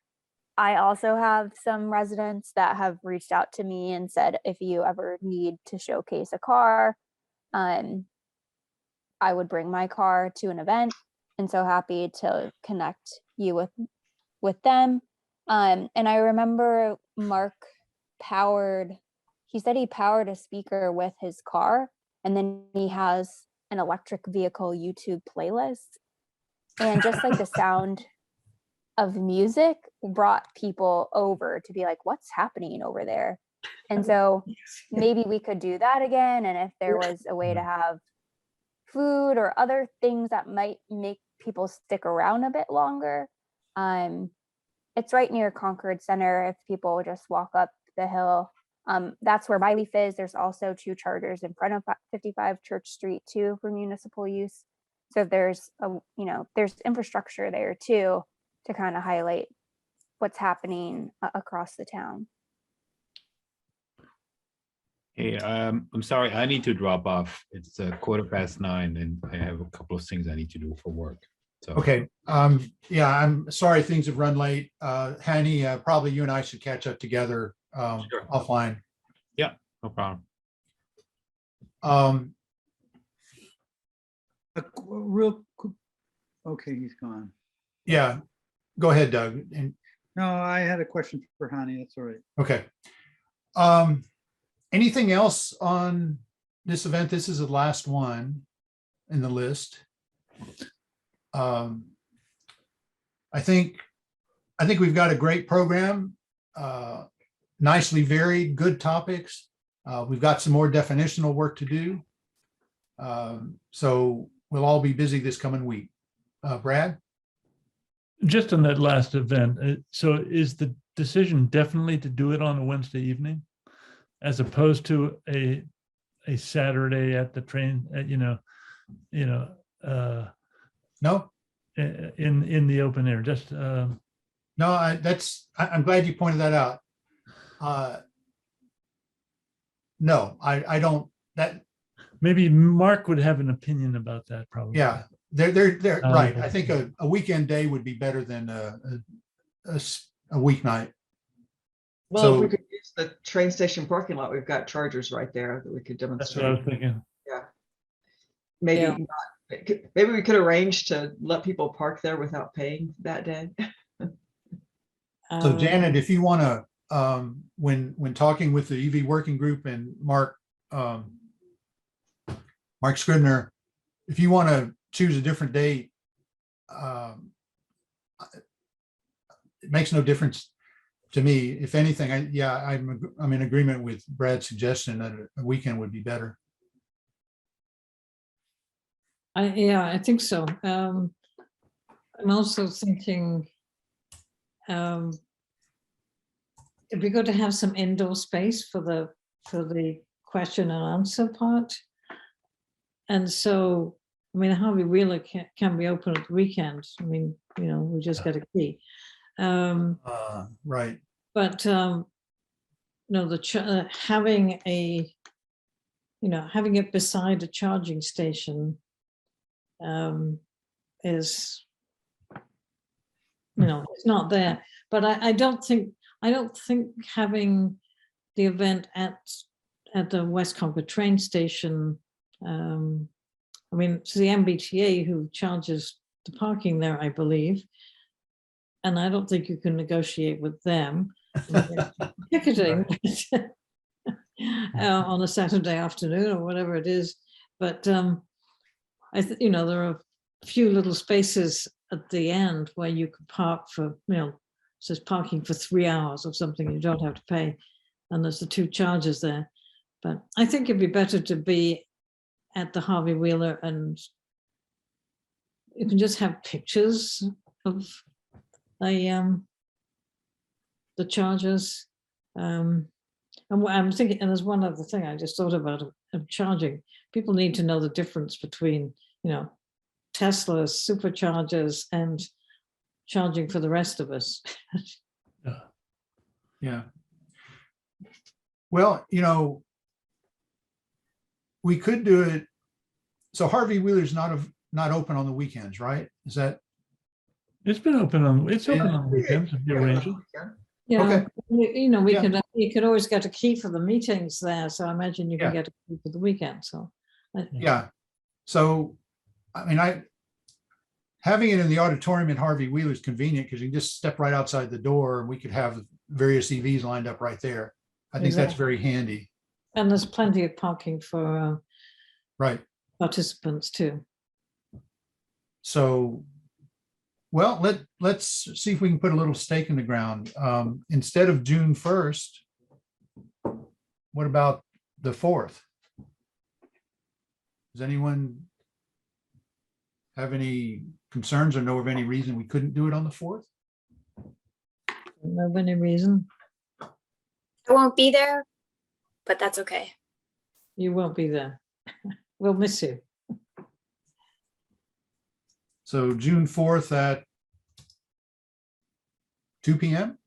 I also have some residents that have reached out to me and said, if you ever need to showcase a car, I would bring my car to an event. And so happy to connect you with them. And I remember Mark he said he powered a speaker with his car, and then he has an electric vehicle YouTube playlist. And just like the sound of music brought people over to be like, what's happening over there? And so maybe we could do that again. And if there was a way to have food or other things that might make people stick around a bit longer. It's right near Concord Center. If people just walk up the hill, that's where My Leaf is. There's also 2 chargers in front of 55 Church Street too for municipal use. So there's there's infrastructure there too to kind of highlight what's happening across the town. Hey, I'm sorry, I need to drop off. It's 9:15 and I have a couple of things I need to do for work. So. Okay. Yeah, I'm sorry things have run late. Hanny, probably you and I should catch up together Sure. offline. Yeah, no problem. Real quick. Okay, he's gone. Yeah, go ahead, Doug. And No, I had a question for Hani. That's all right. okay. Anything else on this event? This is the last one in the list. I think we've got a great program, nicely varied, good topics. We've got some more definitional work to do. So we'll all be busy this coming week. Brad? Just on that last event, so is the decision definitely to do it on a Wednesday evening as opposed to a Saturday at the train, No, in the open air? Just no, No, I'm glad you pointed that out. No, I don't, that, Maybe Mark would have an opinion about that probably. yeah, they're right. I Um, think a weekend day would be better than a weeknight. Well, if we So- could use the train station parking lot, we've got chargers right there that we could That's what I demonstrate. was thinking. Maybe Yeah. not, maybe we could arrange to let people park there without paying that day. So Um, Janet, if you want to, when talking with the EV working group and Mark Scribner, if you want to choose a different date, it makes no difference to me. If anything, I'm in agreement with Brad's suggestion that a weekend would be better. I think so. I'm also thinking it'd be good to have some indoor space for the question and answer part. And so, I mean, Harvey Wheeler can be open at the weekends. I mean, we just get a key. Right. But having having it beside a charging station is, it's not there. But I don't think having the event at the West Concord train station. I mean, it's the MBTA who charges the parking there, I believe. And I don't think you can negotiate with them. Ticketing on a Saturday afternoon or whatever it is. But there are a few little spaces at the end where you could park for, says parking for 3 hours or something, you don't have to pay. And there's the 2 charges there. But I think it'd be better to be at the Harvey Wheeler, and you can just have pictures of the chargers. And I'm thinking, and there's one other thing I just thought about of charging. People need to know the difference between, Tesla's superchargers and charging for the rest of us. Yeah. Well, we could do it. So Harvey Wheeler's not open on the weekends, right? Is that? It's open on weekends if you arrange it. Yeah, Okay. you could always get a key for the meetings there. So I imagine you can Yeah. get a key for the weekend. So Yeah. So, I mean, having it in the auditorium at Harvey Wheeler is convenient because you can just step right outside the door and we could have various EVs lined up right there. I think that's very handy. and there's plenty of parking for Right. participants too. So, well, let's see if we can put a little stake in the ground. Instead of June 1st, what about the 4th? Does anyone have any concerns or know of any reason we couldn't do it on the 4th? Don't know of any reason. I won't be there, but that's okay. You won't be there. We'll miss you. So June 4th at 2 p.m.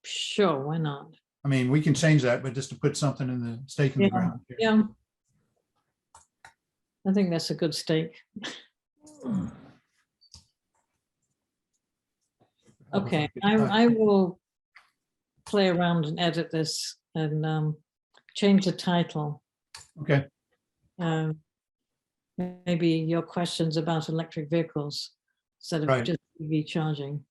Sure, why not? I mean, we can change that, but just to put something in the stake in the ground. Yeah. I think that's a good stake. Okay, I will play around and edit this and change the title. Okay. Maybe your questions about electric vehicles instead of Right. just EV charging.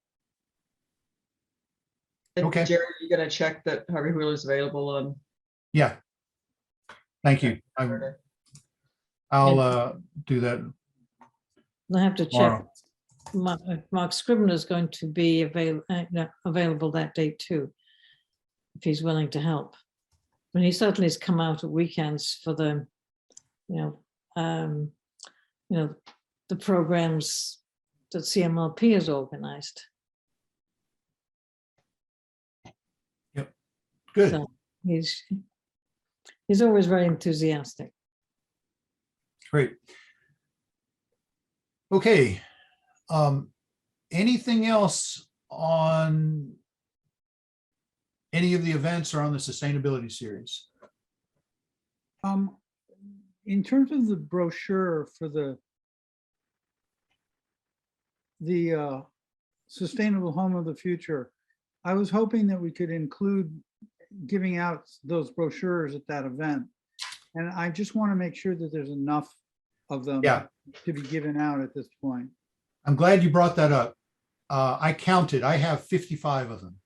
And Okay. Jerry, you gonna check that Harvey Wheeler's available on Yeah. Thank you. Saturday? I'll do that I have to check. tomorrow. Mark Scribner is going to be available that day too, if he's willing to help. And he certainly has come out at weekends for the, the programs that CMLP has organized. Good. So he's always very enthusiastic. Great. Okay. Anything else on any of the events or on the sustainability series? In terms of the brochure for the Sustainable Home of the Future, I was hoping that we could include giving out those brochures at that event. And I just want to make sure that there's enough of them Yeah. to be given out at this point. I'm glad you brought that up. I counted, I have 55 of them.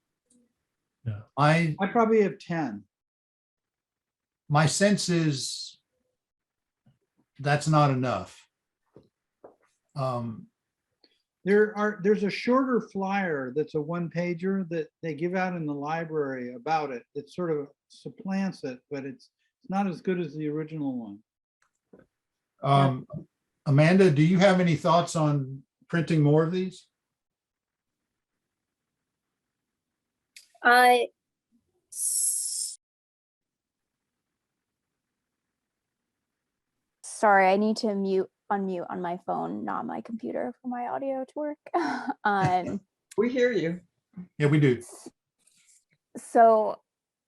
Yeah. I probably have 10. My sense is that's not enough. There's a shorter flyer that's a one-pager that they give out in the library about it. It sort of supplants it, but it's not as good as the original one. Amanda, do you have any thoughts on printing more of these? Sorry, I need to unmute on my phone, not my computer, for my audio to work. We hear you. Yeah, we do. So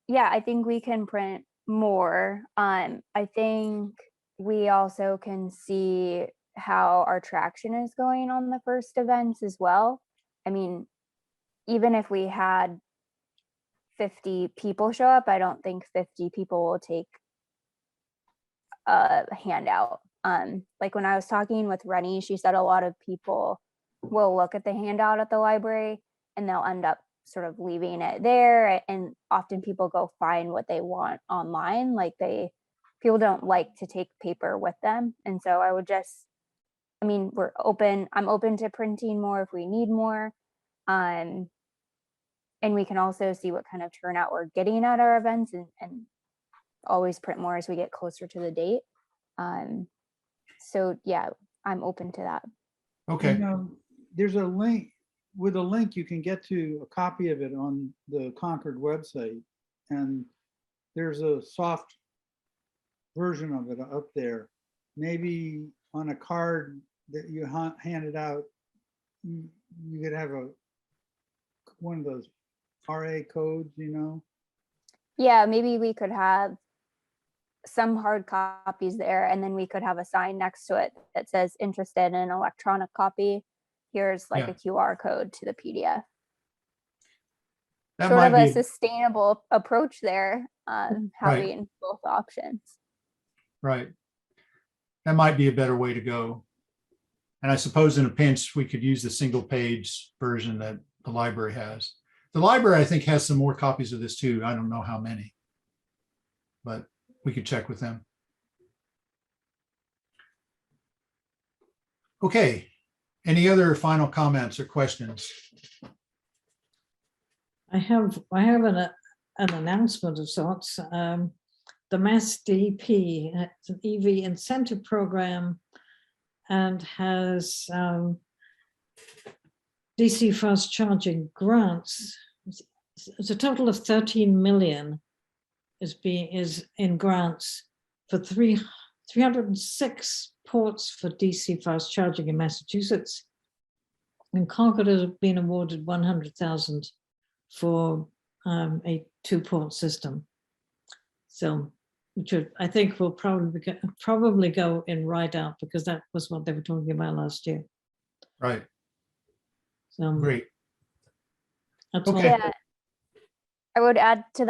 yeah, I think we can print more. I think we also can see how our traction is going on the first events as well. I mean, even if we had 50 people show up, I don't think 50 people will take a handout. Like when I was talking with Rennie, she said a lot of people will look at the handout at the library and they'll end up sort of leaving it there. And often people go find what they want online. Like people don't like to take paper with them. And so I would just, I mean, I'm open to printing more if we need more. And we can also see what kind of turnout we're getting at our events and always print more as we get closer to the date. So yeah, I'm open to that. Okay. There's a link. With a link, you can get to a copy of it on the Concord website. And there's a soft version of it up there. Maybe on a card that you handed out, you could have one of those RA codes, Yeah, maybe we could have some hard copies there, and then we could have a sign next to it that says interested in an electronic copy. Here's like a QR code to the PDF. That sort of might a be sustainable approach there, having both options. right. That might be a better way to go. And I suppose in a pinch, we could use the single page version that the library has. The library, I think, has some more copies of this too. I don't know how many, but we could check with them. Okay. Any other final comments or questions? I have an announcement of sorts. The Mass DP, it's an EV incentive program and has DC fast charging grants. It's a total of 13 million is in grants for 306 ports for DC fast charging in Massachusetts. And Concord has been awarded 100,000 for a 2-port system. So, which I think will probably go in right out, because that was what they were talking about last year. Right. So, great. That's okay. Yeah, I would add to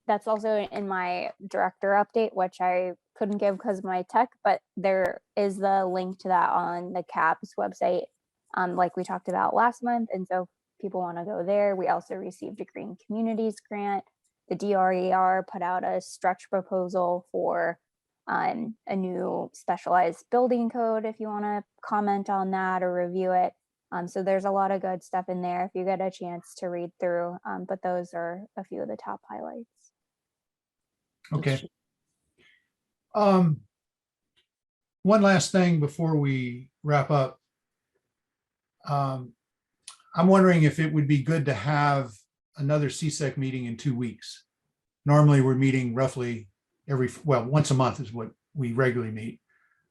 that's also in my director update, which I couldn't give because of my tech, but there is the link to that on the CAPS website, like we talked about last month. And so people want to go there. We also received a Green Communities grant. The DRER put out a stretch proposal for a new specialized building code, if you want to comment on that or review it. So there's a lot of good stuff in there if you get a chance to read through, but those are a few of the top highlights. Okay. One last thing before we wrap up. I'm wondering if it would be good to have another CSEC meeting in 2 weeks. Normally we're meeting roughly once a month is what we regularly meet.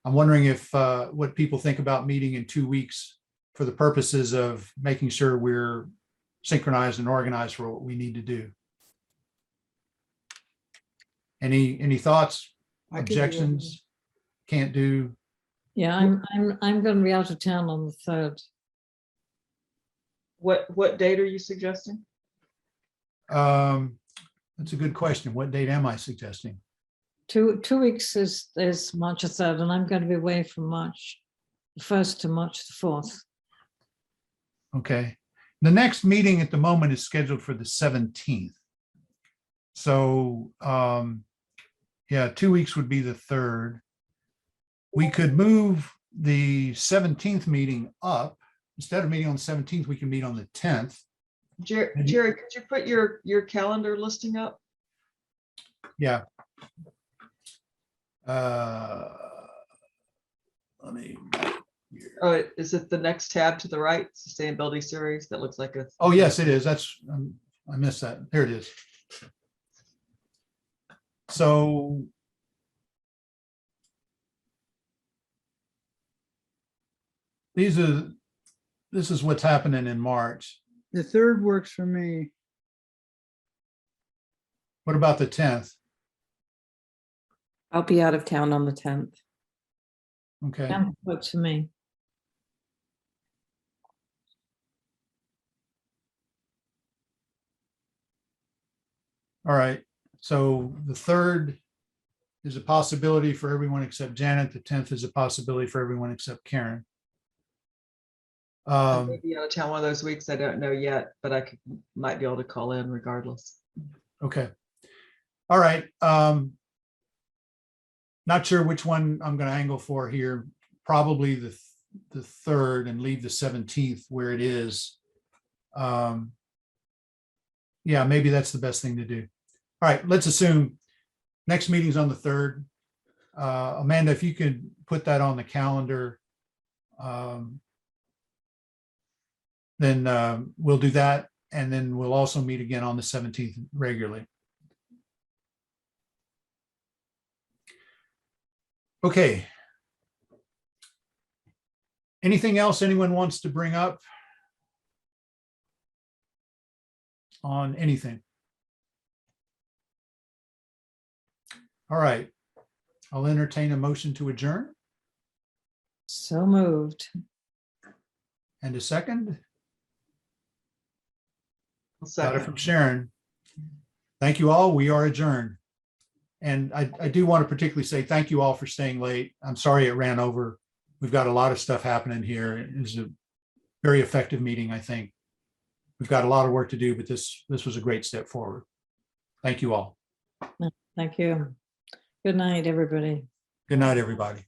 I'm wondering if what people think about meeting in 2 weeks for the purposes of making sure we're synchronized and organized for what we need to do. Any thoughts, I could do it. objections? Can't do? Yeah, I'm going to be out of town on the 3rd. What date are you suggesting? That's a good question. What date am I suggesting? 2 weeks is March the 3rd, and I'm going to be away from March the 1st to March the 4th. Okay. The next meeting at the moment is scheduled for the 17th. So, yeah, 2 weeks would be the 3rd. We could move the 17th meeting up. Instead of meeting on the 17th, we can meet on the 10th. Jerry, could you put your calendar listing up? Yeah. Let me. Oh, is it the next tab to the right, sustainability series? That looks like a. Oh, yes, it is. That's, I missed that. There it is. So. This is what's happening in March. The 3rd works for me. What about the 10th? I'll be out of town on the 10th. Okay, That works for me. all right. So the 3rd is a possibility for everyone except Janet. The 10th is a possibility for everyone except Karen. I may be out of town one of those weeks. I don't know yet, but might be able to call in regardless. Okay. All right. Not sure which one I'm going to angle for here. Probably the 3rd and leave the 17th where it is. Yeah, maybe that's the best thing to do. All right, let's assume next meeting's on the 3rd. Amanda, if you could put that on the calendar, then we'll do that. And then we'll also meet again on the 17th regularly. Okay. Anything else anyone wants to bring up on anything? All right. I'll entertain a motion to adjourn. So moved. And a second. I'll Got it second. from Sharon. Thank you all. We are adjourned. And I do want to particularly say thank you all for staying late. I'm sorry it ran over. We've got a lot of stuff happening here. It was a very effective meeting, I think. We've got a lot of work to do, but this was a great step forward. Thank you all. Thank you. Good night, everybody. Good night, everybody.